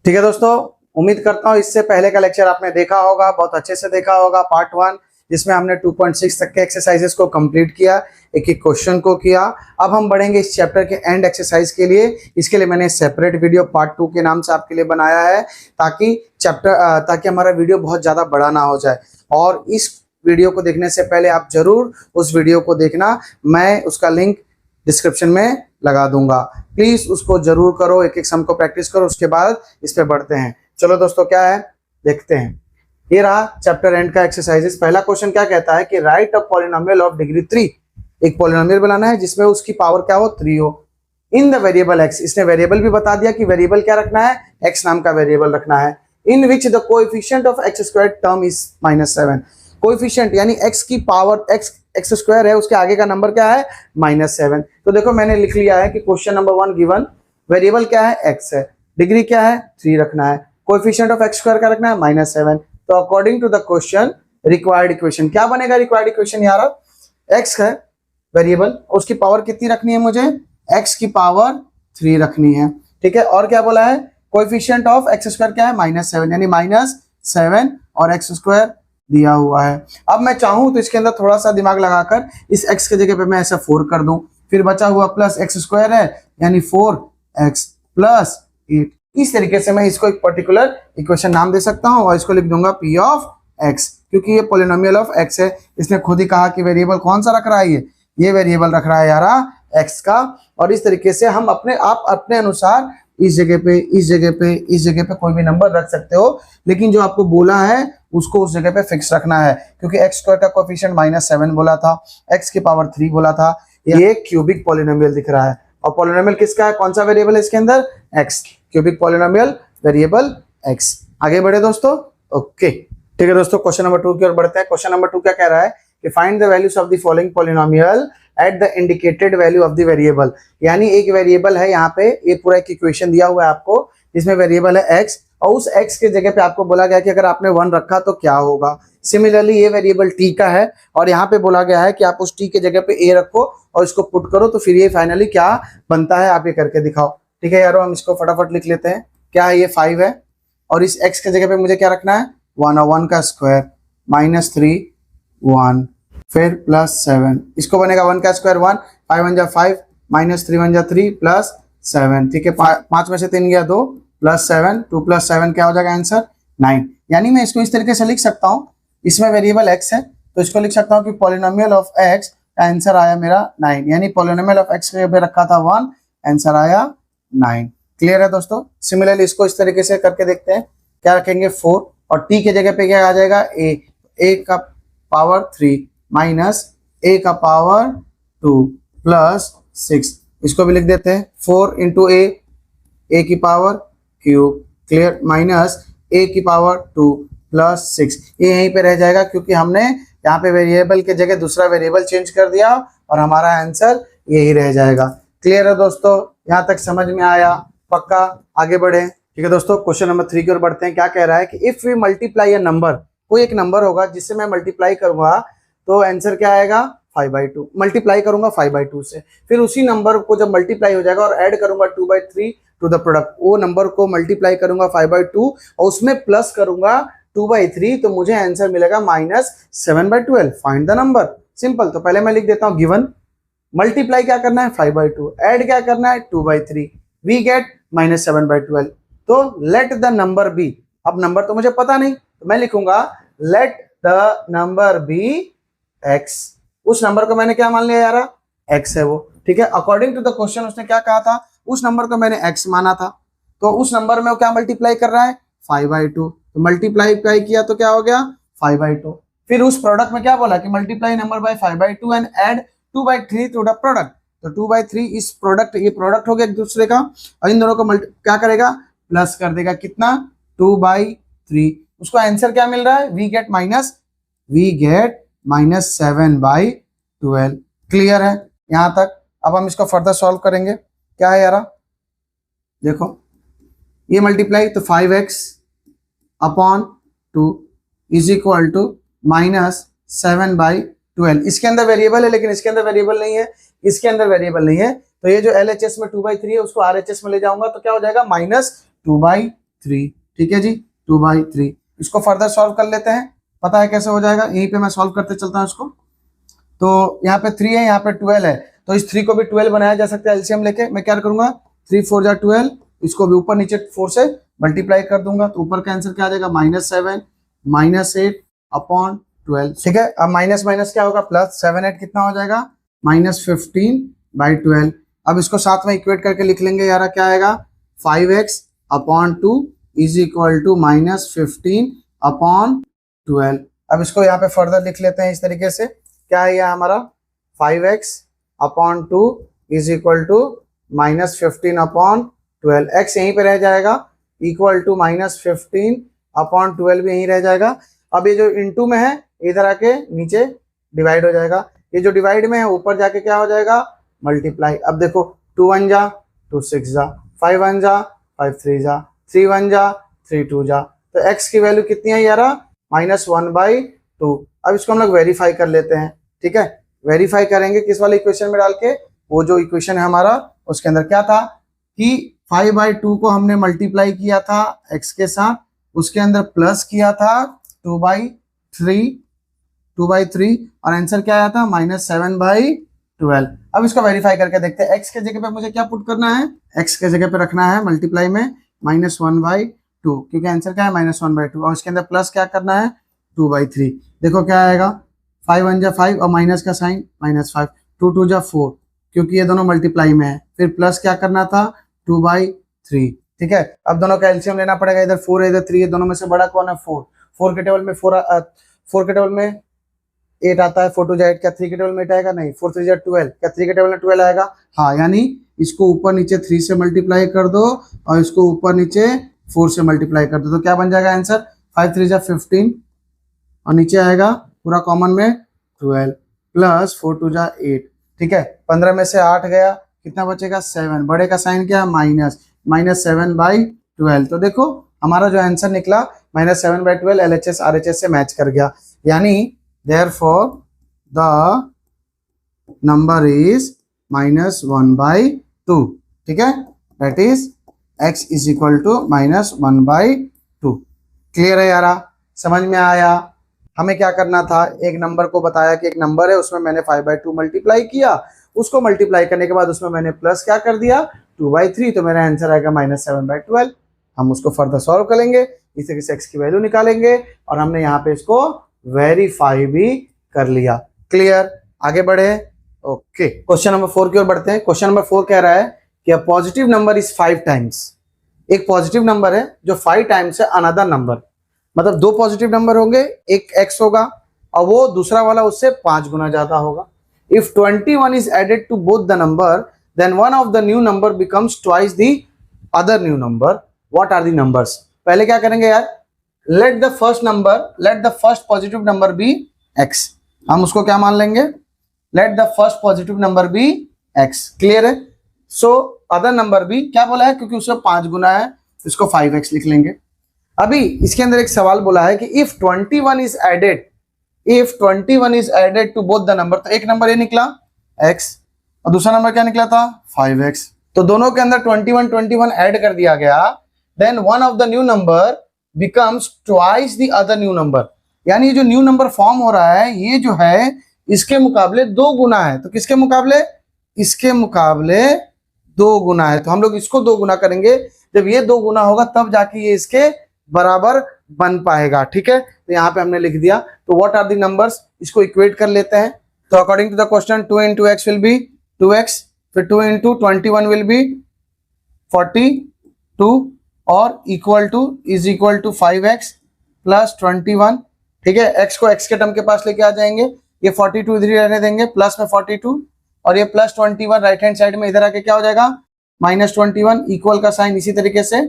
ठीक है दोस्तों, उम्मीद करता हूँ इससे पहले का लेक्चर आपने देखा होगा, बहुत अच्छे से देखा होगा। पार्ट 1 जिसमें हमने 2.6 तक के एक्सरसाइजेस को कंप्लीट किया, एक एक क्वेश्चन को किया। अब हम बढ़ेंगे इस चैप्टर के एंड एक्सरसाइज के लिए। इसके लिए मैंने सेपरेट वीडियो पार्ट 2 के नाम से आपके लिए बनाया है, ताकि हमारा वीडियो बहुत ज़्यादा बड़ा ना हो जाए। और इस वीडियो को देखने से पहले आप जरूर उस वीडियो को देखना, मैं उसका लिंक डिस्क्रिप्शन में लगा दूंगा। प्लीज उसको जरूर करो, एक एक सम को प्रैक्टिस करो, उसके बाद इस पे बढ़ते हैं। चलो दोस्तों, क्या है देखते हैं। ये रहा चैप्टर एंड का एक्सरसाइजेस। पहला क्वेश्चन क्या कहता है कि right a polynomial of degree 3। एक पॉलिनोमियल बनाना है जिसमें उसकी पावर क्या हो, 3 हो, इन द वेरिएबल एक्स। इसने वेरिएबल भी बता दिया कि वेरिएबल क्या रखना है, एक्स नाम का वेरिएबल रखना है। In which the coefficient of x square term is -7। Coefficient यानी एक्स की पावर एक्स स्क्वायर है, उसके आगे का नंबर क्या है, -7। तो देखो मैंने लिख लिया है कि क्वेश्चन नंबर 1 गिवन, वेरिएबल क्या है, एक्स है, डिग्री क्या है, 3 रखना है, कोएफिशिएंट ऑफ एक्स स्क्वायर का रखना है -7। तो according to the question required equation क्या बनेगा, रिक्वायर्ड इक्वेशन यार, एक्स है वेरिएबल, उसकी पावर कितनी रखनी है मुझे, एक्स की पावर 3 रखनी है। ठीक है, और क्या बोला है, कोएफिशिएंट ऑफ एक्स स्क्वायर क्या है, -7, यानी -7 और एक्स स्क्वायर दिया हुआ है। अब मैं चाहूं तो इसके अंदर थोड़ा सा दिमाग लगाकर इस x के जगह पे मैं ऐसा 4 कर दूं, फिर बचा हुआ प्लस एक्स स्क्वायर है यानी 4x + 8। इस तरीके से मैं इसको एक पर्टिकुलर इक्वेशन नाम दे सकता हूं और इसको लिख दूंगा p ऑफ x, क्योंकि ये पॉलिनोमियल ऑफ x है। इसने खुद ही कहा कि वेरिएबल कौन सा रख रहा है, ये वेरिएबल रख रहा है यारा x का। और इस तरीके से हम अपने अनुसार इस जगह पे कोई भी नंबर रख सकते हो, लेकिन जो आपको बोला है उसको उस जगह पे फिक्स रखना है, क्योंकि एक्स स्क्वायर का कोएफिशिएंट -7 बोला था, एक्स की पावर 3 बोला था। ये क्यूबिक पॉलिनोमियल दिख रहा है, और पॉलिनोमियल किसका है, कौन सा वेरिएबल है इसके अंदर, x, cubic polynomial variable x. आगे बढ़े दोस्तों, ओके। ठीक है दोस्तों, क्वेश्चन नंबर 2 की ओर बढ़ते हैं। क्वेश्चन नंबर 2 क्या कह रहा है कि find the values of the following polynomial at the indicated value of the variable. यानी एक वेरिएबल है, यहाँ पे ये पूरा एक इक्वेशन दिया हुआ है आपको, जिसमें वेरिएबल है एक्स, और उस x के जगह पे आपको बोला गया कि अगर आपने 1 रखा तो क्या होगा। सिमिलरली ये वेरिएबल t का है, और यहाँ पे बोला गया है कि आप उस t के जगह पे a रखो और इसको पुट करो, तो फिर ये फाइनली क्या बनता है, आप ये करके दिखाओ। ठीक है यारो, हम इसको फटाफट लिख लेते हैं। क्या है, ये 5 है, और इस x के जगह पे मुझे क्या रखना है, 1, और 1 का स्क्वायर -3 1 फिर +7। इसको बनेगा 1 का स्क्वायर 1, 5 1 जा 5, -3 1 जा 3 +7। ठीक है, 5 में से 3 गया 2 +7, 2 + 7 क्या हो जाएगा आंसर, 9। यानी मैं इसको इस तरीके से लिख सकता हूँ, इसमें वेरिएबल x है तो इसको लिख सकता हूँ कि पॉलिनोमियल ऑफ x का आंसर आया मेरा 9, यानी पॉलिनोमियल ऑफ x के पे रखा था 1, आंसर आया 9। क्लियर है दोस्तों। सिमिलरली इसको इस तरीके से करके देखते हैं। क्या रखेंगे, 4, और t के जगह पे क्या आ जाएगा, a का पावर 3 -a का पावर 2 +6। इसको भी लिख देते हैं, 4 × a की पावर क्यूब, क्लियर, -a की पावर 2 +6। ये यहीं पे रह जाएगा, क्योंकि हमने यहाँ पे वेरिएबल के जगह दूसरा वेरिएबल चेंज कर दिया, और हमारा आंसर यही रह जाएगा। क्लियर है दोस्तों, यहाँ तक समझ में आया, पक्का। आगे बढ़े। ठीक है दोस्तों, क्वेश्चन नंबर 3 की ओर बढ़ते हैं। क्या कह रहा है कि if we multiply a number, कोई एक नंबर होगा जिससे मैं मल्टीप्लाई करूंगा तो आंसर क्या आएगा, 5/2। मल्टीप्लाई करूंगा 5/2 से, फिर उसी नंबर को जब मल्टीप्लाई हो जाएगा और ऐड करूंगा 2/3 टू द प्रोडक्ट, वो नंबर को मल्टीप्लाई करूंगा 5/2 और उसमें प्लस करूंगा 2/3, तो मुझे आंसर मिलेगा -7/12। Find the number. सिंपल, तो पहले मैं लिख देता हूँ गिवन, मल्टीप्लाई क्या करना है 5/2, ऐड क्या करना है 2/3, वी गेट -7/12। तो लेट द नंबर बी, अब नंबर तो मुझे पता नहीं, तो मैं लिखूंगा let the number be x. उस नंबर को मैंने क्या मान लिया यार, एक्स है वो। ठीक है, अकॉर्डिंग टू द क्वेश्चन उसने क्या कहा था, उस नंबर को मैंने x माना था, तो उस नंबर में वो क्या मल्टीप्लाई कर रहा है 5/2, तो मल्टीप्लाई किया तो क्या हो गया 5/2। फिर उस प्रोडक्ट में क्या बोला कि multiply number by 5/2 and add 2/3 to the product, तो 2/3 इस प्रोडक्ट, ये प्रोडक्ट हो गया एक दूसरे का, और इन दोनों को क्या करेगा, प्लस कर देगा, कितना 2/3। उसको आंसर क्या मिल रहा है, वी गेट -7/12। क्लियर है यहां तक। अब हम इसको फर्दर सॉल्व करेंगे। क्या है यारा, देखो ये मल्टीप्लाई, तो 5x/2 इज इक्वल टू -7/12। इसके अंदर वेरिएबल है, लेकिन इसके अंदर वेरिएबल नहीं है, इसके अंदर वेरिएबल नहीं है, तो ये जो LHS में 2/3 है उसको RHS में ले जाऊंगा तो क्या हो जाएगा -2/3। 3, ठीक है जी, 2/3। इसको फर्दर सॉल्व कर लेते हैं, पता है कैसे हो जाएगा, यहीं पे मैं सॉल्व करते चलता हूँ इसको। तो यहाँ पे 3 है, यहाँ पे 12 है, तो इस 3 को भी 12 बनाया जा सकता है एलसीएम लेके। मैं क्या करूंगा, 3 4 जा 12, इसको भी ऊपर नीचे 4 से मल्टीप्लाई कर दूंगा, तो ऊपर का आंसर क्या आ जाएगा, -7 -8/12, ठीक है। अब माइनस माइनस क्या होगा, प्लस, 7 8 कितना हो जाएगा, -15/12। अब इसको साथ में इक्वेट करके लिख लेंगे यार, क्या आएगा, 5x/2 इज इक्वल टू -15/12। अब इसको यहाँ पे फर्दर लिख लेते हैं इस तरीके से, क्या है यह हमारा, 5x/2 is equal to -15/12, x यहीं पे रह जाएगा, इक्वल टू -15/12 भी यहीं रह जाएगा। अब ये जो इनटू में है इधर आके नीचे डिवाइड हो जाएगा, ये जो डिवाइड में है ऊपर जाके क्या हो जाएगा, मल्टीप्लाई। अब देखो 2 1 जा 2 6 जा, 5 1 जा 5 3 जा, 3 1 जा 3 2 जा, तो x की वैल्यू कितनी है यारा, -1/2। अब इसको हम लोग वेरीफाई कर लेते हैं, ठीक है। वेरीफाई करेंगे किस वाले इक्वेशन में डाल के, वो जो इक्वेशन है हमारा उसके अंदर क्या था कि 5/2 को हमने मल्टीप्लाई किया था x के साथ, उसके अंदर प्लस किया था 2/3 और आंसर क्या आया था, -7/12। अब इसको वेरीफाई करके देखते हैं, x के जगह पे मुझे क्या पुट करना है, x के जगह पे रखना है मल्टीप्लाई में -1/2, क्योंकि आंसर क्या है, -1/2, और इसके अंदर प्लस क्या करना है, 2/3। देखो क्या आएगा, 5 1 जा 5 और माइनस का साइन -5, 2 2 जा 4, क्योंकि ये दोनों मल्टीप्लाई में है, फिर प्लस क्या करना था, 2/3, ठीक है। अब दोनों का एलसीएम लेना पड़ेगा, इधर 4 है इधर 3 है, दोनों में से बड़ा कौन है, 4 के टेबल में 4 के टेबल में 8 आता है, 4 2 जा 8, क्या 3 के टेबल में 8 आएगा, नहीं, 4 3 जा 12, क्या 3 के टेबल में 12 आएगा, हाँ, यानी इसको ऊपर नीचे 3 से मल्टीप्लाई कर दो और इसको ऊपर नीचे 4 से मल्टीप्लाई कर दो, तो क्या बन जाएगा आंसर, 5 3 जा 15 और नीचे आएगा पूरा कॉमन में 12 प्लस 4 2 जा 8, ठीक है। 15 में से 8 गया, कितना बचेगा, 7, बड़े का साइन क्या, -7/12। तो देखो हमारा जो आंसर निकला -7/12 LHS RHS से मैच कर गया, यानी therefore the number is -1/2, ठीक है, that is x is equal to -1/2। Clear है यारा, समझ में आया। हमें क्या करना था, एक नंबर को बताया कि एक नंबर है, उसमें मैंने 5/2 मल्टीप्लाई किया, उसको मल्टीप्लाई करने के बाद उसमें मैंने प्लस क्या कर दिया, 2/3, तो मेरा आंसर आएगा -7/12। हम उसको फर्दर सॉल्व करेंगे, इस तरीके से x की वैल्यू निकालेंगे और हमने यहाँ पे इसको वेरीफाई भी कर लिया। क्लियर, आगे बढ़े, ओके। क्वेश्चन नंबर 4 की ओर बढ़ते हैं। क्वेश्चन नंबर 4 कह रहा है कि a positive number is 5 times, एक पॉजिटिव नंबर है जो 5 टाइम्स है अनदर नंबर, मतलब 2 पॉजिटिव नंबर होंगे, एक x होगा और वो दूसरा वाला उससे 5 गुना ज्यादा होगा। If 21 is added to both the number, then one of the new number becomes twice the other new number. What are the numbers? पहले क्या करेंगे यार, let the first positive number be x, हम उसको क्या मान लेंगे, let the first positive number be x, clear है। so other number भी क्या बोला है, क्योंकि उससे 5 गुना है, इसको 5x लिख लेंगे। अभी इसके अंदर एक सवाल बोला है कि if 21 is added to both the number, तो एक नंबर ये निकला x और दूसरा नंबर क्या निकला था, 5x, तो दोनों के अंदर 21 ऐड कर दिया गया, then one of the new number becomes twice the other new number, यानी ये जो न्यू नंबर फॉर्म हो रहा है ये जो है इसके मुकाबले 2 गुना है, तो किसके मुकाबले, इसके मुकाबले 2 गुना है, तो हम लोग इसको 2 गुना करेंगे, जब ये 2 गुना होगा तब जाके ये इसके बराबर बन पाएगा, ठीक है। तो यहाँ पे हमने लिख दिया, तो व्हाट आर द नंबर्स, इसको इक्वेट कर लेते हैं। तो according to the question 2 into x will be 2x, फिर 2 into 21 विल बी 42 और इक्वल टू 5x प्लस 21, ठीक है। x को x के टर्म के पास लेके आ जाएंगे, ये 42 इधर ही रहने देंगे, प्लस में 42 और ये प्लस 21 राइट हैंड साइड में इधर आके क्या हो जाएगा, -21, इक्वल का साइन इसी तरीके से,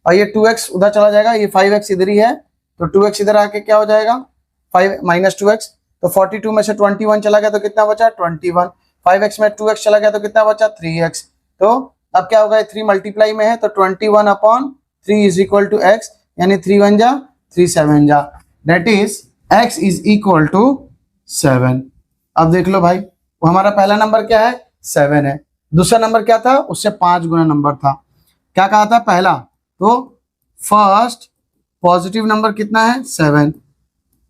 और ये 2x उधर चला जाएगा, ये 5x इधर ही है, तो 2x इधर आके क्या हो जाएगा, 2x, तो 42 में से 21 चला गया तो कितना बचा, 21, 5x में 2x चला गया तो कितना बचा, 3x, तो अब क्या होगा, 3 मल्टीप्लाई में है, तो 21/3 इज इक्वल टू x, यानी 3 1 जा 3 7 जा, that is x is equal to 7। अब देख लो भाई, वो हमारा पहला नंबर क्या है, 7 है, दूसरा नंबर क्या था, उससे 5 गुना नंबर था, क्या कहा था पहला, तो फर्स्ट पॉजिटिव नंबर कितना है 7,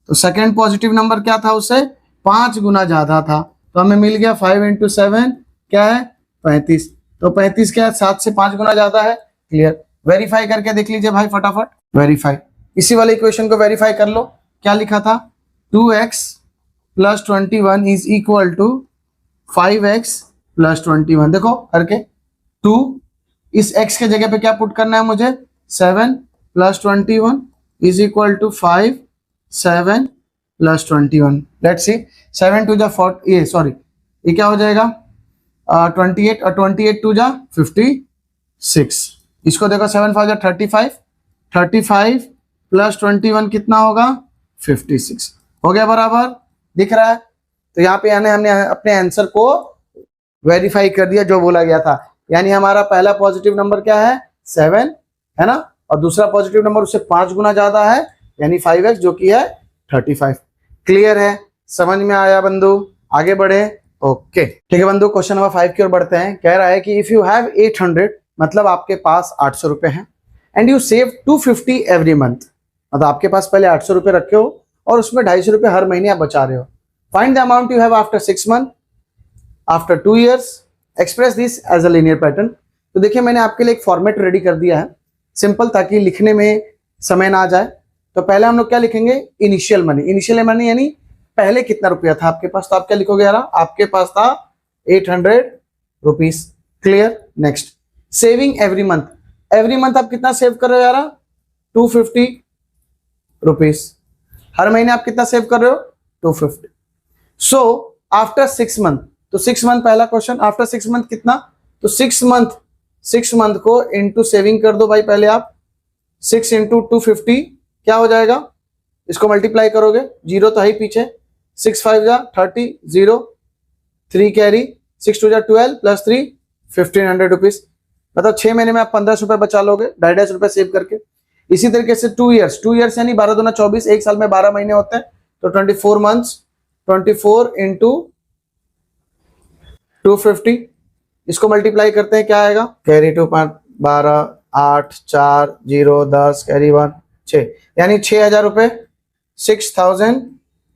तो सेकेंड पॉजिटिव नंबर क्या था, उससे 5 गुना ज्यादा था, तो हमें मिल गया 5 इंटू 7 क्या है 35, तो 35 क्या है 7 से 5 गुना ज्यादा है। क्लियर, वेरीफाई करके देख लीजिए भाई फटाफट, वेरीफाई, इसी वाले इक्वेशन को वेरीफाई कर लो। क्या लिखा था 2x plus 21 is equal to 5x plus 21, देखो करके 2, इस x के जगह पे क्या पुट करना है मुझे 7 plus 21 is equal to 5 7 plus 21, let's see 7 टू जा 4, ये सॉरी ये क्या हो जाएगा 28 और 28 टू जा 56, इसको देखो 7 5 जा 35, 35 प्लस 21 कितना होगा 56, हो गया बराबर, दिख रहा है। तो यहाँ पे यानी हमने अपने आंसर को वेरीफाई कर दिया जो बोला गया था, यानी हमारा पहला पॉजिटिव नंबर क्या है 7 है ना, और दूसरा पॉजिटिव नंबर उससे 5 गुना ज्यादा है यानी 5x जो कि है 35। क्लियर है, समझ में आया बंधु, आगे बढ़े। ओके ठीक है बंधु, क्वेश्चन नंबर 5 की ओर बढ़ते हैं। कह रहा है कि इफ यू हैव 800, मतलब आपके पास 800 रुपए हैं, and you save 250 every month, मतलब आपके पास पहले 800 रुपए रखे हो और उसमें 250 रुपए हर महीने आप बचा रहे हो। Find the amount you have after 6 month, after 2 years, express this as a linear pattern. तो देखिए मैंने आपके लिए एक फॉर्मेट रेडी कर दिया है सिंपल, ताकि लिखने में समय ना जाए। तो पहले हम लोग क्या लिखेंगे इनिशियल मनी, इनिशियल मनी यानी पहले कितना रुपया था आपके पास, तो आप क्या लिखोगे यार, आपके पास था 800 rupees. Clear, next saving every month, every month आप कितना सेव कर रहे हो यार 250 रुपीज, हर महीने आप कितना सेव कर रहे हो 250। सो आफ्टर 6 मंथ, तो 6 मंथ पहला क्वेश्चन, आफ्टर 6 मंथ कितना, तो 6 मंथ को इंटू सेविंग कर दो भाई, पहले आप 6 इंटू 250 क्या हो जाएगा, इसको मल्टीप्लाई करोगे, जीरो तो है ही पीछे, 6 5 जा 30, 0 3 कैरी, 6 2 जा 12 प्लस 3 1500 रुपीज, मतलब 6 महीने में आप 1500 रुपए बचा लोगे 250 रुपए सेव करके। इसी तरीके से 2 इयर्स यानी 12 दूना 24, एक साल में 12 महीने होते हैं, तो 24 मंथ्स, 24 इंटू 250, इसको मल्टीप्लाई करते हैं क्या आएगा, कैरी 2 5 12 8 4 0 10 कैरी 1 6, यानी 6000 रुपए, 6000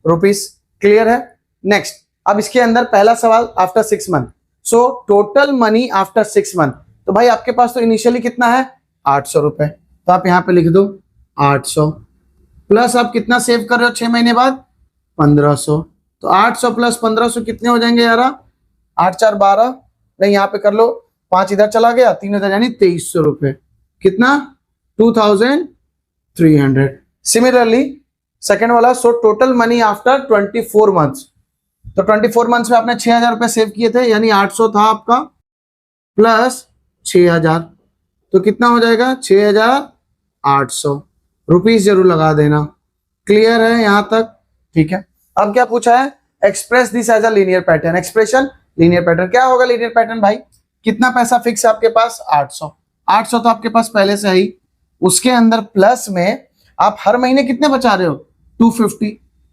रुपीज। क्लियर है, नेक्स्ट अब इसके अंदर पहला सवाल after 6 month, so total money after 6 month, तो भाई आपके पास तो इनिशियली कितना है 800 रुपए, तो आप यहां पे लिख दो 800 प्लस आप कितना सेव कर रहे हो 6 महीने बाद 1500, तो 800 प्लस 1500 कितने हो जाएंगे यार 8 4 12, नहीं यहाँ पे कर लो 5 इधर चला गया 3 इधर, यानी 2300 रुपए, कितना 2300। सिमिलरली सेकेंड वाला, so total money after 24 months, तो 24 मंथ्स में आपने 6000 रुपए सेव किए थे, यानी 800 था आपका प्लस 6000, तो कितना हो जाएगा 6800 रुपीज, जरूर लगा देना। क्लियर है यहां तक, ठीक है। अब क्या पूछा है, express this as a linear pattern, expression linear pattern, क्या होगा लीनियर पैटर्न भाई, कितना पैसा फिक्स है आपके पास 800 तो आपके पास पहले से ही, उसके अंदर प्लस में आप हर महीने कितने बचा रहे हो 250,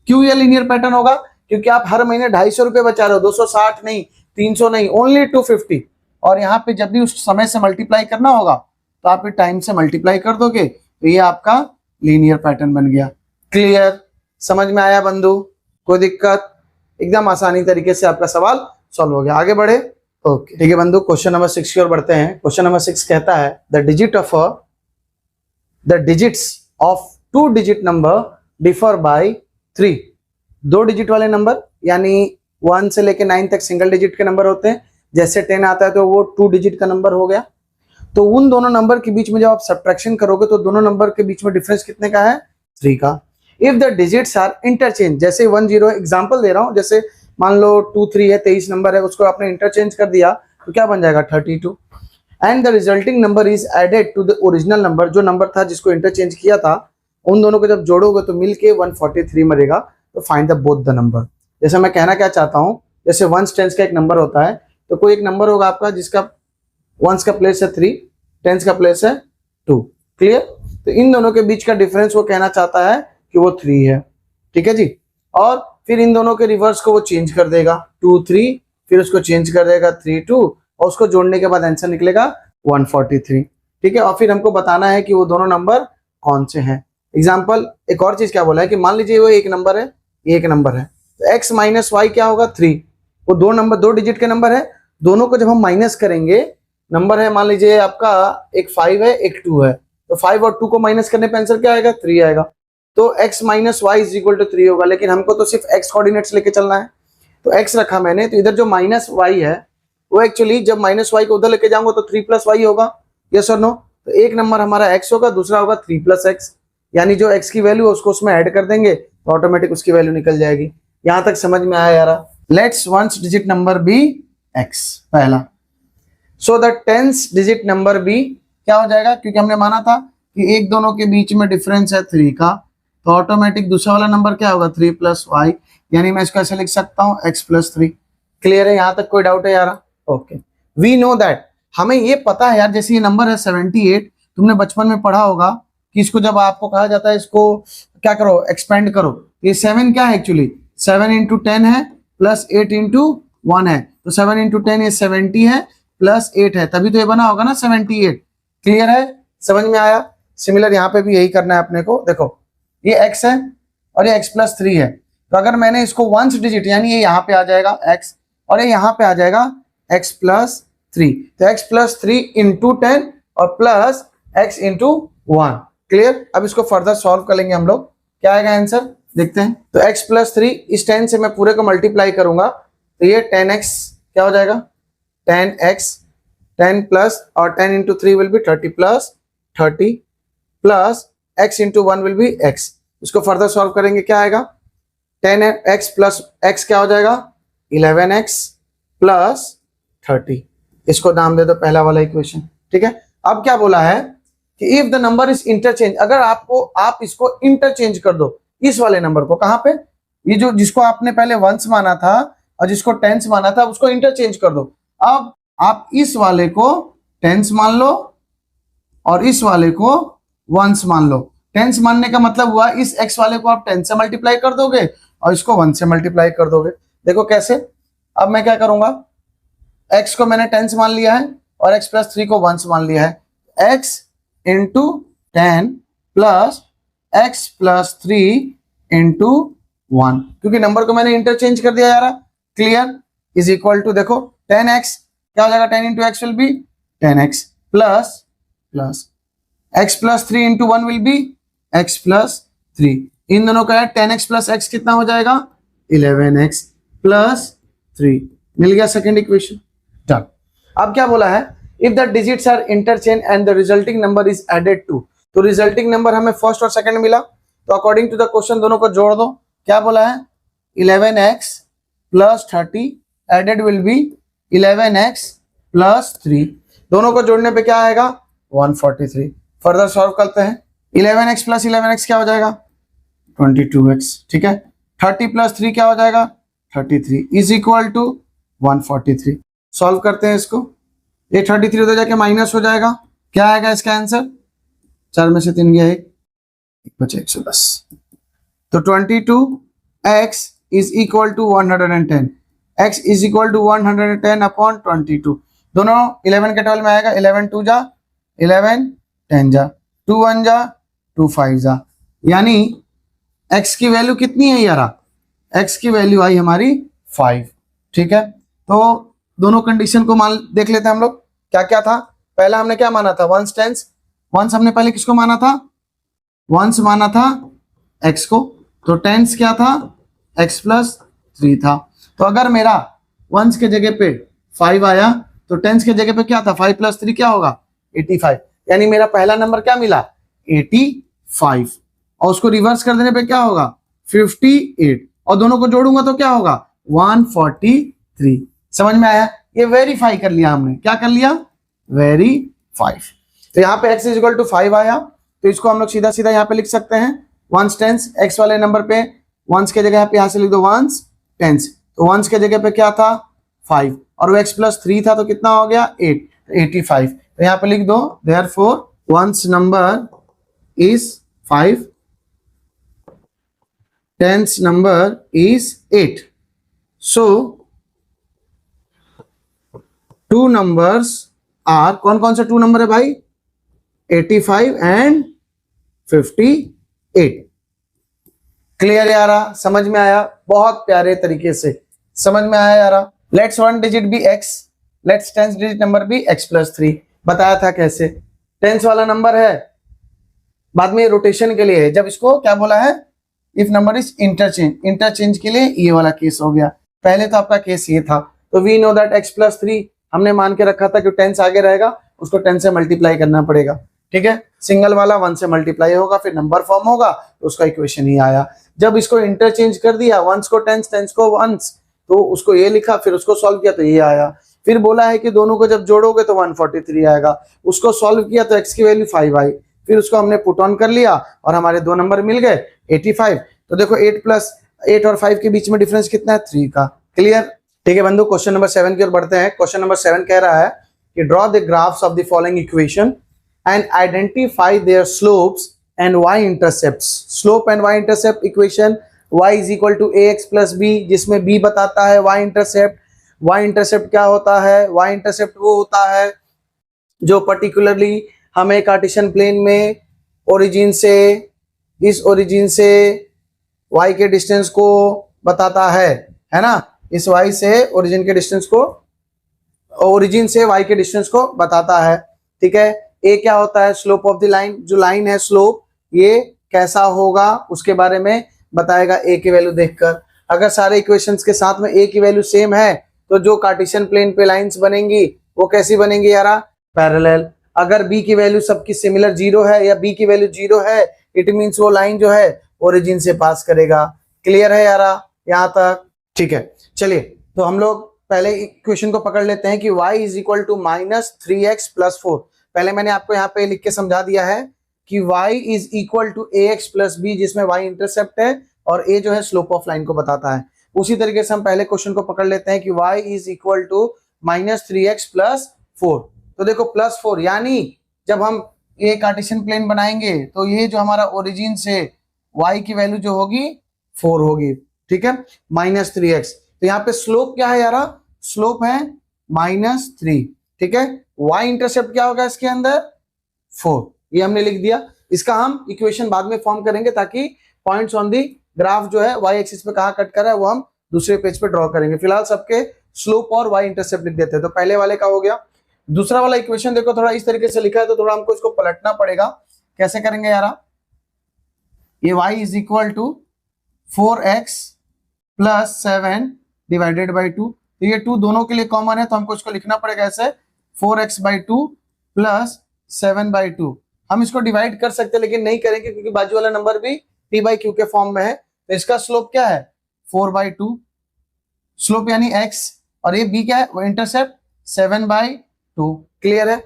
क्यों ये लीनियर पैटर्न होगा, क्योंकि आप हर महीने 250 रुपए बचा रहे हो, 260 नहीं 300 नहीं, ओनली 250, और यहाँ पे जब भी उस समय से मल्टीप्लाई करना होगा तो आप टाइम से मल्टीप्लाई कर दोगे, तो ये आपका लीनियर पैटर्न बन गया। क्लियर, समझ में आया बंधु, कोई दिक्कत, एकदम आसानी तरीके से आपका सवाल सॉल्व हो गया। आगे बढ़े, ओके ठीक है बंधु, क्वेश्चन नंबर 6 की ओर बढ़ते हैं। क्वेश्चन नंबर 6 कहता है the digits of 2 digit number differ by 3, 2 digit वाले नंबर यानी 1 से लेके 9 तक सिंगल डिजिट के नंबर होते हैं, जैसे 10 आता है तो वो 2 डिजिट का नंबर हो गया, तो उन दोनों नंबर के बीच में जब आप सब्ट्रैक्शन करोगे तो दोनों नंबर के बीच में डिफरेंस कितने का है 3 का। If the digits are interchange, जैसे 1 0 एग्जांपल दे रहा हूं, जैसे मान लो 2 3 है 23 नंबर है, उसको आपने इंटरचेंज कर दिया तो क्या बन जाएगा 32, and the resulting number is added to the original number, जो नंबर था जिसको इंटरचेंज किया था उन दोनों को जब जोड़ोगे तो मिलके 143 मरेगा, तो find the both the number. जैसे मैं कहना क्या चाहता हूं, जैसे 1 टेंस का एक नंबर होता है, तो कोई एक नंबर होगा आपका जिसका 1 का प्लेस है 3, 10 का प्लेस है 2, क्लियर, तो इन दोनों के बीच का डिफरेंस वो कहना चाहता है कि वो 3 है, ठीक है जी। और फिर इन दोनों के रिवर्स को वो चेंज कर देगा 2 3, फिर उसको चेंज कर देगा 3 2, और उसको जोड़ने के बाद आंसर निकलेगा 143। ठीक है, और फिर हमको बताना है कि वो दोनों नंबर कौन से हैं। एग्जाम्पल, एक और चीज क्या बोला है कि मान लीजिए वो एक नंबर है, ये एक नंबर है, तो x माइनस वाई क्या होगा 3। वो दो नंबर, दो डिजिट के नंबर है, दोनों को जब हम माइनस करेंगे, नंबर है मान लीजिए आपका एक 5 है एक 2 है, तो 5 और 2 को माइनस करने पे आंसर क्या आएगा 3 आएगा। तो x minus y is equal to 3 होगा, लेकिन हमको तो सिर्फ x कोऑर्डिनेट्स लेके चलना है, तो x रखा मैंने, तो इधर जो माइनस वाई है वो एक्चुअली जब माइनस वाई को उधर लेके जाऊंगा तो 3 प्लस वाई होगा, यस और नो। तो एक नंबर हमारा x होगा, दूसरा होगा 3 प्लस एक्स, यानी जो x की वैल्यू है उसको उसमें ऐड कर देंगे तो ऑटोमेटिक उसकी वैल्यू निकल जाएगी। यहां तक समझ में आया यार? Let's ones digit number be x पहला, so the tens digit number be क्या हो जाएगा, क्योंकि हमने माना था कि एक दोनों के बीच में डिफरेंस है 3 का, तो ऑटोमेटिक दूसरा वाला नंबर क्या होगा 3 प्लस वाई, यानी मैं इसको ऐसे लिख सकता हूँ x प्लस 3। क्लियर है? यहां तक कोई डाउट है यार? ओके, वी नो दैट, हमें ये पता है यार, जैसे ये नंबर है 78, तुमने बचपन में पढ़ा होगा कि इसको जब आपको कहा जाता है इसको क्या करो, एक्सपेंड करो, ये 7 क्या है एक्चुअली 7 इंटू 10 है प्लस 8 इंटू 1 है, तो 7 इंटू 10 ये 70 है प्लस 8 है, तभी तो ये बना होगा ना 78। क्लियर है? समझ में आया? सिमिलर यहाँ पे भी यही करना है अपने को। देखो ये x है और ये x प्लस 3 है, तो अगर मैंने इसको वंस डिजिट, यानी ये यहाँ पे आ जाएगा x और ये यहाँ पे आ जाएगा x प्लस 3, तो x प्लस 3 इंटू 10 और प्लस x इंटू 1। क्लियर? अब इसको फर्दर सॉल्व कर लेंगे हम लोग, क्या आएगा आंसर देखते हैं। तो x प्लस 3 इस 10 से मैं पूरे को मल्टीप्लाई करूंगा, तो ये 10x क्या हो जाएगा 10x, 10 प्लस और 10 into 3 will be 30 plus 30 plus x into 1 will be x। इसको फर्दर सॉल्व करेंगे, क्या आएगा 10x प्लस x क्या हो जाएगा 11x प्लस 30। इसको नाम दे दो पहला वाला इक्वेशन। ठीक है, अब क्या बोला है कि if the number is interchange, अगर आपको आप इसको इंटरचेंज कर दो इस वाले नंबर को, कहां पे, ये जो जिसको आपने पहले वंस माना था और जिसको टेंस माना था उसको इंटरचेंज कर दो। अब आप इस वाले को टेंस मान लो और इस वाले को वंस मान लो। टेंस मानने का मतलब हुआ इस x वाले को आप 10 से मल्टीप्लाई कर दोगे और इसको 1 से मल्टीप्लाई कर दोगे। देखो कैसे, अब मैं क्या करूंगा, x को मैंने 10 मान लिया है और x प्लस 3 को 1 मान लिया है, x into 10 plus x plus 3 into 1, क्योंकि नंबर को मैंने इंटरचेंज कर दिया यार। क्लियर? इज इक्वल टू, देखो 10x क्या हो जाएगा 10 into x will be 10x plus plus x plus 3 into 1 will be x plus 3, इन दोनों का 10x प्लस x कितना हो जाएगा 11x प्लस 3। मिल गया सेकेंड इक्वेशन। डन। अब क्या बोला है, if the digits are interchange and the resulting number is added to, तो रिजल्टिंग नंबर हमें फर्स्ट और सेकंड मिला, तो अकॉर्डिंग टू द क्वेश्चन दोनों को जोड़ दो। क्या बोला है 11x plus 30 added will be 11x plus 3, दोनों को जोड़ने पे क्या आएगा 143। फर्दर सॉल्व करते हैं, 11x प्लस 11x क्या हो जाएगा 22x। ठीक है, 30 प्लस 3 क्या हो जाएगा 33 इज इक्वल टू 143। सॉल्व करते हैं इसको, ये 33 उधर जाके माइनस हो जाएगा, क्या आएगा इसका आंसर 4 में से 3 गया, एक बचे 110। तो 22x is equal to 110, x is equal to 110 upon 22, दोनों 11 के 12 में आएगा, 11 2 जा 11 10 जा 2 1 जा 2 5 जा, यानी x की वैल्यू कितनी है यारा, x की वैल्यू आई हमारी 5। ठीक है, तो दोनों कंडीशन को मान देख लेते हैं हम लोग, क्या क्या था। पहला हमने क्या माना था वंस टेंस, वंस हमने पहले किसको माना था वंस माना था x को, तो टेंस क्या था x प्लस 3 था। तो अगर मेरा वंस के जगह पे 5 आया तो टेंस के जगह पे क्या था 5 प्लस 3 क्या होगा 85, यानी मेरा पहला नंबर क्या मिला 85, और उसको रिवर्स कर देने पे क्या होगा 58, और दोनों को जोड़ूंगा तो क्या होगा 143। समझ में आया? ये वेरीफाई कर लिया हमने, क्या कर लिया वेरीफाई। तो यहाँ पे x इज इक्वल टू 5 आया, तो इसको हम लोग सीधा सीधा यहाँ पे लिख सकते हैं वंस टेंस, x वाले नंबर पे वंस के जगह पे यहाँ से लिख दो वंस टेंस, तो वंस के जगह पे क्या था 5 और वो x प्लस 3 था तो कितना हो गया 8, 85। तो यहाँ पे लिख दो therefore ones number is 5, tens number is 8, so two numbers are, कौन कौन से टू नंबर है भाई 85 एंड 58। क्लियर यारा, समझ में आया? बहुत प्यारे तरीके से समझ में आया यारा। Let's one digit be x, let's tenth digit number भी एक्स प्लस 3। बताया था कैसे। टेंस वाला नंबर है, बाद में रोटेशन के लिए है। जब इसको क्या बोला है, if number is interchange, interchange के लिए ये वाला केस हो गया। पहले तो आपका केस ये था, तो we know that x plus 3 हमने मान के रखा था कि 10 से आगे रहेगा, उसको 10 से मल्टीप्लाई करना पड़ेगा। ठीक है, सिंगल वाला 1 से मल्टीप्लाई होगा, फिर नंबर फॉर्म होगा, तो उसका इक्वेशन ही आया। जब इसको इंटरचेंज कर दिया, 1s को 10s, 10s को 1s, तो उसको ये लिखा, फिर उसको सॉल्व किया तो ये आया। फिर बोला है कि दोनों को जब जोड़ोगे तो 143 आएगा। उसको सॉल्व किया तो x की वैल्यू 5 आई, फिर उसको हमने पुट ऑन कर लिया और हमारे दो नंबर मिल गए 85। तो देखो 8 प्लस 8 और 5 के बीच में डिफरेंस कितना है, 3 का। क्लियर? ठीक है बंधु, क्वेश्चन नंबर 7 की ओर बढ़ते हैं। क्वेश्चन नंबर 7 कह रहा है कि draw the graphs of the following equation and identify their slopes and y intercepts. Slope and y intercept equation, y is equal to ax plus b, जिसमें b बताता है y इंटरसेप्ट। y इंटरसेप्ट क्या होता है? y intercept वो होता है जो पर्टिकुलरली हमें कार्टेशियन प्लेन में ओरिजिन से, इस ओरिजिन से y के डिस्टेंस को बताता है ना। इस y से ओरिजिन के डिस्टेंस को, ओरिजिन से y के डिस्टेंस को बताता है। ठीक है, a क्या होता है? Slope of the line. जो लाइन है स्लोप, ये कैसा होगा उसके बारे में बताएगा a की वैल्यू देखकर। अगर सारे इक्वेशंस के साथ में a की वैल्यू सेम है तो जो कार्टेशियन प्लेन पे लाइंस बनेंगी वो कैसी बनेंगी यारा? पैरेलल। अगर b की वैल्यू सबकी सिमिलर 0 है या b की वैल्यू 0 है, इट मींस वो लाइन जो है ओरिजिन से पास करेगा। क्लियर है यारा यहाँ तक? ठीक है, चलिए तो हम लोग पहले इक्वेशन को पकड़ लेते हैं कि y is equal to minus 3x plus 4। पहले मैंने आपको यहाँ पे लिख के समझा दिया है कि y is equal to ax plus b, जिसमें y इंटरसेप्ट है और a जो है स्लोप ऑफ लाइन को बताता है। उसी तरीके से हम पहले क्वेश्चन को पकड़ लेते हैं कि y is equal to minus 3x plus 4। तो देखो प्लस 4, यानी जब हम ये कार्टेशियन प्लेन बनाएंगे तो ये जो हमारा ओरिजिन से y की वैल्यू जो होगी 4 होगी। ठीक है, माइनस 3x। तो यहाँ पे स्लोप क्या है यारा? स्लोप है माइनस 3। ठीक है, y इंटरसेप्ट क्या होगा इसके अंदर? 4। ये हमने लिख दिया। इसका हम इक्वेशन बाद में फॉर्म करेंगे ताकि पॉइंट्स ऑन दी ग्राफ जो है y एक्सिस पे कहाँ कट कर रहा है वो हम दूसरे पेज पे ड्रॉ करेंगे। फिलहाल सबके स्लोप और y इंटरसेप्ट लिख देते हैं। तो पहले वाले का हो गया। दूसरा वाला इक्वेशन देखो थोड़ा इस तरीके से लिखा है, तो थोड़ा हमको इसको पलटना पड़ेगा। कैसे करेंगे यारा? ये y is equal to 4x plus 7 divided by 2। तो ये 2 दोनों के लिए कॉमन है, तो हमको इसको लिखना पड़ेगा ऐसे 4x बाई 2 प्लस 7 बाई 2। हम इसको डिवाइड कर सकते हैं लेकिन नहीं करेंगे क्योंकि बाजू वाला नंबर भी p बाई क्यू के फॉर्म में है। तो इसका स्लोप क्या है? 4 बाई 2 स्लोप यानी x, और ये b क्या है? वो इंटरसेप्ट 7 बाई 2। क्लियर है?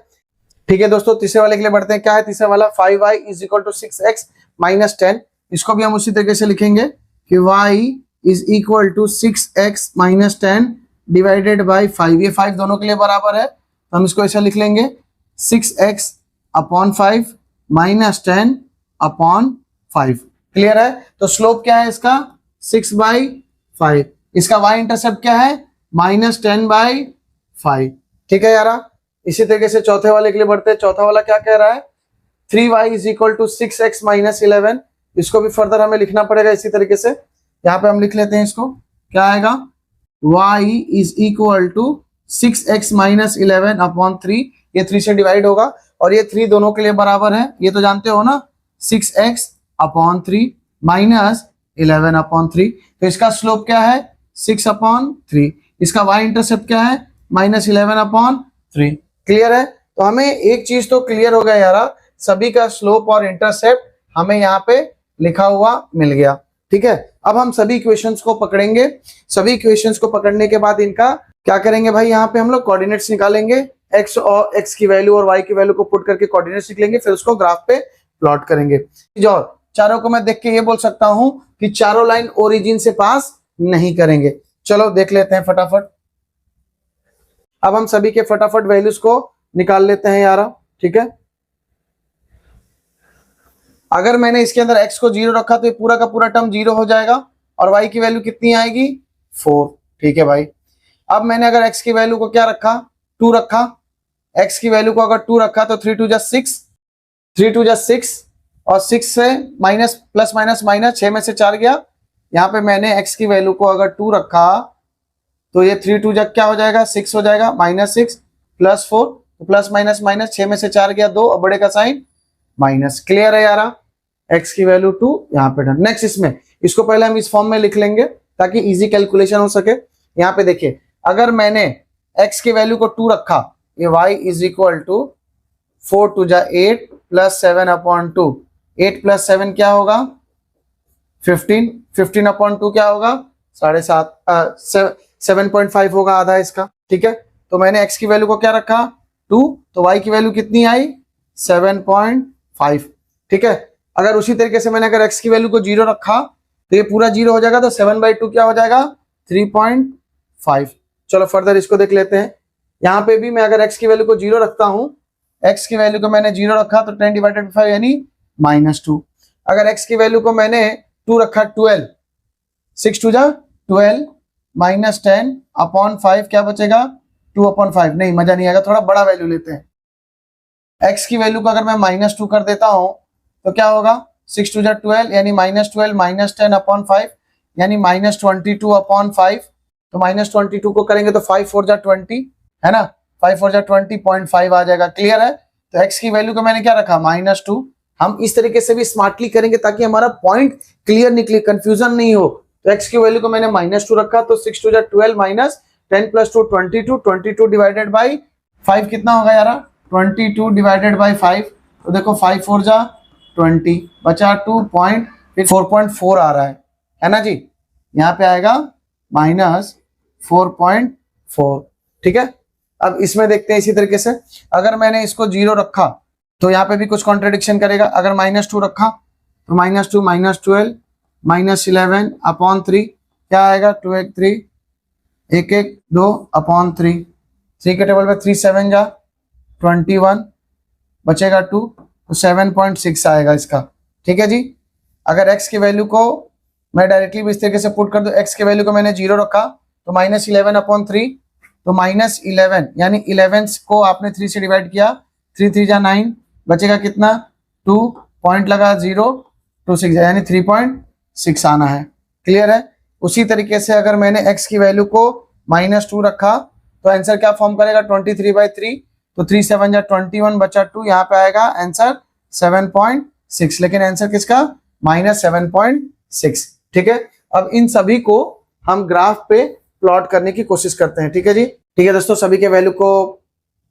ठीक है दोस्तों, तीसरे वाले के लिए बढ़ते हैं। क्या है तीसरा वाला? 5y is equal to 6x minus 10। इसको भी हम उसी तरीके से लिखेंगे कि y is equal to 6x minus 10 divided by 5। ये 5 दोनों के लिए बराबर है, तो हम इसको ऐसा लिख लेंगे 6x upon 5 minus 10 upon 5। Clear है? तो स्लोप क्या है इसका? 6 बाई 5। इसका y इंटरसेप्ट क्या है? Minus 10 by 5। ठीक है यारा, इसी तरीके से चौथे वाले के लिए बढ़ते हैं। चौथा वाला क्या कह रहा है? 3y is equal to 6x माइनस 11। इसको भी फर्दर हमें लिखना पड़ेगा इसी तरीके से। यहाँ पे हम लिख लेते हैं इसको, क्या आएगा? y is equal to 6x माइनस 11 अपॉन 3। ये 3 से डिवाइड होगा और ये 3 दोनों के लिए बराबर है, ये तो जानते हो ना, 6x अपॉन 3 माइनस 11 अपॉन 3। तो इसका स्लोप क्या है? 6 अपॉन 3। इसका y इंटरसेप्ट क्या है? Minus 11 upon 3। क्लियर है? तो हमें एक चीज तो क्लियर हो गया यारा, सभी का स्लोप और इंटरसेप्ट हमें यहाँ पे लिखा हुआ मिल गया। ठीक है, अब हम सभी इक्वेशंस को पकड़ेंगे। सभी इक्वेशंस को पकड़ने के बाद इनका क्या करेंगे भाई? यहाँ पे हम लोग कोऑर्डिनेट्स निकालेंगे। x और x की वैल्यू और y की वैल्यू को पुट करके कोऑर्डिनेट्स लिख लेंगे, फिर उसको ग्राफ पे प्लॉट करेंगे। जो चारों को मैं देख के ये बोल सकता हूं कि चारों लाइन ओरिजिन से पास नहीं करेंगे। चलो देख लेते हैं फटाफट। अब हम सभी के फटाफट वैल्यूज को निकाल लेते हैं यारा। ठीक है, अगर मैंने इसके अंदर x को 0 रखा तो ये पूरा का पूरा टर्म 0 हो जाएगा और y की वैल्यू कितनी आएगी? 4। ठीक है भाई, अब मैंने अगर x की वैल्यू को क्या रखा? 2 रखा। x की वैल्यू को अगर 2 रखा तो 3 2 जा 6 3 2 जा 6 और 6 से माइनस प्लस माइनस माइनस 6 में से 4 गया। यहाँ पे मैंने x की वैल्यू को अगर 2 रखा तो ये 3 2 जा क्या हो जाएगा 6 हो जाएगा, -6 प्लस 4, तो प्लस माइनस माइनस 6 में से 4 गया 2, अब बड़े का साइन माइनस। क्लियर है यारा, x की वैल्यू 2 यहाँ पे डन। नेक्स्ट इसमें इसको पहले हम इस फॉर्म में लिख लेंगे ताकि इजी कैलकुलेशन हो सके। यहाँ पे देखिए अगर मैंने x की वैल्यू को 2 रखा, ये y इज इक्वल टू 4 2 जा 8 प्लस 7/2, 8 प्लस 7 क्या होगा 15, 15/2 क्या होगा 7.5, 7.5 होगा आधा इसका। ठीक है, तो मैंने x की वैल्यू को क्या रखा 2, तो y की वैल्यू कितनी आई 7.5। ठीक है, अगर उसी तरीके से मैंने अगर x की वैल्यू को 0 रखा तो ये पूरा 0 हो जाएगा, तो 7/2 क्या हो जाएगा 3.5। चलो फर्दर इसको देख लेते हैं। यहाँ पे भी मैं अगर x की वैल्यू को 0 रखता हूँ, x की वैल्यू को मैंने 0 रखा तो 10/5 यानी -2। अगर x की वैल्यू को मैंने 2 रखा 12, 6 2 जा 12 -10/5 क्या बचेगा 2/5। नहीं मजा नहीं आएगा, थोड़ा बड़ा वैल्यू लेते हैं। x की वैल्यू को अगर मैं -2 कर देता हूं तो क्या होगा 6 2 जा 12 यानी -12 -10/5 यानी -22/5। तो -22 को करेंगे तो 5 4 जा 20 है ना, 5 4 जा 20.5 आ जाएगा। क्लियर है, तो x की वैल्यू को मैंने क्या रखा -2। हम इस तरीके से भी स्मार्टली करेंगे ताकि हमारा पॉइंट क्लियर निकले, कंफ्यूजन नहीं हो। तो x की वैल्यू को मैंने -2 रखा, तो 6 2 जा 12 -10 + 2 22, 22 डिवाइडेड बाई 5 कितना होगा यार 22 डिवाइडेड बाई 5। तो देखो 5 4 जा 20 बचा 2 पॉइंट, फिर 4.4 आ रहा है ना जी, यहाँ पे आएगा -4.4। ठीक है, अब इसमें देखते हैं इसी तरीके से अगर मैंने इसको 0 रखा तो यहाँ पे भी कुछ कॉन्ट्रडिक्शन करेगा। अगर -2 रखा तो -2 -12 -11/3 क्या आएगा 2 1 3 1 1 2/3, 3 के टेबल पे 3 7 जा 21 बचेगा 2, तो 7.6 आएगा इसका। ठीक है जी, अगर x की वैल्यू को मैं डायरेक्टली भी इस तरीके से पुट कर दूं, x की वैल्यू को मैंने 0 रखा तो -11/3, तो -11 यानी 11 को आपने 3 से डिवाइड किया, 3 3 जा 9 बचेगा कितना 2 पॉइंट लगा 0 2 6 यानी 3.6 आना है। क्लियर है, उसी तरीके से अगर मैंने x की वैल्यू को -2 रखा तो आंसर क्या फॉर्म करेगा 23/3, तो 3 7 जा 21 बचा 2, यहाँ पे आएगा आंसर 7.6, लेकिन आंसर किसका -7.6। ठीक है, अब इन सभी को हम ग्राफ पे प्लॉट करने की कोशिश करते हैं। ठीक है जी, ठीक है दोस्तों, सभी के वैल्यू को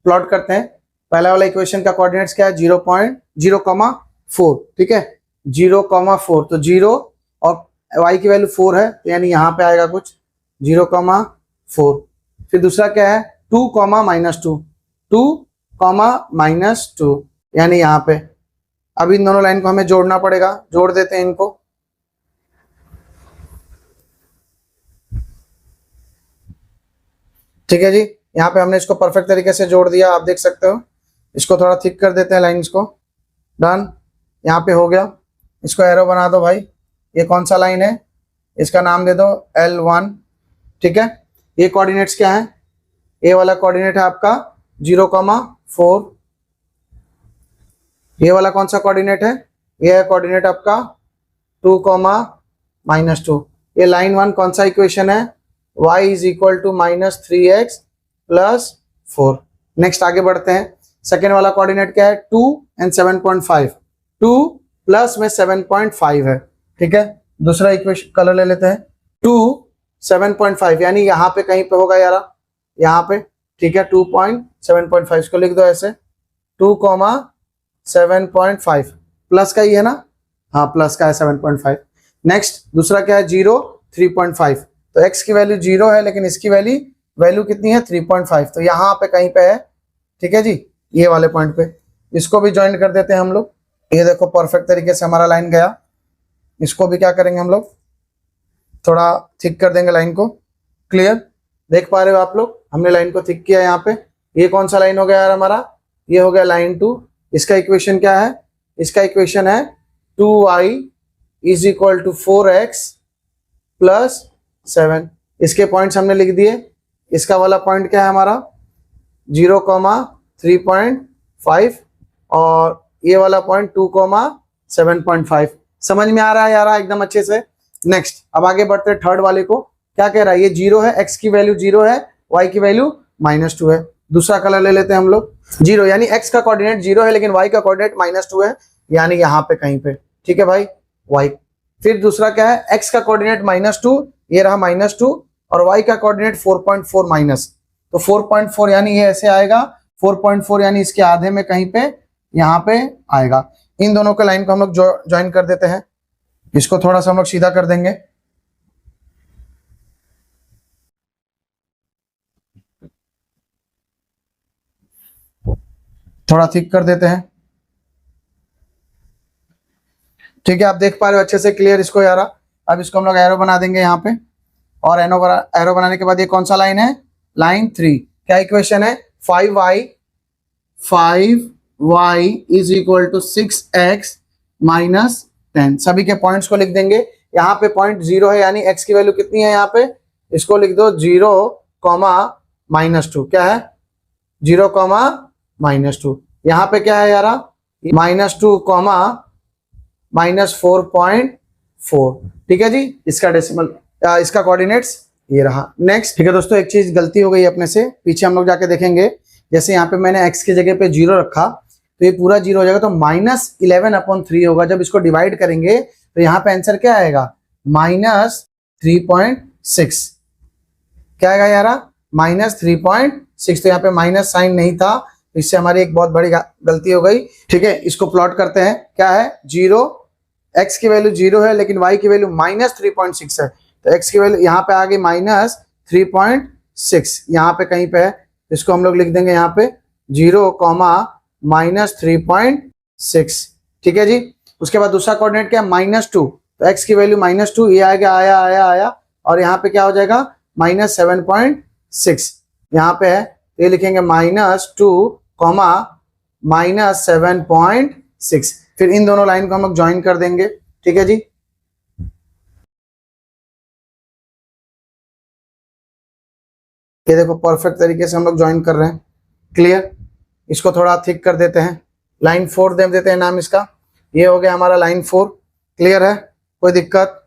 प्लॉट करते हैं। पहला वाला इक्वेशन का कोऑर्डिनेट्स क्या है 0.0,4। ठीक है 0,4, तो 0 और y की वैल्यू 4 है, तो यानी यहाँ पे आएगा कुछ 0,4। फिर दूसरा क्या है 2, -2, 2, -2 यानी यहाँ पे। अब इन दोनों लाइन को हमें जोड़ना पड़ेगा, जोड़ देते हैं इनको। ठीक है जी, यहाँ पे हमने इसको परफेक्ट तरीके से जोड़ दिया, आप देख सकते हो। इसको थोड़ा थिक कर देते हैं लाइंस को, डन, यहाँ पे हो गया। इसको एरो बना दो भाई, ये कौन सा लाइन है इसका नाम दे दो L1। ठीक है, ये कोऑर्डिनेट्स क्या है, ये वाला कोऑर्डिनेट है आपका 0,4। ये वाला कौन सा कोऑर्डिनेट है, ये है कोऑर्डिनेट आपका 2, -2। ये लाइन 1 कौन सा इक्वेशन है y is equal to -3x + 4। Next आगे बढ़ते हैं, सेकेंड वाला कोऑर्डिनेट क्या है 2 and 7.5, 2 प्लस में 7.5 है। ठीक है, दूसरा इक्वेशन कलर ले लेते हैं 2 7.5 यानी यहाँ पे कहीं पे होगा यार, यहाँ पे। ठीक है 2.7.5 इसको लिख दो ऐसे 2, 7.5 प्लस का ही है ना, हाँ प्लस का है 7.5। नेक्स्ट दूसरा क्या है 0 3.5, तो x की वैल्यू 0 है लेकिन इसकी वैल्यू कितनी है 3.5, तो यहाँ पे कहीं पे है। ठीक है जी, ये वाले पॉइंट पे इसको भी ज्वाइन कर देते हैं हम लोग। ये देखो परफेक्ट तरीके से हमारा लाइन गया। इसको भी क्या करेंगे हम लोग, थोड़ा थिक कर देंगे लाइन को। क्लियर, देख पा रहे हो आप लोग, हमने लाइन को थिक किया यहाँ पे। ये कौन सा लाइन हो गया यार हमारा, ये हो गया लाइन 2। इसका इक्वेशन क्या है, इसका इक्वेशन है 2y is equal to 4x + 7। इसके पॉइंट्स हमने लिख दिए। इसका वाला पॉइंट क्या है हमारा 0,3.5 और ये वाला पॉइंट 2,7.5। समझ में आ रहा है यार एकदम अच्छे से। नेक्स्ट अब आगे बढ़ते हैं थर्ड वाले को। क्या कह रहा है, ये 0 है, x की वैल्यू 0 है, y की वैल्यू -2 है। दूसरा कलर ले लेते हैं हम लोग। 0 यानी x का कोऑर्डिनेट 0 है लेकिन y का कोऑर्डिनेट -2 है, यानी यहाँ पे कहीं पे। ठीक है भाई, y। फिर दूसरा क्या है, x का कोऑर्डिनेट -2, ये रहा -2, और y का कोऑर्डिनेट 4.4 माइनस, तो 4.4 यानी ये ऐसे आएगा, 4.4 यानी इसके आधे में कहीं पे यहाँ पे आएगा। इन दोनों के लाइन को हम लोग ज्वाइन कर देते हैं। इसको थोड़ा सा हम लोग सीधा कर देंगे। थोड़ा थिक कर देते हैं। ठीक है, आप देख पा रहे हो अच्छे से क्लियर इसको यार। अब इसको हम लोग एरो बना देंगे यहाँ पे, और एरो बनाने के बाद ये कौन सा लाइन है, लाइन 3। क्या इक्वेशन है, 5y is equal to 6x minus 10। सभी के पॉइंट्स को लिख देंगे। यहाँ पे पॉइंट 0 है यानी x की वैल्यू कितनी है, यहाँ पे इसको लिख दो 0,-2। क्या है, 0,-2। यहाँ पे क्या है यार, -2, -4.4। ठीक है जी, इसका डेसिमल, इसका कोऑर्डिनेट्स ये रहा। नेक्स्ट, ठीक है दोस्तों, एक चीज गलती हो गई अपने से, पीछे हम लोग जाके देखेंगे। जैसे यहाँ पे मैंने x की जगह पे 0 रखा तो ये पूरा 0 हो जाएगा, तो -11/3 होगा। जब इसको डिवाइड करेंगे तो यहाँ पे आंसर क्या आएगा, -3.6। क्या आएगा यार, -3.6। तो यहाँ पे माइनस साइन नहीं था, इससे हमारी एक बहुत बड़ी गलती हो गई। ठीक है, इसको प्लॉट करते हैं। क्या है, 0, x की वैल्यू 0 है लेकिन y की वैल्यू -3.6 है, तो x की वैल्यू यहाँ पे आ गई -3.6, यहाँ पे कहीं पे है। इसको हम लोग लिख देंगे यहाँ पे 0,-3.6। ठीक है जी। उसके बाद दूसरा कोऑर्डिनेट क्या है, -2, तो x की वैल्यू -2, ये आया, और यहाँ पे क्या हो जाएगा, -7.6 यहाँ पे है, ये लिखेंगे -2, -7.6। फिर इन दोनों लाइन को हम लोग ज्वाइन कर देंगे। ठीक है जी, ये देखो परफेक्ट तरीके से हम लोग ज्वाइन कर रहे हैं। क्लियर, इसको थोड़ा थिक कर देते हैं, लाइन 4 दे देते हैं नाम इसका। ये हो गया हमारा लाइन 4। क्लियर है, कोई दिक्कत।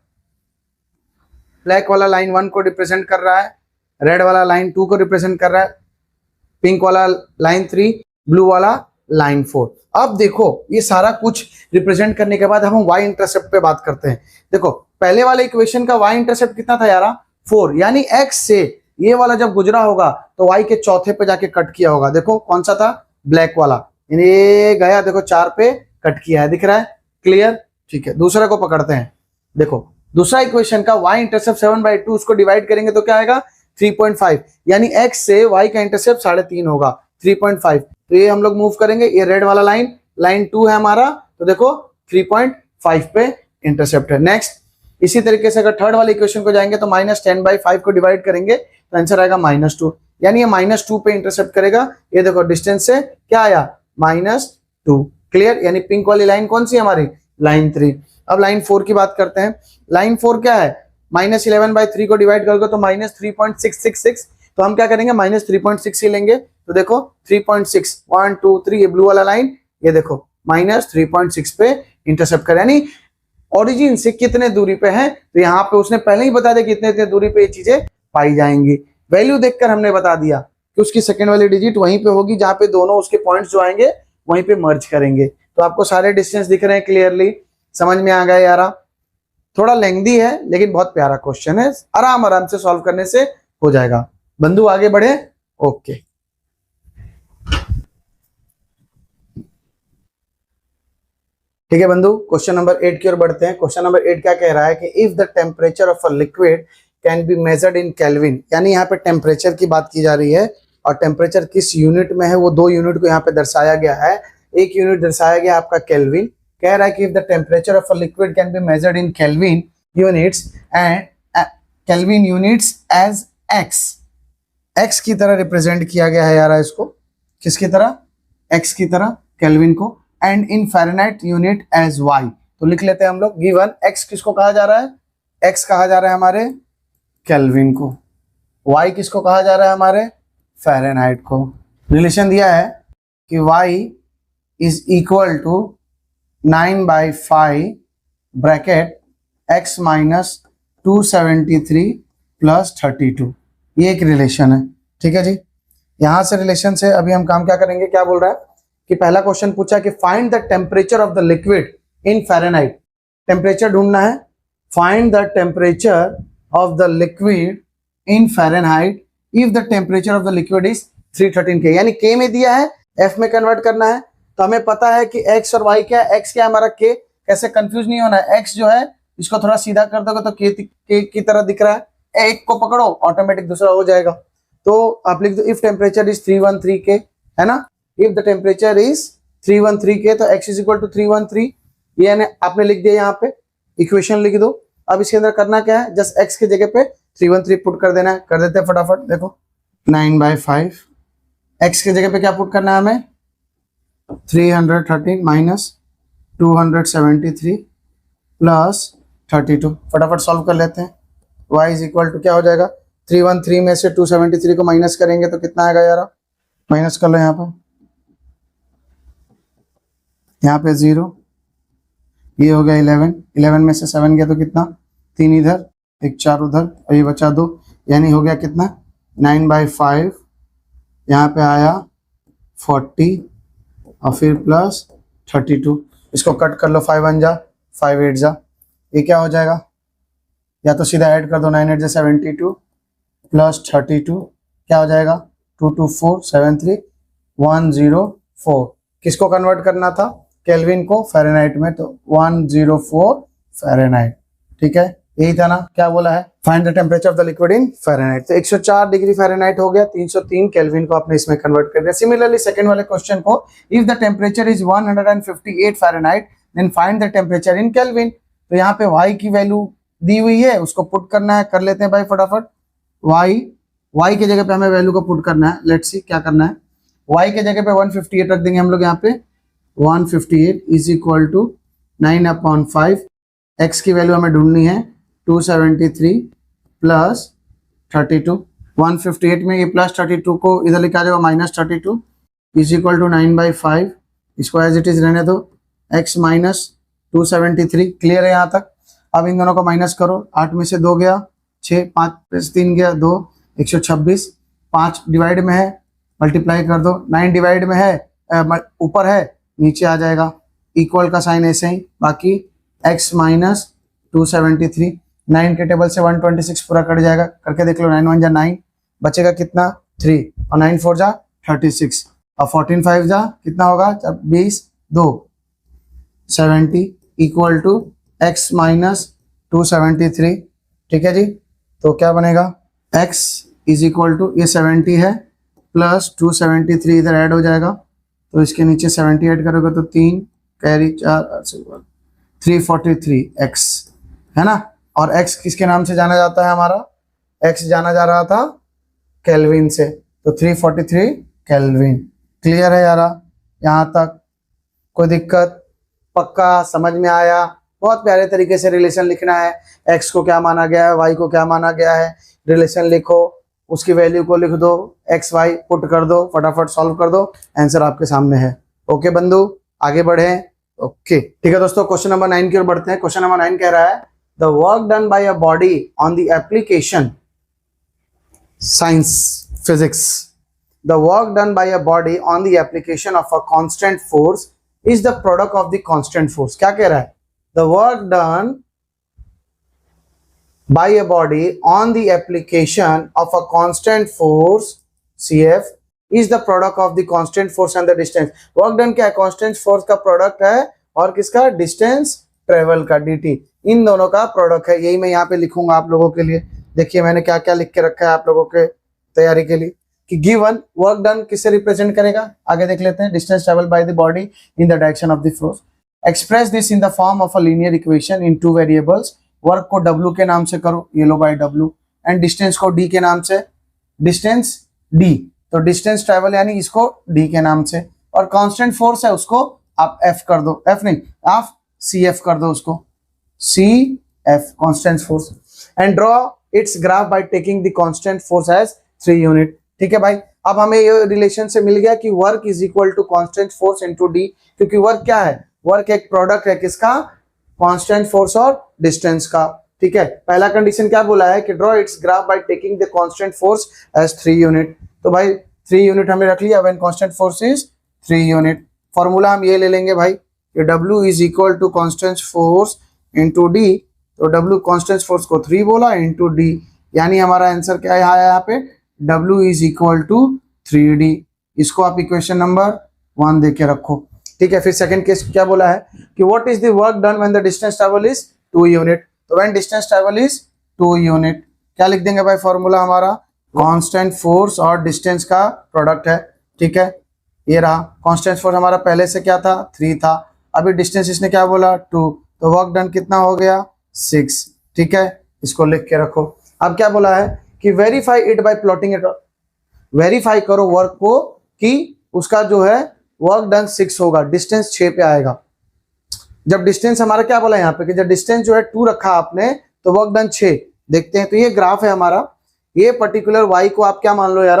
ब्लैक वाला लाइन 1 को रिप्रेजेंट कर रहा है, रेड वाला लाइन 2 को रिप्रेजेंट कर रहा है, पिंक वाला लाइन 3, ब्लू वाला लाइन 4। अब देखो ये सारा कुछ रिप्रेजेंट करने के बाद हम y इंटरसेप्ट पे बात करते हैं। देखो पहले वाले इक्वेशन का y इंटरसेप्ट कितना था यार, 4, यानी x से ये वाला जब गुजरा होगा तो y के चौथे पे जाके कट किया होगा। देखो कौन सा था, ब्लैक वाला, ये गया, देखो 4 पे कट किया है, दिख रहा है। क्लियर, ठीक है। दूसरा को पकड़ते हैं। देखो दूसरा इक्वेशन का y इंटरसेप्ट 7/2, उसको डिवाइड करेंगे तो क्या आएगा, 3.5, यानी x से y का इंटरसेप्ट 3.5 होगा, 3.5। तो ये हम लोग मूव करेंगे, ये रेड वाला लाइन 2 है हमारा, तो देखो 3.5 पे इंटरसेप्ट है। नेक्स्ट, इसी तरीके से अगर थर्ड वाले इक्वेशन को जाएंगे तो -10/5 को डिवाइड करेंगे तो आंसर आएगा -2, यानी ये -2 पे इंटरसेप्ट करेगा। ये देखो डिस्टेंस से क्या आया, -2। क्लियर, यानी पिंक वाली लाइन कौन सी है हमारी, लाइन 3। अब लाइन 4 की बात करते हैं। लाइन 4 क्या है, -11/3 को डिवाइड करोगे तो -3.666, तो हम क्या करेंगे, -3.6 ही लेंगे। तो देखो 3.6, 1 2 3, ये ब्लू वाला लाइन, ये देखो -3.6 पे इंटरसेप्ट कर, यानी ओरिजिन से कितने दूरी पे है, तो यहाँ पे उसने पहले ही बता दिया कितने इतने दूरी पे ये चीजें पाई जाएंगी। वैल्यू देखकर हमने बता दिया कि उसकी सेकंड वाली डिजिट वहीं पे होगी जहां पे दोनों उसके पॉइंट्स जो आएंगे वहीं पे मर्ज करेंगे। तो आपको सारे डिस्टेंस दिख रहे हैं क्लियरली, समझ में आ गया यार। थोड़ा लेंथी है लेकिन बहुत प्यारा क्वेश्चन है, आराम से सॉल्व करने से हो जाएगा। बंधु आगे बढ़े, ओके। ठीक है बंधु, क्वेश्चन नंबर 8 की ओर बढ़ते हैं। क्वेश्चन नंबर 8 क्या कह रहा है कि if the temperature of a liquid can be measured in kelvin, यानी यहाँ पे टेम्परेचर की बात की जा रही है, और टेम्परेचर किस यूनिट में है, वो 2 यूनिट को यहाँ पे दर्शाया गया है। एक यूनिट दर्शाया गया आपका केल्विन। कह रहा है कि if the temperature of a liquid can be measured in kelvin units and kelvin units as x की तरह रिप्रेजेंट किया गया है यार इसको, किसकी तरह, एक्स की तरह केल्विन को, and in Fahrenheit unit as y. तो लिख लेते हैं हम लोग, गिवन एक्स किसको कहा जा रहा है, एक्स कहा जा रहा है हमारे केल्विन को, वाई किसको कहा जा रहा है हमारे फ़ारेनहाइट को। रिलेशन दिया है कि y is equal to 9/5 bracket x minus 273 plus 32। ये एक रिलेशन है, ठीक है जी। यहां से रिलेशन से अभी हम काम क्या करेंगे, क्या बोल रहा है कि पहला क्वेश्चन पूछा कि find the temperature of the liquid in Fahrenheit. Temperature ढूंढना है। Find the temperature of the liquid in Fahrenheit if the temperature of the liquid is 313 K, यानी K में दिया है, F में कन्वर्ट करना है। तो हमें पता है कि X और Y क्या है, X क्या है हमारा K, कैसे कंफ्यूज नहीं होना है। X जो है इसको थोड़ा सीधा कर दोगे तो K की तरह दिख रहा है, एक को पकड़ो ऑटोमेटिक दूसरा हो जाएगा। तो आप लिख दो इफ टेम्परेचर इज 313 K, है ना। If the temperature is 313 K तो x इज इक्वल टू 313, ये आपने लिख दिया, यहाँ पे इक्वेशन लिख दो। अब इसके अंदर करना क्या है, जस्ट x की जगह पे 313 पुट कर देना है। कर देते हैं फटाफट, देखो 9/5 x की जगह पे क्या पुट करना है हमें, 313 माइनस 273 प्लस 32। फटाफट सॉल्व कर लेते हैं। y इज इक्वल टू क्या हो जाएगा, 313 में से 273 को माइनस करेंगे तो कितना आएगा यार, माइनस कर लो यहाँ पे 0, ये हो गया 11 में से 7 गया तो कितना, 3 इधर, एक 4 उधर, और ये बचा 2, यानी हो गया कितना 9/5, यहाँ पे आया 40 और फिर प्लस 32। इसको कट कर लो, 5 1 जा 5 8 जा, ये क्या हो जाएगा, या तो सीधा ऐड कर दो, 9 8 जा 72 प्लस 32 क्या हो जाएगा, 2 2 4 7 3 104। किसको कन्वर्ट करना था, केल्विन को फ़ारेनहाइट में, तो 104 फ़ारेनहाइट, ठीक है। यही था ना, क्या बोला है, find the temperature of the liquid in Fahrenheit. तो 104 डिग्री फ़ारेनहाइट हो गया, 303 केल्विन को आपने इसमें कन्वर्ट कर दिया। सिमिलरली सेकंड वाले क्वेश्चन को, if the temperature is 158 Fahrenheit then find the temperature in kelvin. तो यहाँ पे y की वैल्यू दी हुई है, उसको पुट करना है। कर लेते हैं भाई फटाफट। y के जगह पे हमें वैल्यू को पुट करना है। लेट्स सी क्या करना है, y के जगह पे 158 रख देंगे हम लोग यहाँ पे। 158 इज इक्वल टू 9/5, x की वैल्यू हमें ढूंढनी है 273 प्लस 32। 158 में ये प्लस 32 को इधर लिखा जाएगा माइनस 32 इज इक्वल टू 9/5। इसको एज इट इज रहने दो, x माइनस 273। क्लियर है यहाँ तक। अब इन दोनों को माइनस करो, 8 में से 2 गया 6, 5 में से 3 गया 2, 126। 5 डिवाइड में है, मल्टीप्लाई कर दो। 9 डिवाइड में है, ऊपर है नीचे आ जाएगा। इक्वल का साइन ऐसे ही, बाकी x माइनस 273। 9 के टेबल से 126 पूरा कट जाएगा, करके देख लो। 9 1 जा 9, बचेगा कितना 3, और 9 4 जा 36, और 14 5 जा कितना होगा 20 2 70 इक्वल टू x माइनस 273। ठीक है जी। तो क्या बनेगा, x इज इक्वल टू ये 70 है प्लस 273 इधर ऐड हो जाएगा, तो इसके नीचे 70 ऐड करोगे तो 3 कैरी 4 343x है ना। और x किसके नाम से जाना जाता है, हमारा x जाना जा रहा था केल्विन से, तो 343 केल्विन। क्लियर है यारा, यहाँ तक कोई दिक्कत, पक्का समझ में आया। बहुत प्यारे तरीके से रिलेशन लिखना है, x को क्या माना गया है, y को क्या माना गया है, रिलेशन लिखो, उसकी वैल्यू को लिख दो, x y पुट कर दो, फटाफट सॉल्व कर दो, आंसर आपके सामने है। ओके बंधु, आगे बढ़े। ओके ठीक है दोस्तों, क्वेश्चन नंबर 9 की ओर बढ़ते हैं। क्वेश्चन नंबर 9 कह रहा है, the work done by a body on the application science physics, the work done by a body on the application of a constant force is the product of the constant force. क्या कह रहा है, the work done by a body on the application of a constant force CF is the product of the constant force and the distance। work done क्या है, constant force का product है और किसका, distance travel का dt, इन दोनों का product है। यही मैं यहाँ पे लिखूंगा आप लोगों के लिए। देखिए मैंने क्या क्या लिख के रखा है आप लोगों के तैयारी के लिए, कि गिवन वर्क डन किससे रिप्रेजेंट करेगा, आगे देख लेते हैं। Distance travel by the body in the direction of the force, express this in the form of a linear equation in 2 variables. Work को W के नाम से करो, ये लो बाय W, एंड डिस्टेंस को D के नाम से, डिस्टेंस D, तो डिस्टेंस ट्रेवल यानी इसको D के नाम से, और कांस्टेंट फोर्स है उसको आप F कर दो, F नहीं आप CF कर दो, उसको CF constant force, and draw its graph by taking the constant force as 3 unit. ठीक है भाई, अब हमें ये रिलेशन से मिल गया कि work is equal to constant force into d, क्योंकि वर्क क्या है, वर्क एक प्रोडक्ट है किसका, कांस्टेंट फोर्स और डिस्टेंस का। ठीक है, पहला कंडीशन क्या बोला है कि draw its graph by taking the constant force as 3 unit. तो भाई 3 यूनिट हमने रख लिया, when constant force is 3 unit. Formula हम ये ले लेंगे भाई कि W is equal to constant force into d, तो W कांस्टेंट फोर्स को 3 बोला इनटू डी, यानी हमारा आंसर क्या है यहाँ पे W is equal to 3D। इसको आप इक्वेशन नंबर 1 दे के रखो। ठीक है, फिर सेकंड केस क्या बोला है कि what is the work done when the distance travel is 2 unit. तो when distance travel is 2 unit, क्या लिख देंगे भाई फॉर्मूला हमारा, कांस्टेंट फोर्स और डिस्टेंस का प्रोडक्ट है। ठीक है, ये रहा कांस्टेंट फोर्स हमारा पहले से क्या था 3 था, अभी डिस्टेंस इसने क्या बोला 2, तो वर्क डन कितना हो गया 6। ठीक है, इसको लिख के रखो। अब क्या बोला है कि verify it by plotting it, verify करो वर्क को कि उसका जो है वर्क डन 6 होगा, डिस्टेंस 6 पे आएगा। जब डिस्टेंस हमारा क्या बोला यहाँ पे कि जब डिस्टेंस जो है 2 रखा आपने तो वर्क डन 6। देखते हैं, तो ये ग्राफ है हमारा, ये पर्टिकुलर वाई को आप क्या मान लो यार,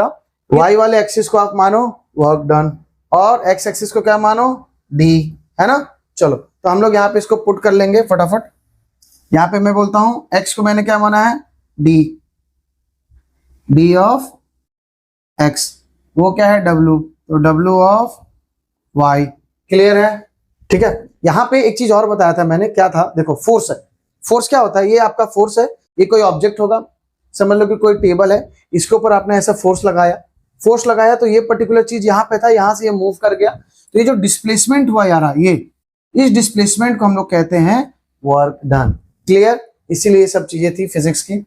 वाई वाले एक्सिस को आप मानो वर्क डन और एक्स एक्सिस को क्या मानो डी, है ना। चलो तो हम लोग यहाँ पे इसको पुट कर लेंगे फटाफट। यहाँ पे मैं बोलता हूं एक्स को मैंने क्या माना है डी, डी ऑफ एक्स वो क्या है डब्ल्यू, तो डब्ल्यू ऑफ वाई। क्लियर है। ठीक है, यहाँ पे एक चीज और बताया था मैंने, क्या था देखो, फोर्स है। फोर्स क्या होता है, ये आपका फोर्स है, ये कोई ऑब्जेक्ट होगा, समझ लो कि कोई टेबल है, इसके ऊपर आपने ऐसा फोर्स लगाया, फोर्स लगाया तो ये पर्टिकुलर चीज यहाँ पे था, यहाँ से ये मूव कर गया, तो ये जो डिस्प्लेसमेंट हुआ यार, ये इस डिस्प्लेसमेंट को हम लोग कहते हैं वर्क डन। क्लियर, इसीलिए ये सब चीजें थी फिजिक्स की,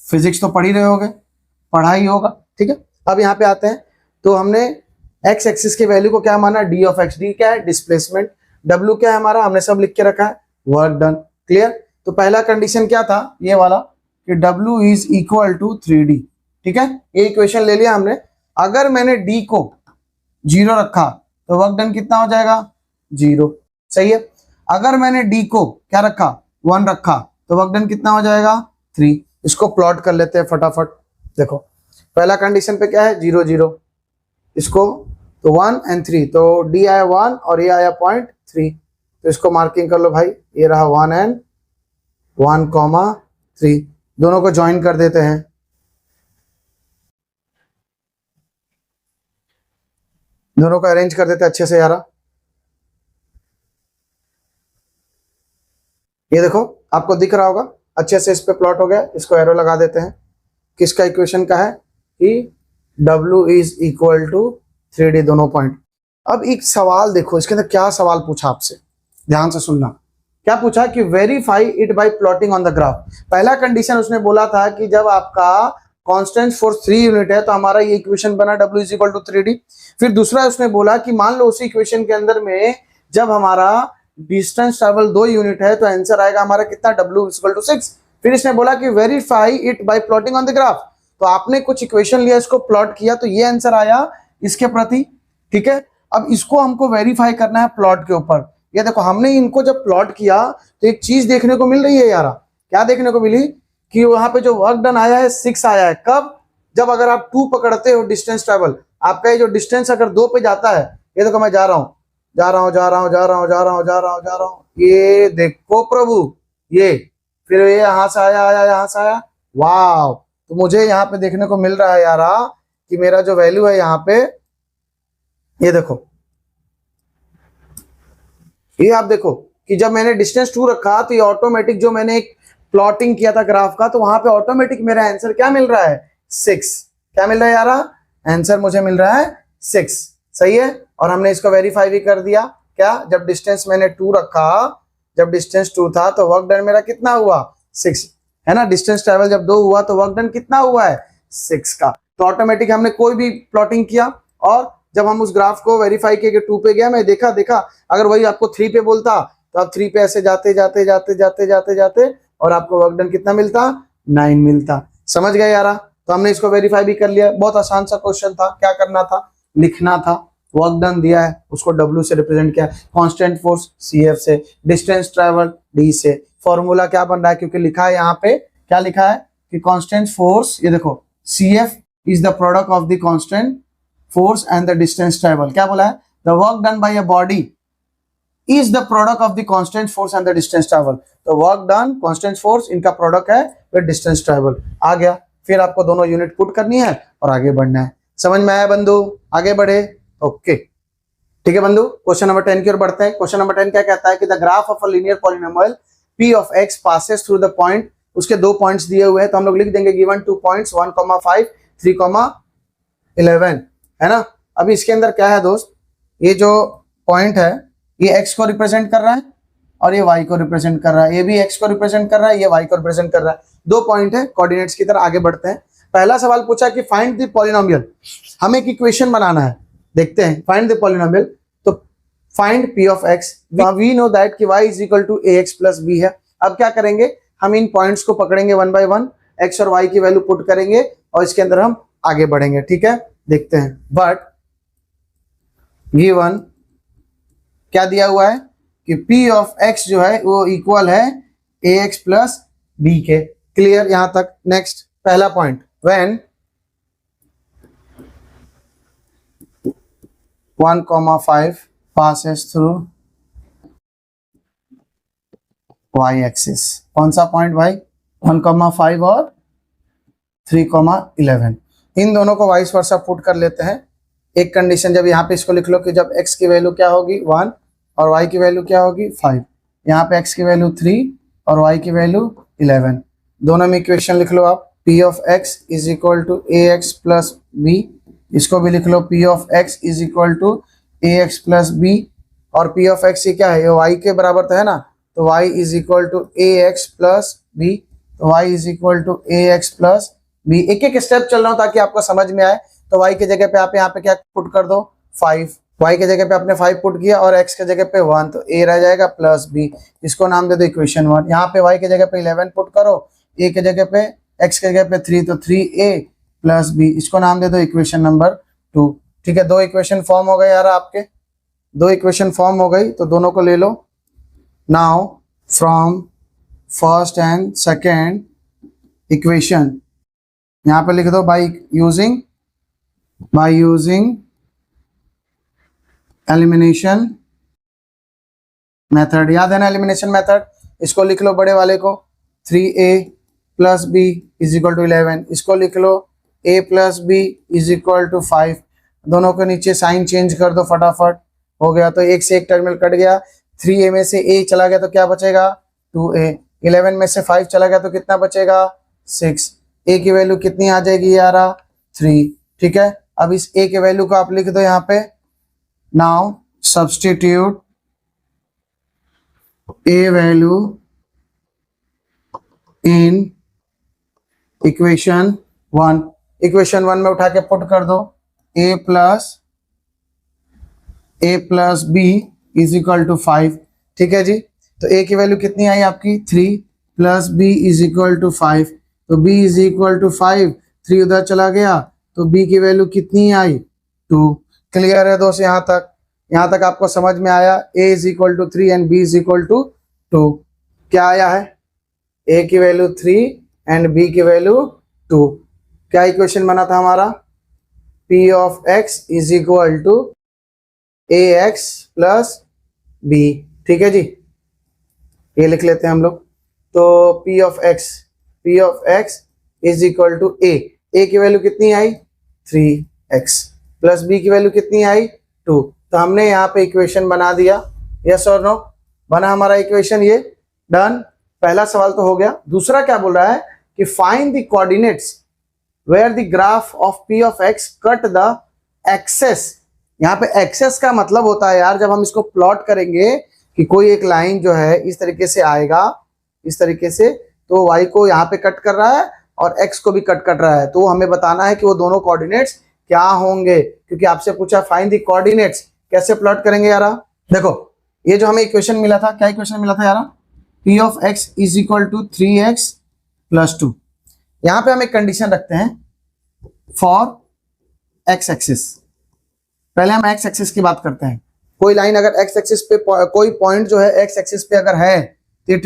फिजिक्स तो पढ़ ही रहे होगे, पढ़ा ही होगा। ठीक है, अब यहाँ पे आते हैं, तो हमने एक्स एक्सिस की वैल्यू को क्या माना डी ऑफ एक्स, डी क्या है डिस्प्लेसमेंट, डब्ल्यू क्या है हमारा, हमने सब लिख के रखा है वर्क डन। क्लियर, तो पहला कंडीशन क्या था ये वाला कि W is equal to 3D। ठीक है, ये इक्वेशन ले लिया हमने। अगर मैंने D को 0 रखा तो वर्क डन कितना हो जाएगा 0, सही है। अगर मैंने D को क्या रखा 1 रखा तो वर्क डन कितना हो जाएगा 3। इसको प्लॉट कर लेते हैं फटाफट। देखो पहला कंडीशन पे क्या है 0 0, इसको तो 1 and 3, तो D आया 1 और ये आया 0.3, तो इसको मार्किंग कर लो भाई, ये रहा 1 and 1,3, दोनों को ज्वाइन कर देते हैं। दोनों को अरेंज कर देते हैं अच्छे से यारा। ये देखो आपको दिख रहा होगा अच्छे से, इस पे प्लॉट हो गया, इसको एरो लगा देते हैं। किसका इक्वेशन का है कि W is equal to 3D, दोनों पॉइंट। अब एक सवाल देखो, इसके अंदर क्या सवाल पूछा आपसे, ध्यान से सुनना। क्या पूछा कि verify it by plotting on the graph. पहला कंडीशन उसने बोला था कि जब आपका कांस्टेंट फोर्स 3 यूनिट है तो हमारा ये इक्वेशन बना W is equal to 3D। फिर दूसरा उसने बोला कि मान लो उसी इक्वेशन के अंदर में जब हमारा डिस्टेंस ट्रैवल 2 यूनिट है तो आंसर आएगा हमारा कितना W इज इक्वल टू 6। फिर इसने बोला कि verify it by plotting on the graph, तो आपने कुछ इक्वेशन लिया, इसको प्लॉट किया, तो ये आंसर आया इसके प्रति। ठीक है, अब इसको हमको वेरीफाई करना है प्लॉट के ऊपर। ये देखो हमने इनको जब प्लॉट किया तो एक चीज देखने को मिल रही है यारा, क्या देखने को मिली कि वहां पे जो वर्क डन आया है 6 आया है। कब, जब अगर आप 2 पकड़ते हो डिस्टेंस ट्रेवल, आपका ये जो डिस्टेंस अगर 2 पे जाता है, ये देखो मैं जा रहा हूँ जा रहा हूँ जा रहा हूँ जा रहा हूँ जा रहा हूँ जा रहा हूँ जा रहा हूँ, ये देखो प्रभु, ये फिर ये यहाँ से आया आया यहाँ से आया, वाह। तो मुझे यहाँ पे देखने को मिल रहा है यारा कि मेरा जो वैल्यू है यहाँ पे, ये देखो, ये आप देखो कि जब मैंने डिस्टेंस 2 रखा तो ये ऑटोमेटिक जो मैंने एक प्लॉटिंग किया था ग्राफ का, तो वहां पे ऑटोमेटिक मेरा आंसर क्या मिल रहा है 6। क्या मिल रहा है यारा, आंसर मुझे मिल रहा है 6, सही है। और हमने इसको वेरीफाई भी कर दिया, क्या, जब डिस्टेंस मैंने 2 रखा, जब डिस्टेंस 2 था तो वर्क डन मेरा कितना हुआ 6, है ना। डिस्टेंस ट्रेवल जब 2 हुआ तो वर्क डन कितना हुआ है 6 का। तो ऑटोमेटिक हमने कोई भी प्लॉटिंग किया, और जब हम उस ग्राफ को वेरीफाई किए कि 2 पे गया, मैं देखा अगर वही आपको 3 पे बोलता तो आप 3 पे ऐसे जाते जाते जाते जाते जाते जाते और आपको वर्क डन कितना मिलता 9 मिलता। समझ गए यारा। तो हमने इसको वेरीफाई भी कर लिया, बहुत आसान सा क्वेश्चन था। क्या करना था, लिखना था, वर्क डन दिया है उसको W से रिप्रेजेंट किया, कांस्टेंट फोर्स CF से, डिस्टेंस ट्रेवल D से। फॉर्मूला क्या बन रहा है, क्योंकि लिखा है यहाँ पे, क्या लिखा है कि कांस्टेंट फोर्स, ये देखो CF is the product of the constant force and the distance travel. क्या बोला है? The work done by a body is the product of the constant force and the distance travel. तो work done, constant force, इनका product है with distance travel. आ गया। फिर आपको दोनों यूनिट पुट करनी है और आगे बढ़ना है। समझ में आया बंधु? आगे बढ़े। ओके ठीक है बंधु, क्वेश्चन नंबर 10 की ओर बढ़ते हैं। क्वेश्चन नंबर 10 क्या कहता है कि the graph of a linear polynomial p of x passes through the point, उसके दो पॉइंट्स दिए हुए हैं तो हम लोग लिख देंगे गिवन 2 पॉइंट्स 1,5 3,11 है ना। अभी इसके अंदर क्या है दोस्त, ये जो पॉइंट है ये x को रिप्रेजेंट कर रहा है और ये y को रिप्रेजेंट कर रहा है, ये भी x को रिप्रेजेंट कर रहा है, ये y को रिप्रेजेंट कर रहा है। दो पॉइंट है, कोऑर्डिनेट्स की तरह आगे बढ़ते हैं। पहला सवाल पूछा कि फाइंड द पॉलिनोमियल, हमें एक इक्वेशन बनाना है। देखते हैं फाइंड द पॉलिनोमियल। तो find p of x, we know that कि y is equal to ax plus b है। अब क्या करेंगे, हम इन पॉइंट्स को पकड़ेंगे वन बाय वन, x और y की वैल्यू पुट करेंगे और इसके अंदर हम आगे बढ़ेंगे। ठीक है, देखते हैं। बट गिवन क्या दिया हुआ है कि p ऑफ x जो है वो इक्वल है ax प्लस b के। क्लियर यहां तक? नेक्स्ट पहला point, when 1,5 passes through y axis। कौन सा पॉइंट भाई? 1,5 और 3,11। इन दोनों को वाइस वर्सा पुट कर लेते हैं। एक कंडीशन, जब यहाँ पे इसको लिख लो कि जब x की वैल्यू क्या होगी 1 और y की वैल्यू क्या होगी 5, यहाँ पे x की वैल्यू 3 और y की वैल्यू 11। दोनों में इक्वेशन लिख लो आप। p of x is equal to ax plus b, इसको भी लिख लो p of x is equal to ax plus b। और p ऑफ x ये क्या है, ये y के बराबर तो है ना, तो y is equal to ax plus b। तो y is equal to ax plus b। एक एक स्टेप चल रहा हूं ताकि आपको समझ में आए। तो y की जगह पे आप यहाँ पे क्या पुट कर दो 5, y की जगह पे आपने 5 पुट किया और x की जगह पे 1, तो a रह जाएगा प्लस b। इसको नाम दे दो इक्वेशन 1। यहाँ पे y की जगह पे 11 पुट करो, a की जगह पे x की जगह पे 3, तो 3a प्लस b। इसको नाम दे दो इक्वेशन नंबर 2। ठीक है, दो इक्वेशन फॉर्म हो गए यार आपके, दो इक्वेशन फॉर्म हो गई, तो दोनों को ले लो। Now from first and second equation यहाँ पे लिख दो बाय यूजिंग एलिमिनेशन मेथड। याद है ना एलिमिनेशन मेथड? इसको लिख लो बड़े वाले को 3a plus b is equal to 11। इसको लिख लो a plus b is equal to 5। दोनों के नीचे साइन चेंज कर दो फटाफट। हो गया, तो एक से एक टर्मिनल कट गया। 3a में से a चला गया तो क्या बचेगा 2a। 11 में से 5 चला गया तो कितना बचेगा 6। a की वैल्यू कितनी आ जाएगी यार 3। ठीक है, अब इस a की वैल्यू को आप लिख दो यहाँ पे। Now substitute a value in equation 1। Equation 1 में उठा के पुट कर दो a plus b is equal to 5। ठीक है जी, तो a की वैल्यू कितनी आई आपकी 3 plus b is equal to 5। तो b इज इक्वल टू 5, 3 उधर चला गया तो b की वैल्यू कितनी आई 2। क्लियर है दोस्त? यहाँ तक आपको समझ में आया? a is equal to 3 and b is equal to 2। क्या आया है? a की वैल्यू 3 एंड b की वैल्यू 2। क्या इक्वेशन बना था हमारा? p of x is equal to ax plus b। ठीक है जी, ये लिख लेते हैं हम लोग। तो p of x is equal to a की वैल्यू कितनी आई 3x प्लस b की वैल्यू कितनी आई 2। तो हमने यहाँ पे इक्वेशन बना दिया। यस और नो? बना हमारा इक्वेशन, ये डन। पहला सवाल तो हो गया। दूसरा क्या बोल रहा है कि find the coordinates where the graph of p of x cut the axes. यहाँ पे एक्सेस का मतलब होता है यार, जब हम इसको प्लॉट करेंगे कि कोई एक लाइन जो है इस तरीके से आएगा, इस तरीके से, तो y को यहाँ पे कट कर रहा है और x को भी कट कर रहा है, तो हमें बताना है कि वो दोनों कोऑर्डिनेट्स क्या होंगे, क्योंकि आपसे पूछा फाइंड द कोऑर्डिनेट्स। कैसे प्लॉट करेंगे यार? देखो, ये जो हमें इक्वेशन मिला था, क्या इक्वेशन मिला था यार? p of x is equal to 3x plus 2। यहाँ पे हम एक कंडीशन रखते हैं फॉर x एक्सिस। पहले हम x एक्सिस की बात करते हैं। कोई लाइन अगर x एक्सिस पे, कोई पॉइंट जो है x एक्सिस पे अगर है, तो इट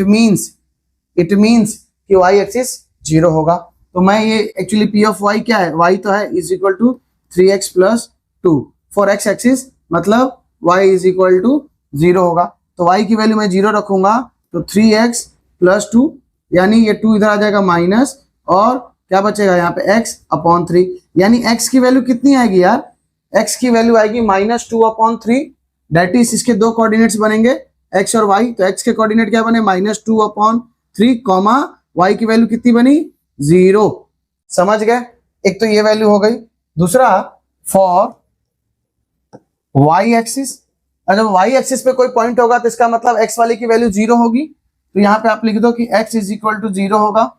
मीन्स कि y एक्सिस 0 होगा। तो मैं ये एक्चुअली p ऑफ y क्या है, y तो है is equal to 3x plus 2 for x axis, मतलब y इज इक्वल टू 0 होगा। तो y की वैल्यू मैं 0 रखूंगा तो 3x प्लस 2, यानी ये 2 इधर आ जाएगा माइनस, और क्या बचेगा यहाँ पे x अपॉन 3, यानी x की वैल्यू कितनी आएगी यार, x की वैल्यू आएगी -2 अपॉन 3, डेट इज इसके दो कोऑर्डिनेट्स बनेंगे x और y। तो x के कोऑर्डिनेट क्या बने -2 अपॉन 3 कॉमा y की वैल्यू कितनी बनी 0। समझ गए, एक तो ये वैल्यू हो गई। दूसरा फॉर y एक्सिस, अगर y एक्सिस पे कोई पॉइंट होगा तो इसका मतलब x वाले की वैल्यू 0 होगी, तो यहाँ पे आप लिख दो कि x इज इक्वल टू 0 होगा।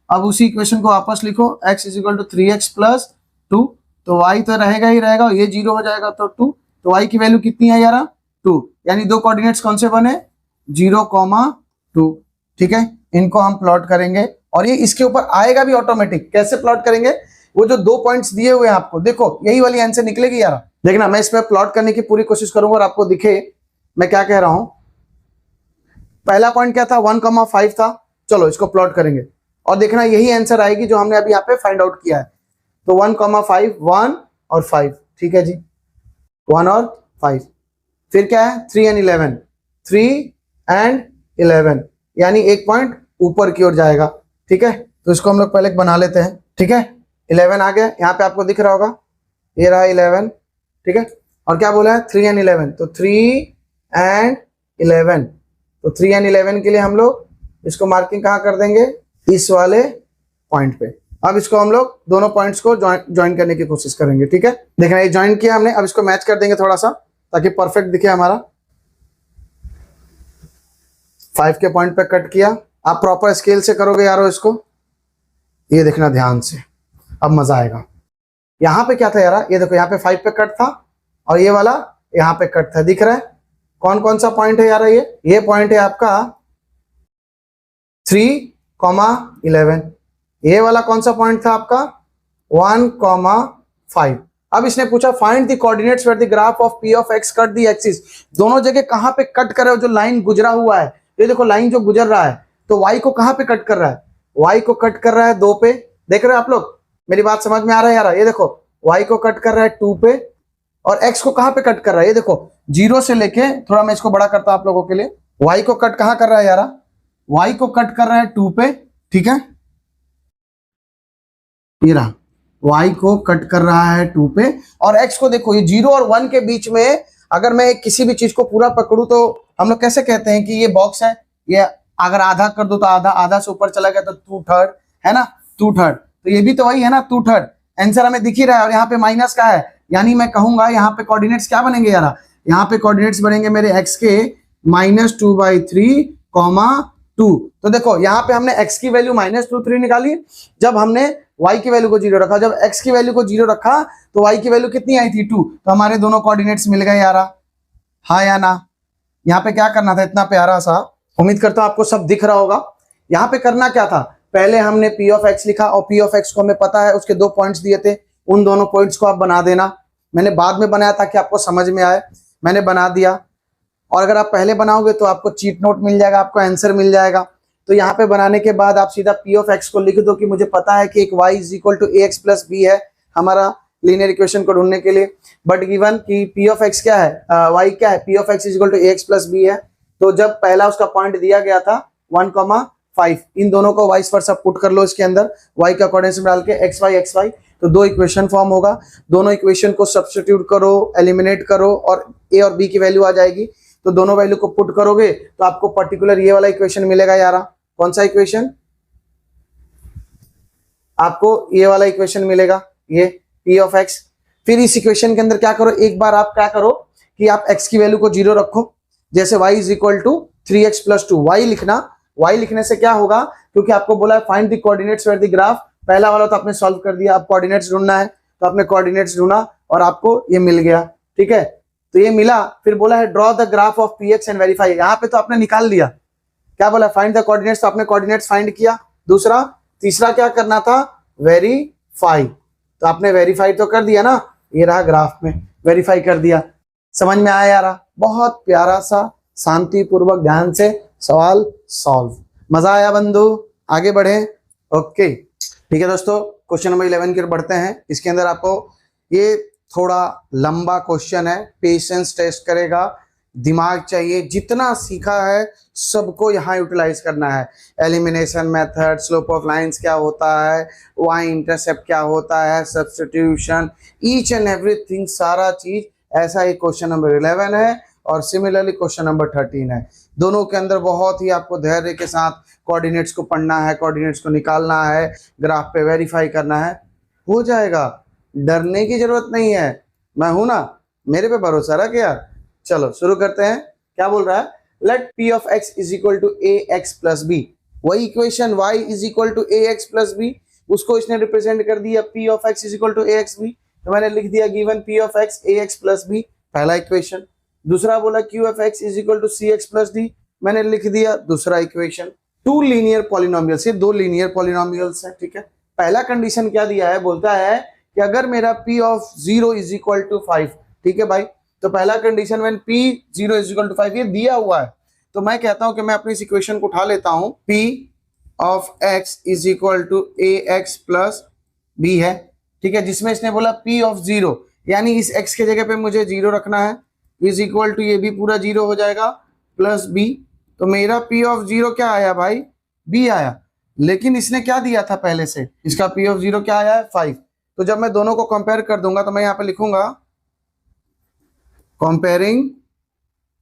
अब उसी इक्वेशन को वापस लिखो, x is equal to 3x plus 2, तो y तो रहेगा ही रहेगा, ये 0 हो जाएगा तो 2, तो y की वैल्यू कितनी है यार 2, यानी दो कोऑर्डिनेट्स कौन से बने 0,2। ठीक है, इनको हम प्लॉट करेंगे और ये इसके ऊपर आएगा भी ऑटोमेटिक। कैसे प्लॉट करेंगे, वो जो दो पॉइंट्स दिए हुए हैं आपको, देखो यही वाली आंसर निकलेगी यार। देखना मैं इसमें प्लॉट करने की पूरी कोशिश करूंगा और आपको दिखे मैं क्या कह रहा हूं। पहला पॉइंट क्या था 1,5 था, चलो इसको प्लॉट करेंगे और देखना यही आंसर आएगी जो हमने अभी यहाँ पे फाइंड आउट किया है। तो 1,5 1 और 5, ठीक है जी, 1 और 5, फिर क्या है 3 एंड 11, 3 एंड 11, यानी एक पॉइंट ऊपर की ओर जाएगा। ठीक है, तो इसको हम लोग पहले बना लेते हैं। ठीक है, 11 आ गया, यहाँ पे आपको दिख रहा होगा, ये रहा 11। ठीक है, और क्या बोला है 3 एंड 11, तो 3 एंड 11, तो 3 एंड 11 के लिए हम लोग इसको मार्किंग कहाँ कर देंगे, इस वाले पॉइंट पे। अब इसको हम लोग दोनों पॉइंट्स को ज्वाइन करने की कोशिश करेंगे। ठीक है, देखना ये ज्वाइन किया हमने, अब इसको मैच कर देंगे थोड़ा सा ताकि परफेक्ट दिखे हमारा। 5 के पॉइंट पे कट किया, आप प्रॉपर स्केल से करोगे यारो इसको, ये देखना ध्यान से, अब मजा आएगा। यहाँ पे क्या था यार, ये देखो यहाँ पे 5 पे कट था और ये वाला यहाँ पे कट था, दिख रहा है कौन कौन सा पॉइंट है यार, ये पॉइंट है आपका 3,11, ये वाला कौन सा पॉइंट था आपका 1,5। अब इसने पूछा find the coordinates where the graph of p of x cut the axis, दोनों जगह कहां पे कट कर रहे हो, जो लाइन गुजरा हुआ है, ये देखो लाइन जो गुजर रहा है, तो y को कहां पे कट कर रहा है, y को कट कर रहा है 2 पे, देख रहे हो आप लोग, मेरी बात समझ में आ रहा है यार, ये देखो y को कट कर रहा है 2 पे, और x को कहां पे कट कर रहा है, ये देखो 0 से लेके, थोड़ा मैं इसको बड़ा करता हूं आप लोगों के लिए, y को कट कहां कर रहा है यार, y को कट कर रहा है 2 पे। ठीक है, ये रहा y को कट कर रहा है 2 पे, और x को देखो ये 0 और 1 के बीच में, अगर मैं किसी भी चीज को पूरा पकड़ू तो हम लोग कैसे कहते हैं कि ये बॉक्स है, ये अगर आधा कर दो तो आधा, आधा से ऊपर चला गया तो 2/3 है ना, 2/3, तो ये भी तो वही है ना 2/3, आंसर हमें दिख ही रहा है, और यहाँ पे माइनस का है, यानी मैं कहूंगा यहाँ पे कोऑर्डिनेट्स क्या बनेंगे यार, यहाँ पे कोऑर्डिनेट्स बनेंगे मेरे x के -2/3, 2। तो देखो यहाँ पे हमने x की वैल्यू -2/3 निकाली, जब हमने y की वैल्यू को 0 रखा, जब x की वैल्यू को 0 रखा तो y की वैल्यू कितनी आई थी 2, तो हमारे दोनों कोऑर्डिनेट्स मिल गए यार, हाँ या ना। यहाँ पे क्या करना था, इतना प्यारा सा, उम्मीद करता हूँ आपको सब दिख रहा होगा। यहाँ पे करना क्या था, पहले हमने p ऑफ x लिखा और p ऑफ x को हमें पता है उसके 2 पॉइंट्स दिए थे, उन दोनों पॉइंट्स को आप बना देना। मैंने बाद में बनाया ताकि आपको समझ में आए, मैंने बना दिया, और अगर आप पहले बनाओगे तो आपको चीट नोट मिल जाएगा, आपको आंसर मिल जाएगा। तो यहाँ पे बनाने के बाद आप सीधा p ऑफ x को लिख दो कि मुझे पता है कि एक y is equal to ax plus b है हमारा लीनियर इक्वेशन को ढूंढने के लिए, बट गिवन कि p ऑफ x क्या है, y क्या है, p of x is equal to ax plus b है। तो जब पहला उसका पॉइंट दिया गया था 1,5, इन दोनों को वाइस वर्सा पुट कर लो इसके अंदर, y का कोऑर्डिनेट्स में डाल के xy, तो 2 इक्वेशन फॉर्म होगा, दोनों इक्वेशन को सब्स्टिट्यूट करो, एलिमिनेट करो और a और b की वैल्यू आ जाएगी। तो दोनों वैल्यू को पुट करोगे तो आपको पर्टिकुलर ये वाला इक्वेशन मिलेगा यार, कौन सा इक्वेशन, आपको ये वाला इक्वेशन मिलेगा, ये p ऑफ x। फिर इस इक्वेशन के अंदर क्या करो, एक बार आप क्या करो कि आप x की वैल्यू को 0 रखो, जैसे y is equal to 3x plus 2, y लिखना, y लिखने से क्या होगा, क्योंकि आपको बोला है find the coordinates where the graph, पहला वाला तो आपने सॉल्व कर दिया, अब कोऑर्डिनेट्स ढूंढना है, तो आपने कोऑर्डिनेट्स ढूंढा और आपको ये मिल गया। ठीक है, तो ये मिला, फिर बोला है draw the graph of px and verify, यहाँ पे तो आपने निकाल दिया, क्या बोला फाइंड द कोऑर्डिनेट्स, तो आपने कोऑर्डिनेट्स फाइंड किया। दूसरा, तीसरा क्या करना था, वेरीफाई, तो आपने वेरीफाई तो कर दिया ना, ये रहा ग्राफ में वेरीफाई कर दिया। समझ में आया यार, बहुत प्यारा सा शांतिपूर्वक ध्यान से सवाल सॉल्व, मजा आया बंधु, आगे बढ़े। ओके ठीक है दोस्तों, क्वेश्चन नंबर 11 की ओर बढ़ते हैं। इसके अंदर आपको ये थोड़ा लंबा क्वेश्चन है, पेशेंस टेस्ट करेगा, दिमाग चाहिए, जितना सीखा है सबको यहाँ यूटिलाइज करना है। Elimination method, slope of lines क्या होता है, वाई इंटरसेप्ट क्या होता है, सब्स्टिट्यूशन, ईच एंड एवरीथिंग, सारा चीज ऐसा ही क्वेश्चन नंबर 11 है और सिमिलरली क्वेश्चन नंबर 13 है। दोनों के अंदर बहुत ही आपको धैर्य के साथ कोऑर्डिनेट्स को पढ़ना है, कोऑर्डिनेट्स को निकालना है, ग्राफ पे वेरीफाई करना है, हो जाएगा, डरने की जरूरत नहीं है, मैं हूं ना, मेरे पे भरोसा रख यार। चलो शुरू करते हैं। क्या बोल रहा है, let p of x is equal to a x plus b, वही equation y is equal to a x plus b, उसको इसने रिप्रेजेंट कर दिया p of x is equal to a x b, तो मैंने लिख दिया given p of x a x plus b, पहला इक्वेशन। दूसरा बोला q of x is equal to c x plus d, मैंने लिख दिया दूसरा इक्वेशन। टू लीनियर पॉलिनोमियल्स, ये दो लीनियर पॉलिनोमियल्स हैं, ठीक है। पहला कंडीशन क्या दिया है, बोलता है कि अगर मेरा p of 0 is equal to 5, ठीक है भाई, तो पहला condition when p 0 is equal to 5 ये दिया हुआ है, तो मैं कहता हूं कि मैं अपनी इस इक्वेशन को उठा लेता हूं, p of x is equal to a x plus b है, ठीक है, जिसमें इसने बोला p ऑफ 0, यानी इस x के जगह पे मुझे 0 रखना है, इज इक्वल टू ये भी पूरा 0 हो जाएगा प्लस b, तो मेरा p ऑफ 0 क्या आया भाई, b आया, लेकिन इसने क्या दिया था पहले से, इसका p ऑफ 0 क्या आया है 5, तो जब मैं दोनों को कंपेयर कर दूंगा तो मैं यहाँ पे लिखूंगा कंपेयरिंग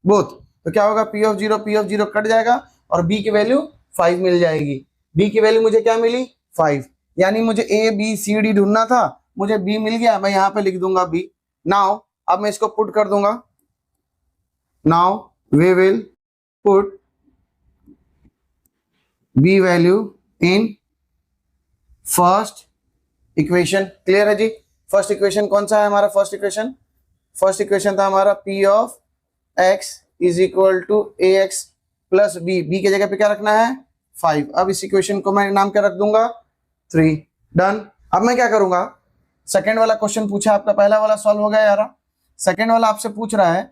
बोथ, तो क्या होगा p ऑफ 0 कट जाएगा और b की वैल्यू 5 मिल जाएगी, b की वैल्यू मुझे क्या मिली 5, यानी मुझे a b c d ढूंढना था, मुझे b मिल गया, मैं यहाँ पे लिख दूंगा b। नाउ अब मैं इसको पुट कर दूंगा, now we will put b value in first equation, clear है जी। फर्स्ट इक्वेशन कौन सा है हमारा, फर्स्ट इक्वेशन था हमारा p of x is equal to a x plus b, b के जगह पे क्या रखना है 5, अब इस इक्वेशन को मैं नाम क्या रख दूंगा 3, डन। अब मैं क्या करूंगा, सेकेंड वाला क्वेश्चन पूछा आपका, पहला वाला सॉल्व हो गया यार, सेकेंड वाला आपसे पूछ रहा है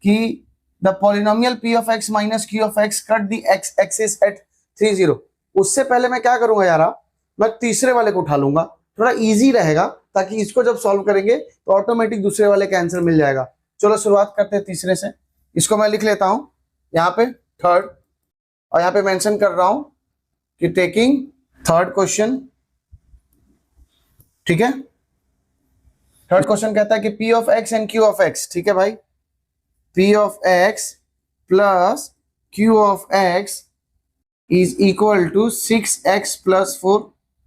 कि the polynomial p of x minus q of x cut the x axis at 3 0, उससे पहले मैं क्या करूंगा यार, मैं तीसरे वाले को उठा लूंगा, थोड़ा इजी रहेगा, ताकि इसको जब सॉल्व करेंगे तो ऑटोमेटिक दूसरे वाले का आंसर मिल जाएगा। चलो शुरुआत करते हैं तीसरे से, इसको मैं लिख लेता हूं यहाँ पे थर्ड, और यहाँ पे मेंशन कर रहा हूं कि टेकिंग थर्ड क्वेश्चन, ठीक है। थर्ड क्वेश्चन कहता है कि p of x and q of x, ठीक है भाई, p of x plus q of x is equal to 6x plus 4,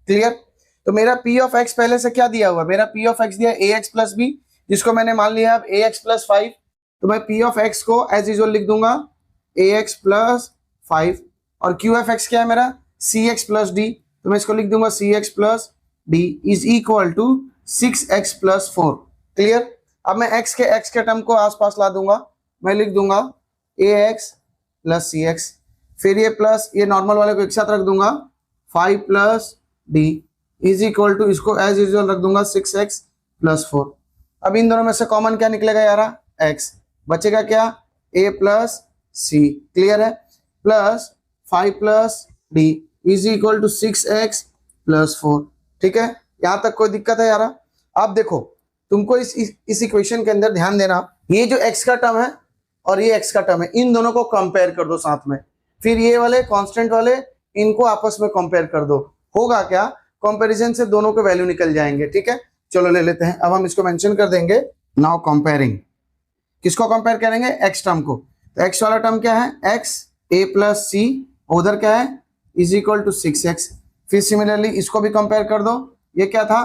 clear. तो मेरा p ऑफ x पहले से क्या दिया हुआ, मेरा p ऑफ x दिया ax प्लस b, जिसको मैंने मान लिया अब ax प्लस 5, तो मैं p ऑफ x को एज यूजुअल लिख दूंगा ax प्लस 5, और q ऑफ x क्या है मेरा cx प्लस d, तो मैं इसको लिख दूंगा cx plus d is equal to 6x plus 4, clear. अब मैं x के टर्म को आसपास ला दूंगा, मैं लिख दूंगा ax प्लस cx, फिर ये प्लस ये नॉर्मल वाले को एक साथ रख दूंगा 5 plus d is equal to, इसको एज यूजुअल रख दूंगा 6x प्लस 4। अब इन दोनों में से कॉमन क्या निकलेगा यार, x बचेगा क्या a प्लस c, क्लियर है, plus 5 plus d is equal to 6x plus 4, ठीक है, यहां तक कोई दिक्कत है यार। अब देखो तुमको इस इक्वेशन के अंदर ध्यान देना, ये जो x का टर्म है और ये x का टर्म है, इन दोनों को कंपेयर कर दो साथ में, फिर ये वाले कांस्टेंट वाले इनको आपस में कंपेयर कर दो, होगा क्या, कंपैरिजन से दोनों के वैल्यू निकल जाएंगे, ठीक है। चलो ले लेते हैं, अब हम इसको मेंशन कर देंगे, नाउ कंपेयरिंग, किसको कंपेयर करेंगे x टर्म को, तो x वाला टर्म क्या है x a प्लस c, उधर क्या है इज इक्वल टू 6x, फिर सिमिलरली इसको भी कंपेयर कर दो, ये क्या था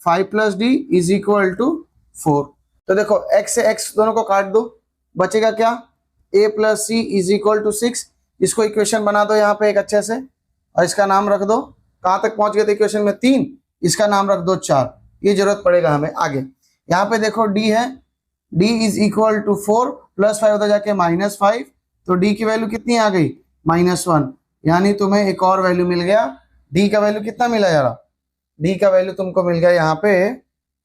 5 plus d is equal to 4, तो देखो x से x दोनों को काट दो, बचेगा क्या a plus c is equal to 6, इसको इक्वेशन बना दो यहाँ पे एक अच्छे से, और इसका नाम रख दो, कहां तक पहुंच गए थे इक्वेशन में 3, इसका नाम रख दो 4, ये जरूरत पड़ेगा हमें आगे। यहाँ पे देखो d है, d is equal to 4 plus 5 होता जाके -5, तो d की वैल्यू कितनी आ गई -1, यानी तुम्हें एक और वैल्यू मिल गया, d का वैल्यू कितना मिला यार, d का वैल्यू तुमको मिल गया यहाँ पे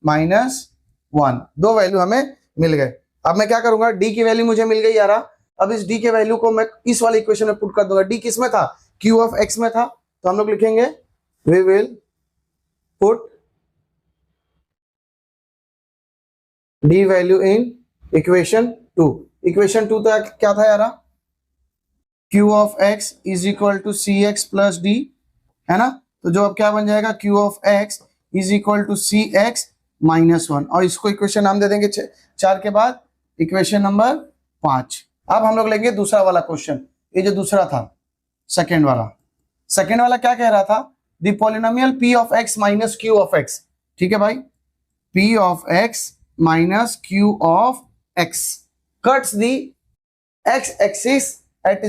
-1, दो वैल्यू हमें मिल गए। अब मैं क्या करूंगा, d की वैल्यू मुझे मिल गई यार, अब इस d के वैल्यू को मैं इस वाले इक्वेशन में पुट कर दूंगा, d किस में था q ऑफ x में था, तो हम लोग लिखेंगे we will put d value in equation 2। Equation 2 तो क्या था यार, q of x is equal to c x plus d, है ना। तो जो अब क्या बन जाएगा, q of x is equal to c x minus 1, और इसको इक्वेशन नाम दे देंगे 4 के बाद इक्वेशन नंबर 5। अब हम लोग लेंगे दूसरा वाला क्वेश्चन, ये जो दूसरा था सेकेंड वाला क्या कह रहा था, the polynomial p of x minus q of x, ठीक है भाई, p of x minus q of x cuts the x axis at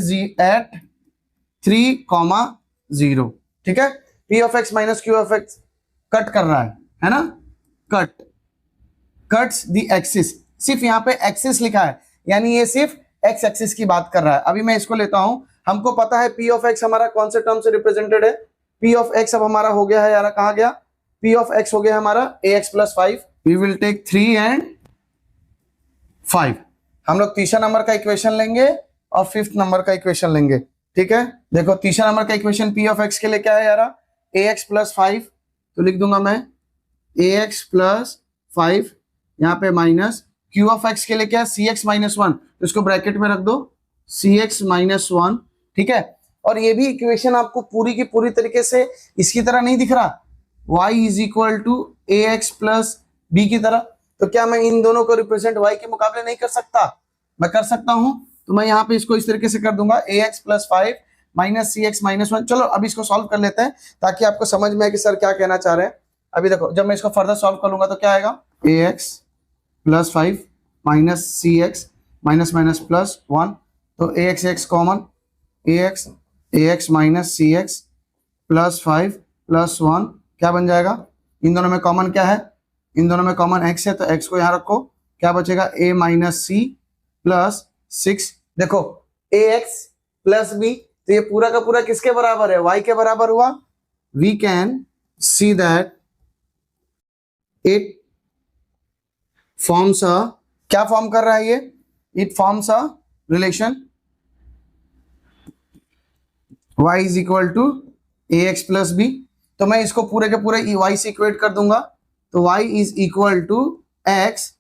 3,0, ठीक है। p of x minus q of x cut कर रहा है ना, कट्स द एक्सिस, सिर्फ यहाँ पे एक्सिस लिखा है, यानी ये सिर्फ x एक्सिस की बात कर रहा है। अभी मैं इसको लेता हूं, हमको पता है p ऑफ x हमारा कौन से टर्म से रिप्रेजेंटेड है, p ऑफ x अब हमारा हो गया है यार, कहा गया, p ऑफ x हो गया हमारा ax plus 5, we will take 3 and 5। हम लोग तीसरा नंबर का इक्वेशन लेंगे और फिफ्थ नंबर का इक्वेशन लेंगे, ठीक है। देखो तीसरा नंबर का इक्वेशन p ऑफ x के लिए क्या है यार, ax प्लस 5, तो लिख दूंगा मैं ax प्लस 5, यहाँ पे माइनस q ऑफ x के लिए क्या है, cx माइनस 1, तो इसको ब्रैकेट में रख दो cx माइनस 1, ठीक है। और ये भी इक्वेशन आपको पूरी की पूरी तरीके से इसकी तरह नहीं दिख रहा, y is equal to a x plus b की तरह, तो क्या मैं इन दोनों को रिप्रेजेंट y के मुकाबले नहीं कर सकता, मैं कर सकता हूं। तो मैं यहाँ पे इसको इस तरीके से कर दूंगा ए एक्स प्लस 5 माइनस सी एक्स माइनस 1। चलो अब इसको सॉल्व कर लेते हैं ताकि आपको समझ में आए कि सर क्या कहना चाह रहे हैं। अभी देखो जब मैं इसको फर्दर सॉल्व करूंगा तो क्या आएगा, ए एक्स प्लस 5 माइनस सी एक्स माइनस माइनस प्लस 1, तो ए एक्स कॉमन, ए एक्स माइनस सी एक्स प्लस 5 प्लस 1 क्या बन जाएगा, इन दोनों में कॉमन क्या है, इन दोनों में कॉमन x है, तो x को यहाँ रखो, क्या बचेगा a माइनस सी प्लस 6। देखो ax प्लस b, तो ये पूरा का पूरा किसके बराबर है, y के बराबर हुआ। We can see that it forms a, क्या फॉर्म कर रहा है ये, it forms a relation y is equal to a x plus b. तो मैं इसको पूरे के पूरे y से इक्वेट कर दूंगा, तो y is equal to x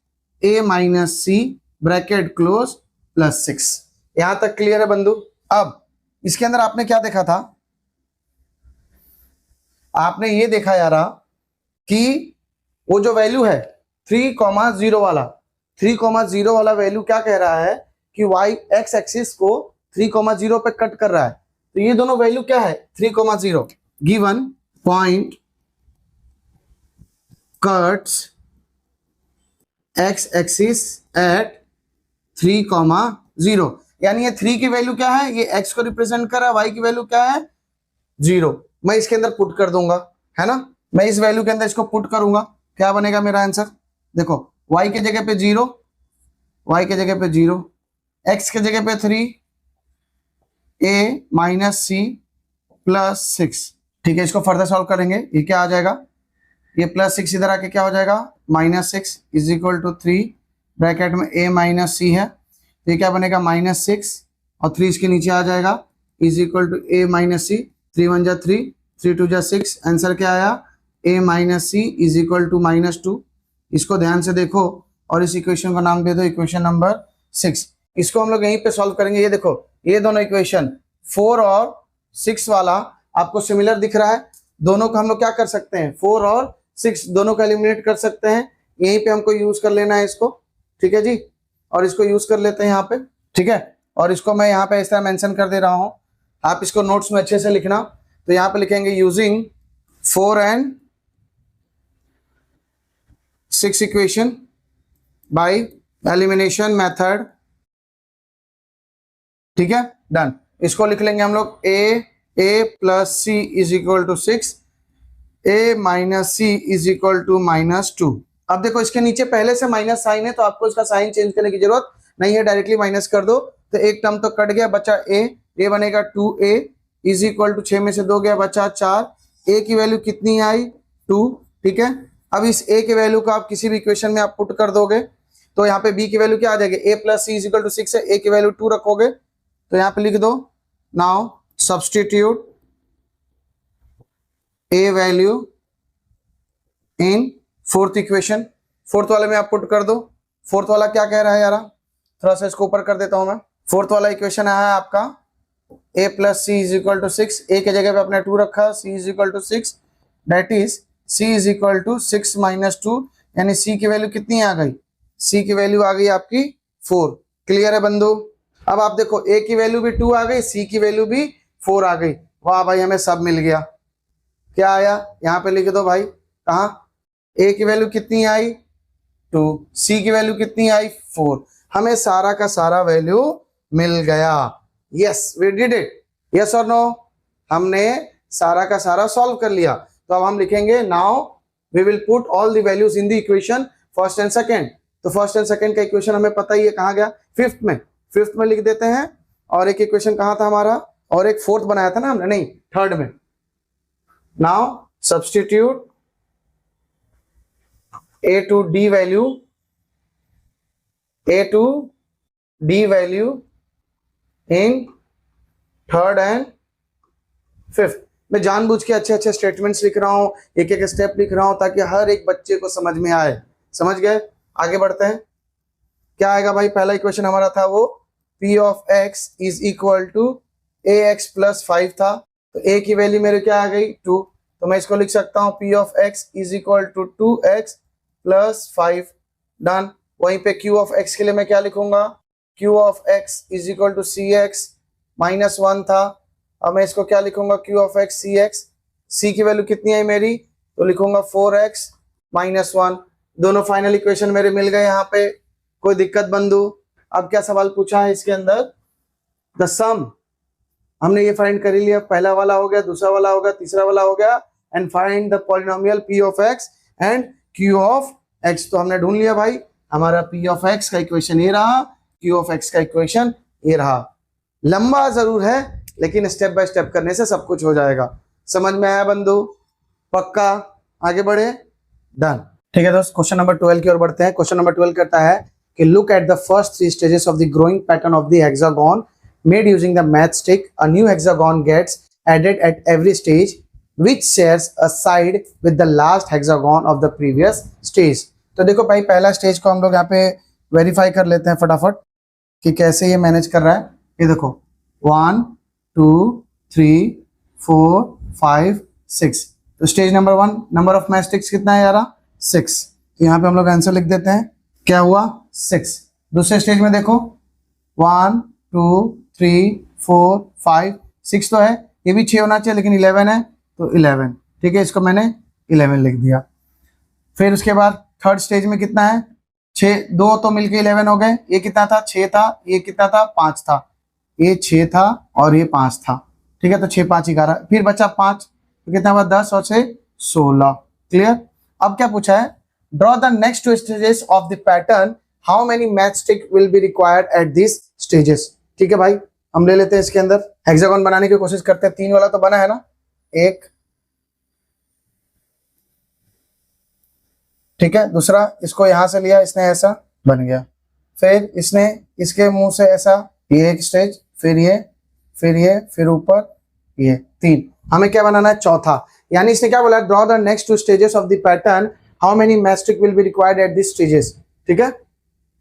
a minus c bracket close plus 6। यहां तक क्लियर है बंधु। अब इसके अंदर आपने क्या देखा था, आपने ये देखा यार कि वो जो वैल्यू है 3,0 वाला, 3,0 वाला वैल्यू क्या कह रहा है कि y x एक्सिस को 3,0 पे कट कर रहा है, तो ये दोनों वैल्यू क्या है 3,0, given point cuts x axis at 3,0, यानी ये 3 की वैल्यू क्या है, ये x को रिप्रेजेंट कर रहा है, y की वैल्यू क्या है 0। मैं इसके अंदर पुट कर दूंगा, है ना, मैं इस वैल्यू के अंदर इसको पुट करूंगा, क्या बनेगा मेरा आंसर, देखो y के जगह पे 0, y के जगह पे 0, x के जगह पे 3, a माइनस सी प्लस 6, ठीक है। इसको फर्दर सॉल्व करेंगे, ये क्या आ जाएगा, ये प्लस 6 इधर आके क्या हो जाएगा minus 6 is equal to 3, bracket में a माइनस सी है, तो ये क्या बनेगा माइनस 6 और 3 इसके नीचे आ जाएगा is equal to a minus c, 3 1 जा 3, 3 2 जा 6, आंसर क्या आया a minus c is equal to minus 2। इसको ध्यान से देखो और इस इक्वेशन का नाम दे दो इक्वेशन नंबर 6। इसको हम लोग यहीं पे सॉल्व करेंगे। ये देखो ये दोनों इक्वेशन 4 और 6 वाला आपको सिमिलर दिख रहा है, दोनों को हम लोग क्या कर सकते हैं 4 और 6 दोनों को एलिमिनेट कर सकते हैं, यहीं पे हमको यूज कर लेना है इसको, ठीक है जी, और इसको यूज कर लेते हैं यहाँ पे, ठीक है। और इसको मैं यहाँ पे इस तरह मेंशन कर दे रहा हूँ, आप इसको नोट्स में अच्छे से लिखना। तो यहाँ पे लिखेंगे using 4 and 6 equation by elimination method, ठीक है, डन। इसको लिख लेंगे हम लोग a plus c is equal to 6, a minus c is equal to minus 2। अब देखो इसके नीचे पहले से माइनस साइन है, तो आपको इसका साइन चेंज करने की जरूरत नहीं है, डायरेक्टली माइनस कर दो, तो एक टर्म तो कट गया, बचा a बनेगा 2a इज इक्वल टू 6 में से 2 गया बचा 4, a की वैल्यू कितनी आई 2, ठीक है। अब इस a के वैल्यू को आप किसी भी इक्वेशन में आप पुट कर दोगे, तो यहाँ पे b की वैल्यू क्या आ जाएगी, a plus c is equal to 6 है, a की वैल्यू 2 रखोगे, तो यहाँ पे लिख दो now substitute a value in fourth equation, fourth वाले में आप पुट कर दो, फोर्थ वाला क्या कह रहा है यार, थोड़ा सा इसको ऊपर कर देता हूं मैं। फोर्थ वाला इक्वेशन आया आपका a plus c is equal to 6, a के जगह पे अपने 2 रखा, c is equal to 6, that is c is equal to 6 minus 2, यानी c की वैल्यू कितनी आ गई, c की वैल्यू आ गई आपकी 4। क्लियर है बंधु? अब आप देखो a की वैल्यू भी 2 आ गई, c की वैल्यू भी 4 आ गई। वाह भाई, हमें सब मिल गया। क्या आया यहाँ पे लिख दो भाई, कहा a की वैल्यू कितनी आई 2, c की वैल्यू कितनी आई 4, हमें सारा का सारा वैल्यू मिल गया। Yes we did it, yes और नो, हमने सारा का सारा सॉल्व कर लिया। तो अब हम लिखेंगे now we will put all the values in the equation first and second. तो फर्स्ट एंड सेकंड का इक्वेशन हमें पता ही है कहाँ गया, फिफ्थ में लिख देते हैं। और एक इक्वेशन कहाँ था हमारा, और एक फोर्थ बनाया था ना हमने, नहीं थर्ड में। Now substitute a to d value in third and fifth. मैं जानबूझ के अच्छे अच्छे स्टेटमेंट्स लिख रहा हूं, एक एक स्टेप लिख रहा हूं ताकि हर एक बच्चे को समझ में आए। समझ गए? आगे बढ़ते हैं। क्या आएगा भाई, पहला इक्वेशन हमारा था वो p of x is equal to ax plus 5 था। तो a की वैल्यू मेरे क्या आ गई 2, तो मैं इसको लिख सकता हूं p of x is equal to 2x plus 5। Done. वहीं पे q ऑफ x के लिए मैं क्या लिखूंगा, q of x is equal to cx minus 1 था। अब मैं इसको क्या लिखूंगा, q of x cx, c की वैल्यू कितनी आई मेरी, तो लिखूंगा 4x माइनस 1। दोनों फाइनल इक्वेशन मेरे मिल गए यहाँ पे। कोई दिक्कत बंधु? अब क्या सवाल पूछा है इसके अंदर, द सम, हमने ये फाइंड कर ही लिया, पहला वाला हो गया, दूसरा वाला हो गया, तीसरा वाला हो गया, and find the polynomial p of x and q of x। तो हमने ढूंढ लिया भाई, हमारा p ऑफ x का इक्वेशन ये रहा, q ऑफ x का इक्वेशन ये रहा। लंबा जरूर है लेकिन स्टेप बाय स्टेप करने से सब कुछ हो जाएगा। समझ में आया बंधु? पक्का? आगे बढ़े। डन। ठीक है दोस्त, क्वेश्चन नंबर 12 की ओर बढ़ते हैं। क्वेश्चन नंबर 12 कहता है कि look at the first 3 stages of the growing pattern of the hexagon made using the matchstick. A new hexagon gets added at every stage which shares a side with the last hexagon of the previous stage। तो देखो भाई, पहला stage को हम लोग यहाँ पे verify कर लेते हैं फटाफट कि कैसे ये मैनेज कर रहा है। ये देखो 1 2 3 4 5 6। तो stage number 1 number of matchsticks कितना है यार, 6। तो यहाँ पे हम लोग आंसर लिख देते हैं, क्या हुआ 6। दूसरे स्टेज में देखो 1 2 3 4 5 6 तो है, ये भी 6 होना चाहिए लेकिन 11 है तो 11। ठीक है, इसको मैंने 11 लिख दिया। फिर उसके बाद थर्ड स्टेज में कितना है 6, 2 तो मिलके 11 हो गए। ये कितना था 6 था, ये कितना था 5 था, ये 6 था और ये 5 था। ठीक है, तो 6 5 11, फिर बचा 5, तो कितना हुआ 10 और 6 16। क्लियर? अब क्या पूछा है, draw the next 2 stages of the pattern, how many matchstick will be required at this stages. ठीक है भाई, हम ले लेते हैं इसके अंदर हेक्सागोन बनाने की कोशिश करते हैं। 3 वाला तो बना है ना, एक, ठीक है, दूसरा इसको यहां से लिया इसने, ऐसा बन गया। फिर इसने इसके मुंह से ऐसा, ये एक स्टेज, फिर ये, फिर ये, फिर ऊपर ये 3। हमें क्या बनाना है, चौथा। यानी इसने क्या बोला, draw the next 2 stages of the pattern, how many matchstick will be required at this stages. ठीक है,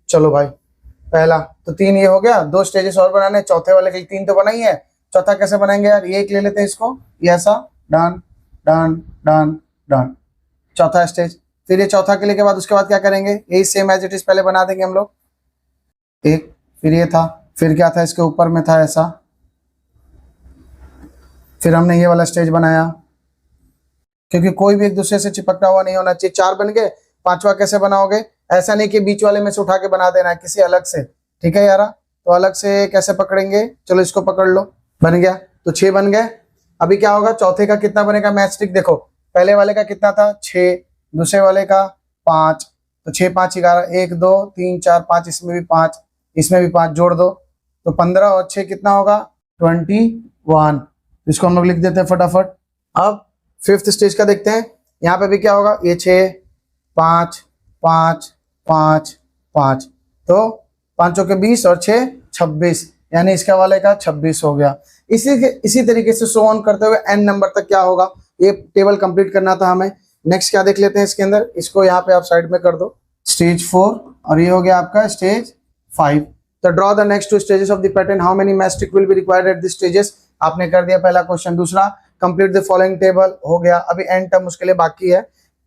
चलो भाई, पहला तो 3 ये हो गया, 2 स्टेजेस और बनाने, चौथे वाले के 3 तो बना ही है, चौथा कैसे बनाएंगे यार, ये एक ले लेते हैं इसको, ये ऐसा, डन डन डन डन, चौथा स्टेज। फिर ये चौथा के लिए के बाद उसके बाद क्या करेंगे, यही सेम एज इट इज पहले बना देंगे हम लोग, एक, फिर ये था, फिर क्या था इसके ऊपर में था ऐसा, फिर हमने ये वाला स्टेज बनाया, क्योंकि कोई भी एक दूसरे से चिपकता हुआ नहीं होना चाहिए। 4 बन गए, 5वां कैसे बनाओगे, ऐसा नहीं कि बीच वाले में से उठा के बना देना है किसी अलग से। ठीक है यारा, तो अलग से कैसे पकड़ेंगे, चलो इसको पकड़ लो, बन गया, तो 6 बन गए। अभी क्या होगा, चौथे का कितना बनेगा मैचस्टिक, देखो पहले वाले का कितना था 6, दूसरे वाले का 5, तो 6 5 11, 1 2 3 4 5, इसमें भी 5, इसमें भी 5 जोड़ दो, तो 15 और 6 कितना होगा 21। इसको हम लोग लिख देते हैं फटाफट। अब फिफ्थ स्टेज का देखते हैं, यहाँ पे भी क्या होगा, ये 6 5 5 5 5, तो 5 के 20 और 6 26, यानी इसका वाले का 26 हो गया। इसी तरीके से सो ऑन करते हुए n नंबर तक क्या होगा, ये टेबल कंप्लीट करना था हमें। नेक्स्ट क्या देख लेते हैं इसके अंदर, इसको यहाँ पे आप साइड में कर दो, स्टेज 4 और ये हो गया आपका स्टेज 5। तो draw the next two stages of the pattern, how many match stick will be required at this stages. आपने कर दिया पहला क्वेश्चन। दूसरा, कंप्लीट द फॉलोइंग टेबल, हो गया। अभी एंड टर्म उसके लिए बाकी है।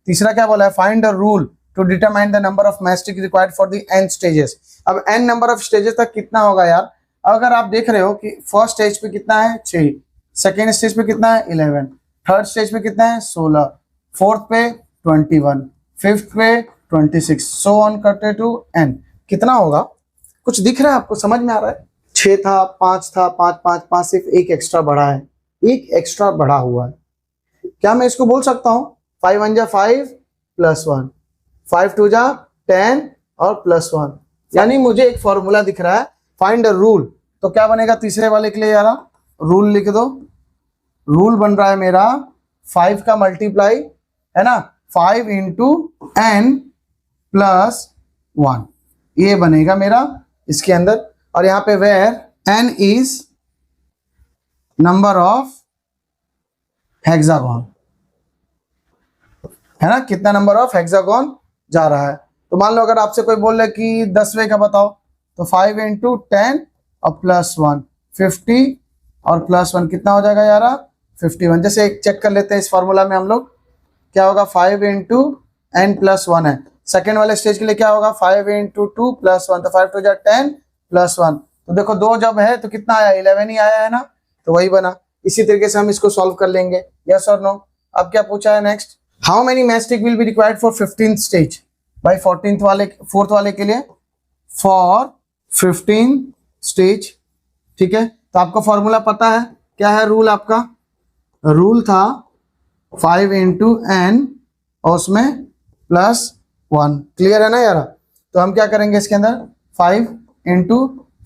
तीसरा क्या बोला है, find the rule to determine the number of match stick required for the n stages. अब एन नंबर ऑफ स्टेजेस तक कितना होगा यार। अगर आप देख रहे हो कि फर्स्ट स्टेज पे कितना है 6, सेकेंड स्टेज पे कितना है 11, थर्ड स्टेज पे कितना है 16, फोर्थ पे 21, फिफ्थ पे 26, सो ऑन करते टू एन। कितना होगा, कुछ दिख रहा है आपको, समझ में आ रहा है। 6 था, 5 था, 5 5 5, सिर्फ एक एक्स्ट्रा बढ़ा है, एक एक्स्ट्रा बढ़ा हुआ है। क्या मैं इसको बोल सकता हूं 5 1 जा 5 प्लस 1, 5 2 जा 10 और प्लस 1, यानी मुझे एक फॉर्मूला दिख रहा है, फाइंड अ रूल। तो क्या बनेगा तीसरे वाले के लिए यार, रूल लिख दो। रूल बन रहा है मेरा 5 का मल्टीप्लाई है ना, 5 इंटू एन प्लस 1, ये बनेगा मेरा इसके अंदर। और यहां पे where n is number of hexagon, है ना, कितना नंबर ऑफ हेक्सागोन जा रहा है। तो मान लो अगर आपसे कोई बोल रहे कि 10वें का बताओ, तो 5 इंटू 10 और प्लस 1 50 और प्लस 1 कितना हो जाएगा यार 51। जैसे एक चेक कर लेते हैं इस फॉर्मूला में हम लोग, क्या होगा 5 इंटू एन प्लस 1 है। सेकेंड वाले स्टेज के लिए क्या होगा 5 इंटू 2 प्लस 1, तो 5 2 जा 10 प्लस 1, तो देखो 2 जब है तो कितना आया 11 ही आया है ना, तो वही बना। इसी तरीके से हम इसको सॉल्व कर लेंगे, यस और नो। अब क्या पूछा है next, how many match stick will be required for 15th stage. भाई 4th वाले के लिए फॉर 15 स्टेज, ठीक है। तो आपको फॉर्मूला पता है, क्या है रूल आपका, रूल था 5 इंटू एन और उसमें प्लस 1, क्लियर है ना यार। तो हम क्या करेंगे इसके अंदर 5 इंटू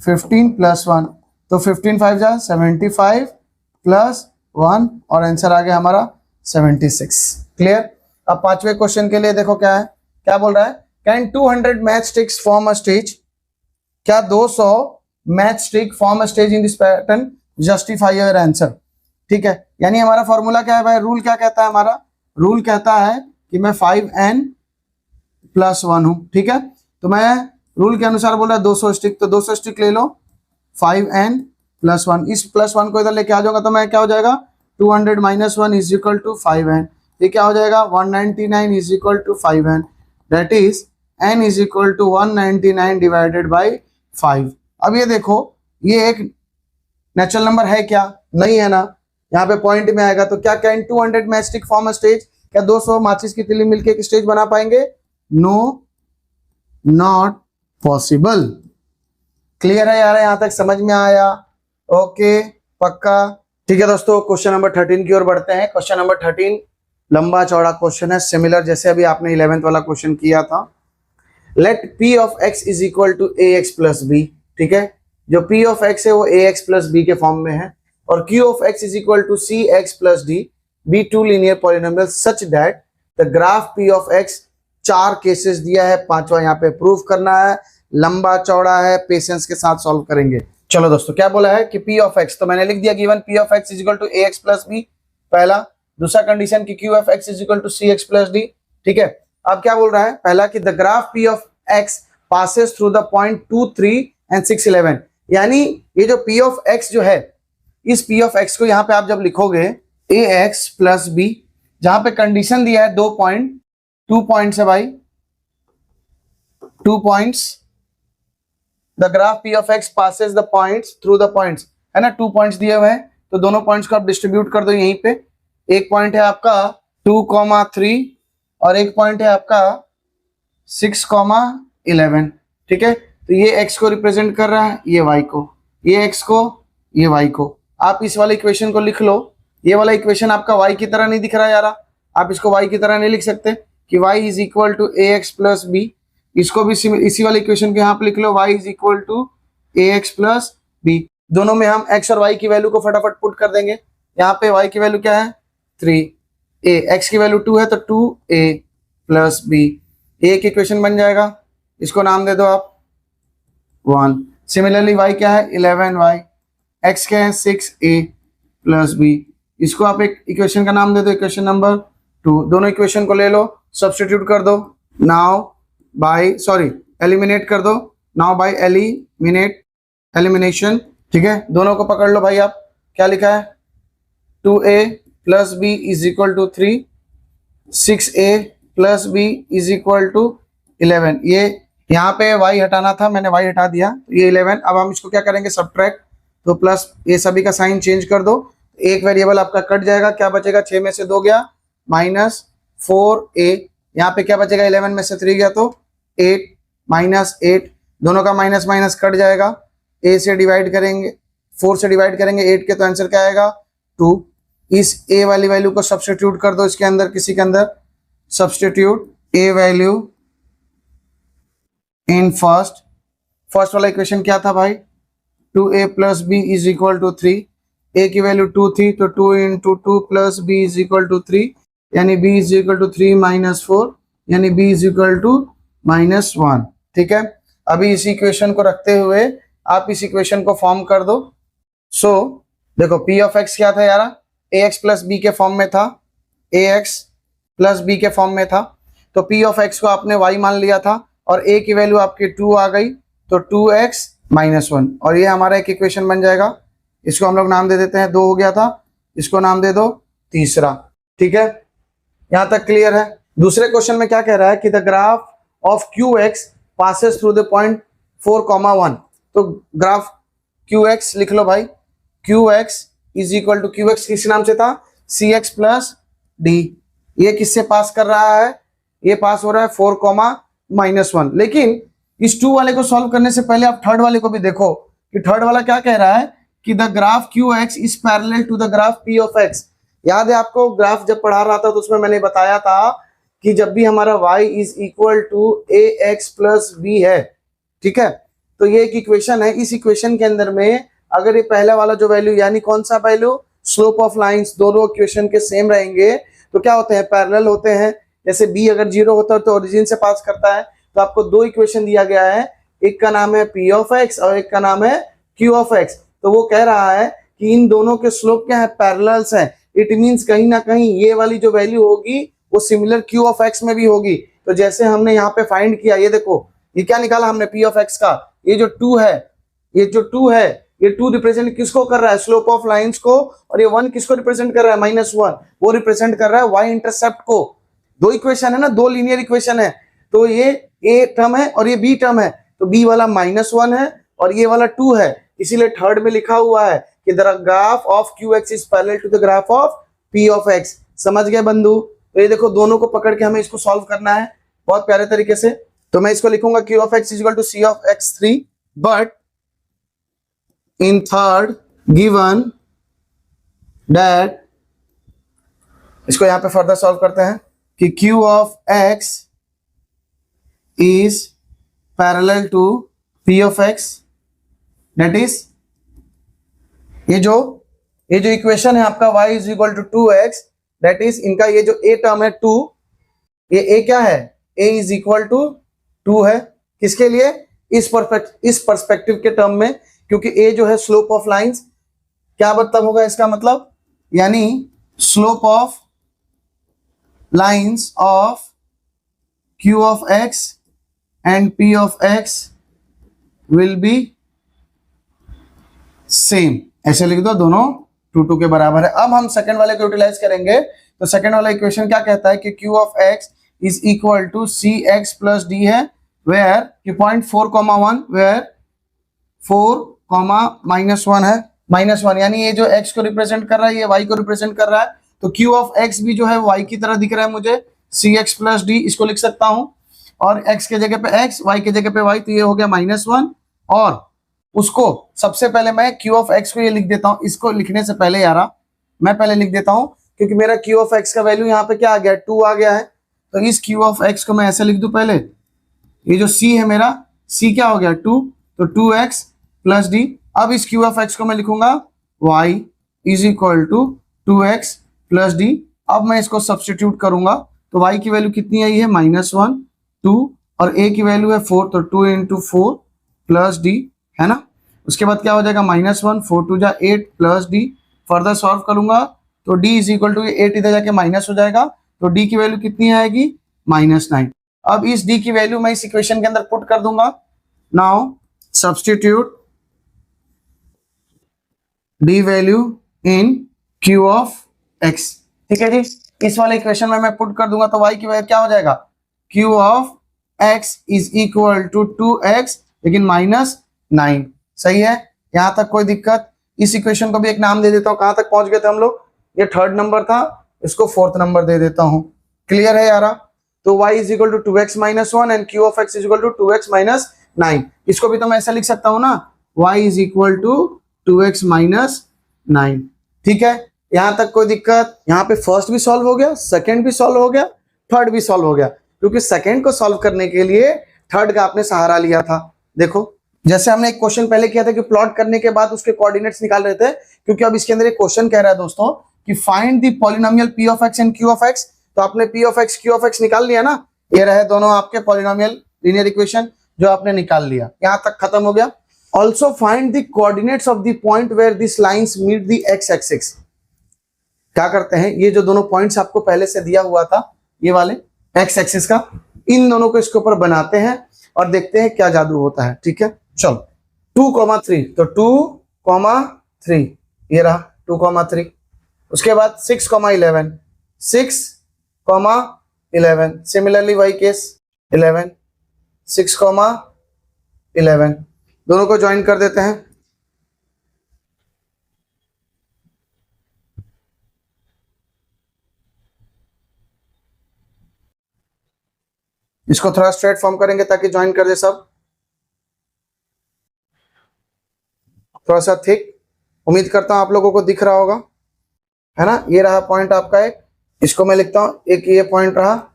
15 प्लस 1, तो 15 5 जा 75 प्लस 1 और आंसर आ गया हमारा 76, क्लियर। अब 5वें क्वेश्चन के लिए देखो क्या है, क्या बोल रहा है, can 200 match sticks form a stage. क्या 200 match stick form a stage in this pattern, justify your answer, ठीक है। यानी हमारा फॉर्मूला क्या है भाई, रूल क्या कहता है, हमारा रूल कहता है कि मैं 5n प्लस 1 हूं, ठीक है। तो मैं रूल के अनुसार बोल रहा है 200 स्टिक, तो 200 स्टिक ले लो 5n प्लस 1, इस प्लस 1 को इधर लेके आ जाऊंगा तो मैं क्या हो जाएगा 200 minus 1 is equal to 5n, ये क्या हो जाएगा 199 is equal to 5n, that is n is equal to 199 divided by 5। अब ये देखो ये एक नेचुरल नंबर है क्या, नहीं है ना, यहाँ पे पॉइंट में आएगा। तो क्या can 200 match stick form a stage, क्या 200 माचिस की तिल्ली मिलके एक स्टेज बना पाएंगे, नो नॉट पॉसिबल, क्लियर है यार, यहां तक समझ में आया, ओके पक्का, ठीक है दोस्तों। क्वेश्चन नंबर 13 की ओर बढ़ते हैं। क्वेश्चन नंबर 13 लंबा चौड़ा क्वेश्चन है, सिमिलर जैसे अभी आपने 11th वाला क्वेश्चन किया था। Let p of x is equal to ax plus b, ठीक है। जो p ऑफ x है वो ax प्लस बी के फॉर्म में है, और q of x is equal to cx plus d, be two linear polynomial such that the graph p of x, 4 cases दिया है, 5वां यहाँ पे प्रूव करना है, लंबा चौड़ा है, पेशेंस के साथ सॉल्व करेंगे। चलो दोस्तों क्या बोला है कि p ऑफ x, तो मैंने लिख दिया given p of x is equal to ax plus b, पहला। दूसरा कंडीशन कि q of x is equal to cx plus d, ठीक है। अब क्या बोल रहा है, पहला कि the graph p of x passes through the point 2 3 and 6 11, यानी ये जो p ऑफ x जो है, इस p ऑफ x को यहाँ पे आप जब लिखोगे ax प्लस b, जहां पे कंडीशन दिया है 2 पॉइंट्स है भाई, 2 points, the graph p of x passes the points through the points, है ना, 2 पॉइंट्स दिए हुए हैं, तो दोनों पॉइंट्स को आप डिस्ट्रीब्यूट कर दो यहीं पे। एक पॉइंट है आपका 2,3 और एक पॉइंट है आपका 6,11, ठीक है। तो ये x को रिप्रेजेंट कर रहा है, ये y को, ये x को, ये y को। आप इस वाले इक्वेशन को लिख लो, ये वाला इक्वेशन आपका y की तरह नहीं दिख रहा यार, आप इसको y की तरह नहीं लिख सकते कि y is equal to ax plus b, इसको भी इसी वाले इक्वेशन के यहाँ पे लिख लो y is equal to ax plus b. दोनों में हम x और y की वैल्यू को फटाफट पुट कर देंगे। यहाँ पे y की वैल्यू क्या है 3a, x की वैल्यू 2 है तो 2a प्लस बी, एक इक्वेशन बन जाएगा, इसको नाम दे दो आप 1। सिमिलरली y क्या है 11y, x क्या है 6a प्लस बी, इसको आप एक इक्वेशन का नाम दे दो, इक्वेशन नंबर 2। दोनों इक्वेशन को ले लो, सब्स्टिट्यूट कर दो। नाउ बाय सॉरी एलिमिनेट कर दो, नाउ बाय एलिमिनेशन, ठीक है। दोनों को पकड़ लो भाई, आप क्या लिखा है 2a plus b is equal to 3, 6a plus b is equal to 11। ये यहाँ पे y हटाना था, मैंने y हटा दिया, तो ये 11। अब हम इसको क्या करेंगे सब्ट्रैक्ट, तो प्लस ये सभी का साइन चेंज कर दो, एक वेरिएबल आपका कट जाएगा, क्या बचेगा 6 में से 2 गया माइनस 4a, यहाँ पे क्या बचेगा 11 में से 3 गया तो 8 माइनस 8, दोनों का माइनस माइनस कट जाएगा, a से डिवाइड करेंगे 4 से डिवाइड करेंगे 8 के, तो आंसर क्या आएगा 2। इस a वाली वैल्यू को सब्स्टिट्यूट कर दो इसके अंदर, किसी के अंदर substitute a value in first वाला इक्वेशन क्या था भाई 2a plus b is equal to 3, a की वैल्यू 2 थी तो 2 into 2 plus b is equal to 3, यानी b is equal to 3 minus 4, यानी b is equal to minus 1, ठीक है। अभी इस इक्वेशन को रखते हुए आप इस इक्वेशन को फॉर्म कर दो। सो देखो p ऑफ x क्या था यार, ax प्लस बी के फॉर्म में था, ax प्लस बी के फॉर्म में था, तो p ऑफ x को आपने y मान लिया था और a की वैल्यू आपकी 2 आ गई, तो 2x माइनस 1, और ये हमारा एक इक्वेशन बन जाएगा। इसको हम लोग नाम दे देते हैं, 2 हो गया था, इसको नाम दे दो तीसरा, ठीक है। यहां तक क्लियर है। दूसरे क्वेश्चन में क्या कह रहा है कि the graph of qx passes through the point 4,1, तो ग्राफ qx लिख लो भाई, qx is equal to, qx किस नाम से था cx प्लस डी, ये किससे पास कर रहा है, ये पास हो रहा है 4,-1। लेकिन इस 2 वाले को सॉल्व करने से पहले आप थर्ड वाले को भी देखो कि थर्ड वाला क्या कह रहा है कि the graph qx is parallel to the graph p of x। याद है आपको, ग्राफ जब पढ़ा रहा था तो उसमें मैंने बताया था कि जब भी हमारा y is equal to ax plus b है, ठीक है, तो ये एक इक्वेशन है। इस इक्वेशन के अंदर में अगर ये पहला वाला जो वैल्यू, यानी कौन सा वैल्यू, स्लोप ऑफ लाइंस, दोनों इक्वेशन के सेम रहेंगे तो क्या होते हैं, पैरेलल होते हैं। जैसे b अगर 0 होता है तो ओरिजिन से पास करता है, तो आपको 2 इक्वेशन दिया गया है, एक का नाम है p ऑफ x और एक का नाम है q ऑफ x, तो वो कह रहा है कि इन दोनों के स्लोप क्या है, पैरेलल्स हैं। इट मींस कहीं ना कहीं ये वाली जो वैल्यू होगी वो सिमिलर q ऑफ x में भी होगी। तो जैसे हमने यहाँ पे फाइंड किया, ये देखो ये क्या निकाला हमने p ऑफ x का, ये जो 2 है, ये जो 2 है, ये 2 रिप्रेजेंट किसको कर रहा है, स्लोप ऑफ लाइंस को, और ये 1 किसको रिप्रेजेंट कर रहा है, -1, वो रिप्रेजेंट कर रहा है y इंटरसेप्ट को। 2 इक्वेशन है ना, 2 लीनियर इक्वेशन है, तो ये a टर्म है और ये b टर्म है, तो b वाला -1 है और ये वाला 2 है, इसीलिए थर्ड में लिखा हुआ है कि the graph of qx is parallel to the graph of p of x। समझ गए बंधु? तो ये देखो दोनों को पकड़ के हमें इसको सॉल्व करना है बहुत प्यारे तरीके से। तो मैं इसको लिखूंगा q of x is equal to c of x3, but in third given that, इसको यहां पे फर्दर सॉल्व करते हैं कि q of x is parallel to p of x, that is ये जो इक्वेशन है आपका y is equal to 2x, that is इनका ये जो a टर्म है 2, ये a क्या है, a is equal to 2 है, किसके लिए, इस पर्सपेक्टिव के टर्म में, क्योंकि a जो है स्लोप ऑफ लाइंस, क्या मतलब होगा इसका मतलब, यानी slope of lines of q of x and p of x will be same, ऐसे लिख दो, दोनों 2 के बराबर है। अब हम सेकंड वाले को यूटिलाइज करेंगे, तो सेकंड वाला इक्वेशन क्या कहता है कि q of x is equal to cx plus d है, वेयर कि पॉइंट 4,1, वेयर 4,-1 है, -1, यानी ये जो x को रिप्रेजेंट कर रहा है ये y को रिप्रेजेंट कर रहा है, तो q ऑफ x भी जो है y की तरह दिख रहा है मुझे, cx प्लस d इसको लिख सकता हूं, और x के जगह पे x, y के जगह पे y, तो ये हो गया -1, और उसको सबसे पहले मैं q ऑफ x को ये लिख देता हूं। इसको लिखने से पहले यारा मैं पहले लिख देता हूं, क्योंकि मेरा q ऑफ x का वैल्यू यहाँ पे क्या आ गया, 2 आ गया है, तो इस q ऑफ x को मैं ऐसे लिख दूं पहले, ये जो c है मेरा, c क्या हो गया 2, तो 2x प्लस d। अब इस q ऑफ x को मैं लिखूंगा y is equal to 2x plus d। अब मैं इसको सब्सटीट्यूट करूंगा, तो y की वैल्यू कितनी आई है, -1, 2, और a की वैल्यू है 4, तो 2 इंटू 4 प्लस d, है ना। उसके बाद क्या हो जाएगा, -1, 4 2 जा 8 प्लस d। फर्दर सॉल्व करूंगा तो d इज इक्वल टू 8 इधर जाके माइनस हो जाएगा, तो d की वैल्यू कितनी आएगी, -9। अब इस डी की वैल्यू मैं इस इक्वेशन के अंदर पुट कर दूंगा। Now substitute D value in Q of x. ठीक है जी, इस वाले इक्वेशन में मैं पुट कर दूंगा तो y की वैल्यू क्या हो जाएगा, q of x is equal to 2x लेकिन -9। सही है, यहां तक कोई दिक्कत। इस इक्वेशन को भी एक नाम दे देता हूं। कहां तक पहुंच गए थे हम लोग, ये थर्ड नंबर था, इसको फोर्थ नंबर दे देता हूं। क्लियर है यारा। तो y is equal to 2x minus 1 and q of x is equal to 2x minus 9। इसको भी तो मैं ऐसा लिख सकता हूं ना, y is equal to 2x minus 9। ठीक है, यहां तक कोई दिक्कत। यहाँ पे फर्स्ट भी सॉल्व हो गया, सेकंड भी सॉल्व हो गया, थर्ड भी सॉल्व हो गया, क्योंकि सेकंड को सॉल्व करने के लिए थर्ड का आपने सहारा लिया था। देखो जैसे हमने एक क्वेश्चन पहले किया था कि प्लॉट करने के बाद उसके कोऑर्डिनेट्स निकाल रहे थे, क्योंकि अब इसके अंदर एक क्वेश्चन कह रहा है दोस्तों कि find the polynomial p of x and q of x। तो आपने p of x q of x निकाल लिया ना, ये रहे दोनों आपके पॉलिनोमियल लीनियर इक्वेशन जो आपने निकाल लिया। यहां तक खत्म हो गया। Also find the coordinates of the point where this lines meet the x axis. क्या करते हैं, ये जो दोनों पॉइंट्स आपको पहले से दिया हुआ था, ये वाले x एक्सिस का, इन दोनों को इसके ऊपर बनाते हैं और देखते हैं क्या जादू होता है। ठीक है, चलो 2,3, तो 2,3 ये रहा 2,3। उसके बाद 6,11, 6,11, सिमिलरली वही केस 11, 6,11, दोनों को ज्वाइन कर देते हैं। इसको थोड़ा स्ट्रेट फॉर्म करेंगे ताकि ज्वाइन कर दे सब, थोड़ा सा थिक। उम्मीद करता हूं आप लोगों को दिख रहा होगा, है ना। ये रहा पॉइंट आपका एक, इसको मैं लिखता हूं, एक ये पॉइंट रहा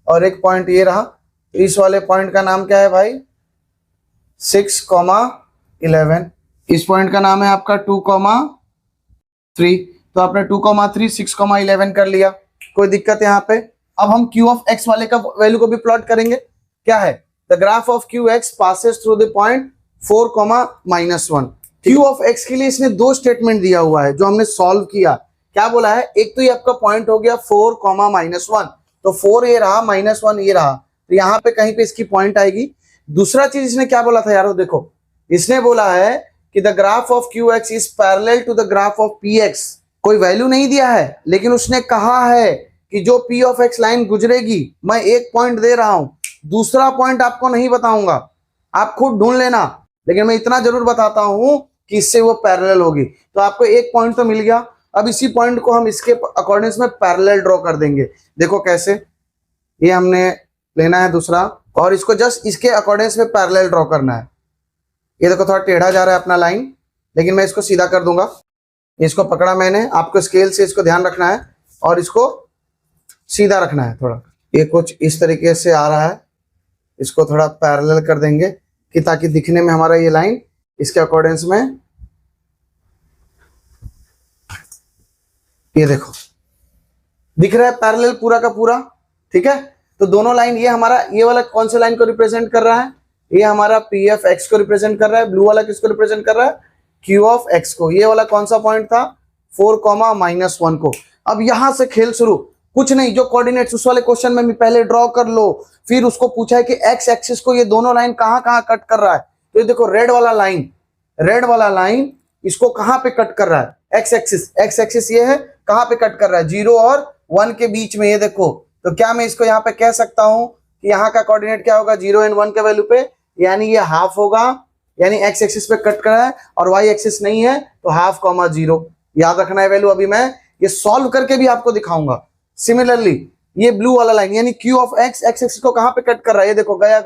और एक पॉइंट ये रहा। इस वाले पॉइंट का नाम क्या है भाई, 6,11। इस पॉइंट का नाम है आपका 2,3। तो आपने 2,3 6,11 कर लिया, कोई दिक्कत यहाँ पे। अब हम q ऑफ x वाले का वैल्यू को भी प्लॉट करेंगे। क्या है, the graph of q x passes through the point 4,-1। q of x के लिए इसने दो स्टेटमेंट दिया हुआ है जो हमने सॉल्व किया। क्या बोला है, एक तो ये आपका पॉइंट हो गया 4,-1, तो 4 ये रहा, -1 ये रहा, तो यहाँ पे कहीं पे इसकी पॉइंट आएगी। दूसरा चीज इसने क्या बोला था यारो, देखो इसने बोला है कि the graph of q x is parallel to the graph of p x. कोई वैल्यू नहीं दिया है, लेकिन उसने कहा है कि जो p ऑफ x लाइन गुजरेगी, मैं एक पॉइंट दे रहा हूं, दूसरा पॉइंट आपको नहीं बताऊंगा, आप खुद ढूंढ लेना, लेकिन मैं इतना जरूर बताता हूं कि इससे वो पैरेलल होगी। तो आपको एक पॉइंट तो मिल गया। अब इसी पॉइंट को हम इसके अकॉर्डिंग्स में पैरेलल ड्रॉ कर देंगे। देखो कैसे, ये हमने लेना है दूसरा और इसको जस्ट इसके अकॉर्डिंग्स में पैरेलल ड्रॉ करना है। ये देखो थोड़ा टेढ़ा जा रहा है अपना लाइन, लेकिन मैं इसको सीधा कर दूंगा। इसको पकड़ा मैंने, आपको स्केल से इसको ध्यान रखना है और इसको सीधा रखना है थोड़ा। ये कुछ इस तरीके से आ रहा है, इसको थोड़ा पैरेलल कर देंगे कि ताकि दिखने में हमारा ये लाइन इसके अकॉर्डिंग्स में, ये देखो दिख रहा है पैरेलल पूरा का पूरा। ठीक है, तो दोनों लाइन, ये हमारा ये वाला कौन से लाइन को रिप्रेजेंट कर रहा है, ये हमारा पी एफ एक्स को रिप्रेजेंट कर रहा है। ब्लू वाला किसको रिप्रेजेंट कर रहा है, क्यू ऑफ एक्स को। ये वाला कौन सा पॉइंट था, 4,-1 को। अब यहां से खेल शुरू, कुछ नहीं, जो कोऑर्डिनेट्स उस वाले क्वेश्चन में भी पहले ड्रॉ कर लो। फिर उसको पूछा है कि एक्स एक्सिस को ये दोनों लाइन कहां कहां कट कर रहा है, तो ये देखो रेड वाला लाइन इसको कहां पे कट कर रहा है, एक्स एक्सिस ये है, कहां पे कट कर रहा है, 0 और 1 के बीच में। ये देखो, तो क्या मैं इसको यहाँ पे कह सकता हूं कि यहाँ का कोऑर्डिनेट क्या होगा, 0 और 1 के वैल्यू पे, यानी ये हाफ होगा, यानी एक्स एक्सिस पे कट कर रहा है और वाई एक्सिस नहीं है, तो 0.5, याद रखना है वैल्यू। अभी मैं ये सॉल्व करके भी आपको दिखाऊंगा। सिमिलरली ये ब्लू वाला लाइन यानी क्यू ऑफ एक्स एक्सिस को कहां पे कट कर रहा है, ये देखो गया,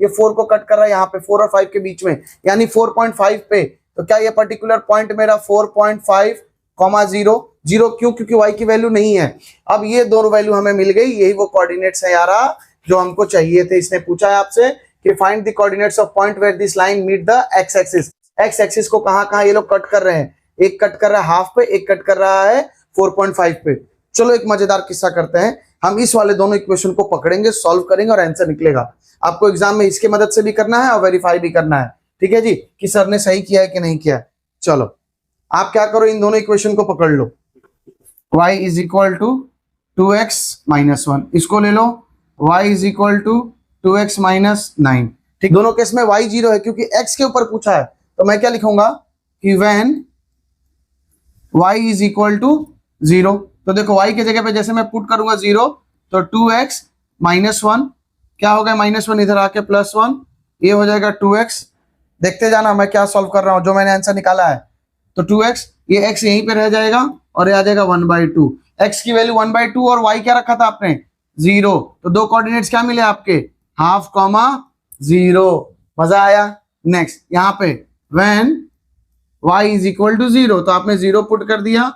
ये 4 को कट कर रहा है यहाँ पे 4 और 5 के बीच में, यानी 4.5 पे। तो क्या ये पर्टिकुलर पॉइंट मेरा 4.5, 0 क्यों, क्योंकि y की वैल्यू नहीं है। अब ये दोनों वैल्यू हमें मिल गई, यही वो कोऑर्डिनेट्स है यारा जो हमको चाहिए थे। इसने पूछा है आपसे कि find the coordinates of point where this line meet the x axis. X axis को कहां ये लोग कट कर रहे हैं, एक कट कर रहा है हाफ पे, एक कट कर रहा है 4.5 पे। चलो एक मजेदार किस्सा करते हैं, हम इस वाले दोनों इक्वेशन को पकड़ेंगे, सॉल्व करेंगे और आंसर निकलेगा। आपको एग्जाम में इसकी मदद से भी करना है और वेरीफाई भी करना है, ठीक है जी, कि सर ने सही किया है कि नहीं किया। चलो आप क्या करो, इन दोनों इक्वेशन को पकड़ लो, y is equal to 2x - 1, इसको ले लो, y is equal to 2x minus 9। ठीक, दोनों केस में y 0 है क्योंकि x के ऊपर पूछा है, तो मैं क्या लिखूंगा कि when y is equal to 0, तो देखो y की जगह पे जैसे मैं पुट करूंगा 0, तो 2x माइनस 1 क्या हो गया, -1 इधर आके +1, ये हो जाएगा 2x। देखते जाना मैं क्या सॉल्व कर रहा हूं, जो मैंने आंसर निकाला है। तो 2x, ये x यहीं पे रह जाएगा और ये आ जाएगा 1/2। x की वैल्यू 1/2 और y क्या रखा था आपने 0, तो दो कोऑर्डिनेट्स क्या मिले आपके, हाफ कॉमा 0। मजा आया। नेक्स्ट यहाँ पे when y is equal to 0, तो आपने 0 पुट कर दिया,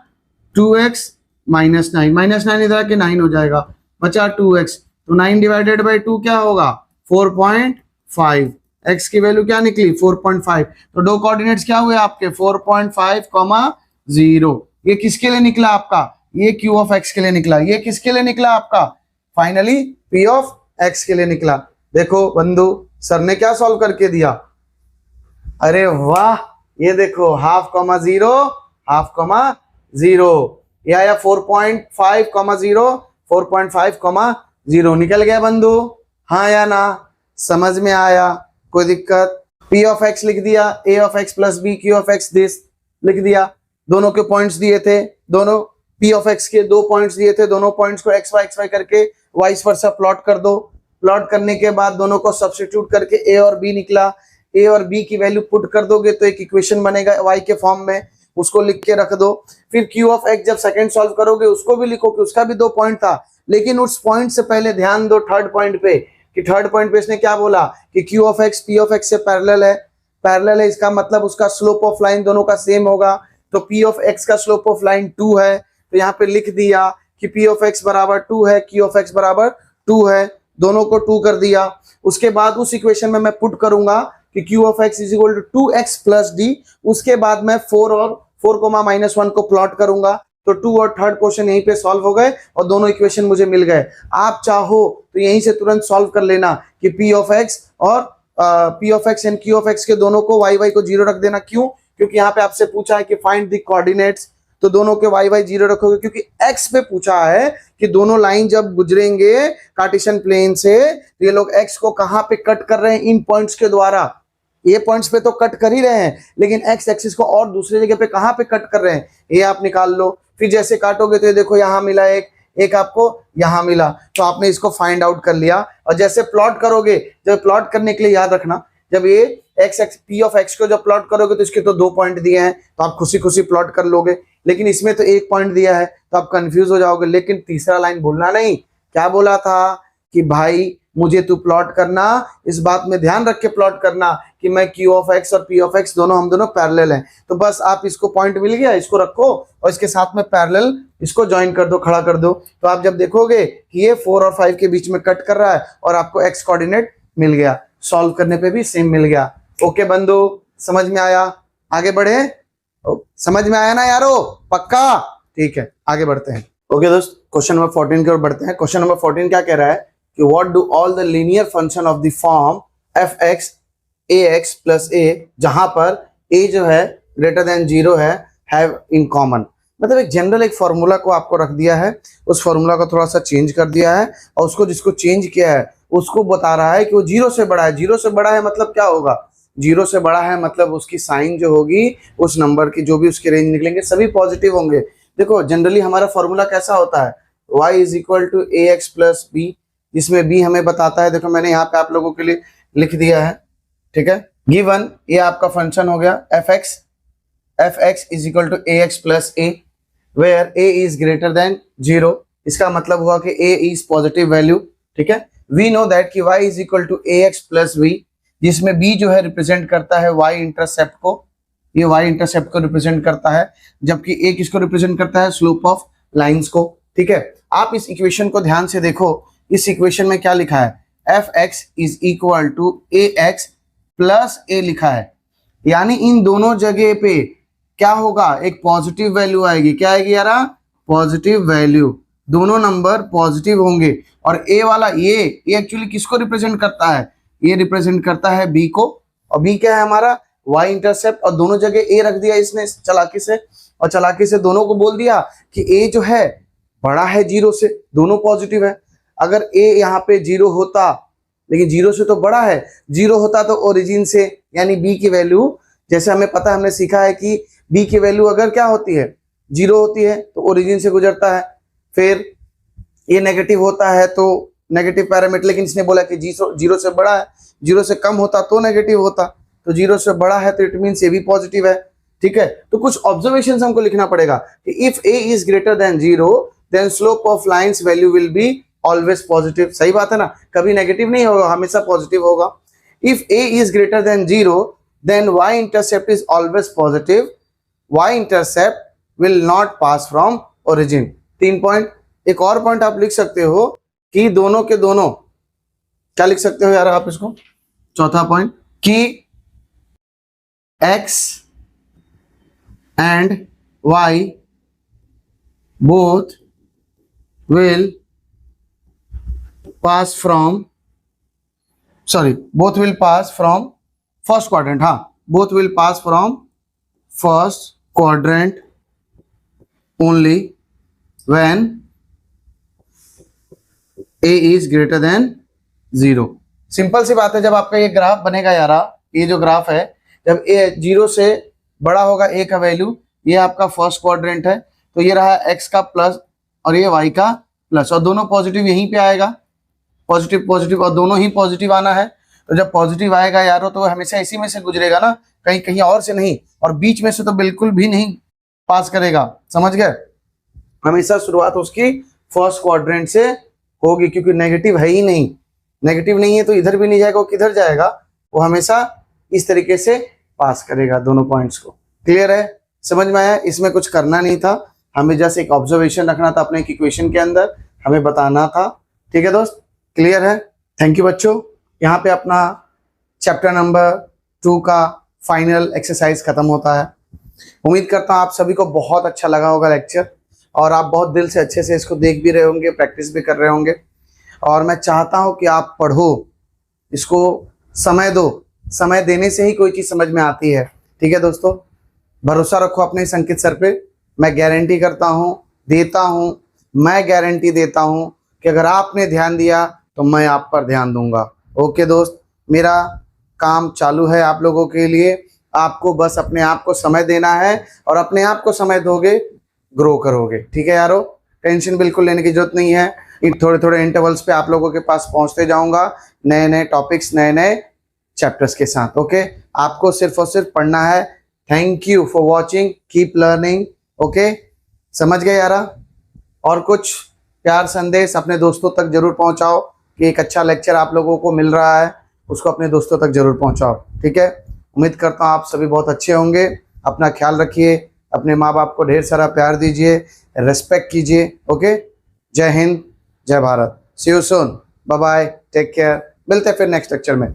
2x माइनस 9, -9 इधर आके 9 हो जाएगा, बचा 2x, तो 9 डिवाइडेड बाई 2 क्या होगा 4.5। x की वैल्यू क्या निकली 4.5, तो दो कोऑर्डिनेट्स क्या हुए आपके 4.5, 0। ये किसके लिए निकला आपका, ये q ऑफ x के लिए निकला। ये किसके लिए निकला आपका, फाइनली p ऑफ x के लिए निकला। देखो बंधु, सर ने क्या सॉल्व करके दिया, अरे वाह, ये देखो हाफ कॉमा 0, हाफ कॉमा 0, ये आया 4.5, 0, 4.5, 0 निकल गया बंधु, हाँ या ना, समझ में आया, कोई दिक्कत। p ऑफ x लिख दिया, a of x plus b, q of x this लिख दिया, दोनों के पॉइंट्स दिए थे, दोनों p ऑफ x के 2 पॉइंट्स दिए थे, दोनों पॉइंट्स को xy करके वाइस वर्सा प्लॉट कर दो। प्लॉट करने के बाद दोनों को सब्स्टिट्यूट करके a और b निकला, a और b की वैल्यू पुट कर दोगे तो एक इक्वेशन बनेगा y के फॉर्म में, उसको लिख के रख दो। फिर q ऑफ x जब सेकंड सॉल्व करोगे उसको भी लिखो कि उसका भी 2 पॉइंट था, लेकिन उस पॉइंट से पहले ध्यान दो थर्ड पॉइंट पे, कि थर्ड पॉइंट पे इसने क्या बोला कि q of x p of x से पैरेलल है। पैरेलल है इसका मतलब उसका स्लोप ऑफ लाइन दोनों का सेम होगा, तो p ऑफ x का स्लोप ऑफ लाइन 2 है, तो यहाँ पे लिख दिया कि p ऑफ x बराबर 2 है, q ऑफ x बराबर 2 है, दोनों को 2 कर दिया। उसके बाद उस इक्वेशन में मैं पुट करूंगा कि q of x is equal to 2x plus d, उसके बाद मैं 4 और 4, -1 को प्लॉट करूंगा, तो 2 और थर्ड क्वेश्चन यहीं पे सॉल्व हो गए और दोनों इक्वेशन मुझे मिल गए। आप चाहो तो यहीं से तुरंत सॉल्व कर लेना कि p ऑफ x और p of x and q of x के दोनों को y को 0 रख देना। क्यों, क्योंकि यहाँ पे आपसे पूछा है कि फाइंड द कोऑर्डिनेट्स, तो दोनों के y 0 रखोगे, क्योंकि x पे पूछा है कि दोनों लाइन जब गुजरेंगे कार्टेशियन प्लेन से तो ये लोग x को कहाँ पे कट कर रहे हैं, इन पॉइंट्स के द्वारा। ये पॉइंट्स पे तो कट कर ही रहे हैं, लेकिन x एक्सिस को और दूसरी जगह पे कहाँ पे कट कर रहे हैं, ये आप निकाल लो। फिर जैसे काटोगे तो ये देखो यहाँ मिला एक आपको यहाँ मिला, तो आपने इसको फाइंड आउट कर लिया। और जैसे प्लॉट करोगे, जब प्लॉट करने के लिए याद रखना, जब ये p ऑफ x को जब प्लॉट करोगे तो इसके तो 2 पॉइंट दिए हैं, तो आप खुशी खुशी प्लॉट कर लोगे, लेकिन इसमें तो 1 पॉइंट दिया है तो आप कंफ्यूज हो जाओगे। लेकिन तीसरा लाइन भूलना नहीं, क्या बोला था कि भाई मुझे तू प्लॉट करना, इस बात में ध्यान रख के प्लॉट करना कि मैं q ऑफ x और p ऑफ x दोनों हम दोनों पैरेलल हैं। तो बस आप इसको पॉइंट मिल गया, इसको रखो और इसके साथ में पैरेलल इसको ज्वाइन कर दो, खड़ा कर दो, तो आप जब देखोगे कि ये 4 और 5 के बीच में कट कर रहा है और आपको x कोऑर्डिनेट मिल गया, सॉल्व करने पे भी सेम मिल गया। ओके बंधु, समझ में आया, आगे बढ़े, समझ में आया ना यारो, पक्का, ठीक है आगे बढ़ते हैं। ओके दोस्त, क्वेश्चन नंबर 14 की ओर बढ़ते हैं। क्वेश्चन नंबर 14 क्या कह रहा है कि what do all the linear function of the form fx ax plus a, जहां पर a जो है ग्रेटर देन 0 है, हैव इन कॉमन। मतलब एक जनरल एक फॉर्मूला को आपको रख दिया है, उस फॉर्मूला को थोड़ा सा चेंज कर दिया है और उसको जिसको चेंज किया है उसको बता रहा है कि वो 0 से बड़ा है। 0 से बड़ा है मतलब क्या होगा, 0 से बड़ा है मतलब उसकी साइन जो होगी, उस नंबर की जो भी उसके रेंज निकलेंगे सभी पॉजिटिव होंगे। देखो जनरली हमारा फॉर्मूला कैसा होता है, y is equal to a x plus b, जिसमें b हमें बताता है, देखो मैंने यहाँ पे आप लोगों के लिए लिख दिया है, ठीक है। गिवन ये आपका फंक्शन हो गया fx is equal to a x plus a, where a is greater than 0, इसका मतलब हुआ कि a इज पॉजिटिव वैल्यू, ठीक है। वी नो दैट कि y is equal to a x plus b, जिसमें b जो है रिप्रेजेंट करता है y इंटरसेप्ट को, ये y इंटरसेप्ट को रिप्रेजेंट करता है, जबकि a किसको रिप्रेजेंट करता है, स्लोप ऑफ लाइंस को, ठीक है। आप इस इक्वेशन को ध्यान से देखो, इस इक्वेशन में क्या लिखा है, fx is equal to ax plus a लिखा है, यानी इन दोनों जगह पे क्या होगा, एक पॉजिटिव वैल्यू आएगी। क्या आएगी यारा, पॉजिटिव वैल्यू, दोनों नंबर पॉजिटिव होंगे। और a वाला ये एक्चुअली किसको रिप्रेजेंट करता है, ये रिप्रेजेंट करता है b को, और b क्या है हमारा y इंटरसेप्ट, और दोनों जगह a रख दिया इसने चालाकी से, और चालाकी से दोनों को बोल दिया कि a जो है बड़ा है 0 से, दोनों पॉजिटिव है। अगर a यहाँ पे 0 होता, लेकिन 0 से तो बड़ा है, 0 होता तो ओरिजिन से यानी b की वैल्यू, जैसे हमें पता है, हमने सीखा है कि b की वैल्यू अगर क्या होती है, 0 होती है तो ओरिजिन से गुजरता है। फिर ये नेगेटिव होता है तो नेगेटिव पैरामीटर, लेकिन इसने बोला कि 0 से बड़ा है, 0 से कम होता तो नेगेटिव होता, तो 0 से बड़ा है तो इट मीन्स ये भी पॉजिटिव है। ठीक है, तो कुछ ऑब्जर्वेशन हमको लिखना पड़ेगा कि if a is greater than 0 then slope of lines value will be always positive. सही बात है ना, कभी नेगेटिव नहीं होगा, हमेशा पॉजिटिव होगा। If a is greater than 0 देन y intercept is always positive, y intercept will not pass from origin. 3 point. एक और पॉइंट आप लिख सकते हो कि दोनों के दोनों, क्या लिख सकते हो यार आप इसको, चौथा पॉइंट, कि x and y both will pass from first quadrant। हाँ, both will pass from first quadrant only when a is greater than 0। Simple सी बात है, जब आपका ये ग्राफ बनेगा यारा, ये जो ग्राफ है, जब a 0 से बड़ा होगा a का वैल्यू, ये आपका फर्स्ट क्वाड्रेंट है, तो ये रहा x का प्लस और ये y का प्लस, और दोनों पॉजिटिव यहीं पे आएगा, पॉजिटिव पॉजिटिव, और दोनों ही पॉजिटिव आना है। तो जब पॉजिटिव आएगा यारो तो हमेशा इसी में से गुजरेगा ना, कहीं कहीं और से नहीं, और बीच में से तो बिल्कुल भी नहीं पास करेगा। समझ गए, हमेशा शुरुआत उसकी फर्स्ट क्वाड्रेंट से होगी, क्योंकि नेगेटिव है ही नहीं, नेगेटिव नहीं है तो इधर भी नहीं जाएगा, वो किधर जाएगा, वो हमेशा इस तरीके से पास करेगा दोनों पॉइंट्स को। क्लियर है, समझ में आया? इसमें कुछ करना नहीं था, हमें जस्ट एक ऑब्जर्वेशन रखना था अपने इक्वेशन के अंदर, हमें बताना था। ठीक है दोस्त, क्लियर है? थैंक यू बच्चों। यहाँ पे अपना चैप्टर नंबर 2 का फाइनल एक्सरसाइज खत्म होता है। उम्मीद करता हूँ आप सभी को बहुत अच्छा लगा होगा लेक्चर, और आप बहुत दिल से अच्छे से इसको देख भी रहे होंगे, प्रैक्टिस भी कर रहे होंगे, और मैं चाहता हूँ कि आप पढ़ो, इसको समय दो, समय देने से ही कोई चीज़ समझ में आती है। ठीक है दोस्तों, भरोसा रखो अपने संकित सर पे, मैं गारंटी करता हूँ, देता हूँ, मैं गारंटी देता हूँ कि अगर आपने ध्यान दिया तो मैं आप पर ध्यान दूंगा। ओके दोस्त, मेरा काम चालू है आप लोगों के लिए, आपको बस अपने आप को समय देना है, और अपने आप को समय दोगे ग्रो करोगे। ठीक है यारो, टेंशन बिल्कुल लेने की जरूरत नहीं है, थोड़े थोड़े इंटरवल्स पे आप लोगों के पास पहुंचते जाऊंगा नए नए टॉपिक्स, नए नए चैप्टर्स के साथ। ओके, आपको सिर्फ और सिर्फ पढ़ना है। Thank you for watching, keep learning. Okay, समझ गए यारा? और कुछ प्यार संदेश अपने दोस्तों तक जरूर पहुंचाओ कि एक अच्छा लेक्चर आप लोगों को मिल रहा है, उसको अपने दोस्तों तक जरूर पहुंचाओ। ठीक है, उम्मीद करता हूँ आप सभी बहुत अच्छे होंगे। अपना ख्याल रखिए, अपने माँ बाप को ढेर सारा प्यार दीजिए, रेस्पेक्ट कीजिए। ओके, जय हिंद, जय Bharat, see you soon, bye bye, take care, मिलते हैं फिर नेक्स्ट लेक्चर में।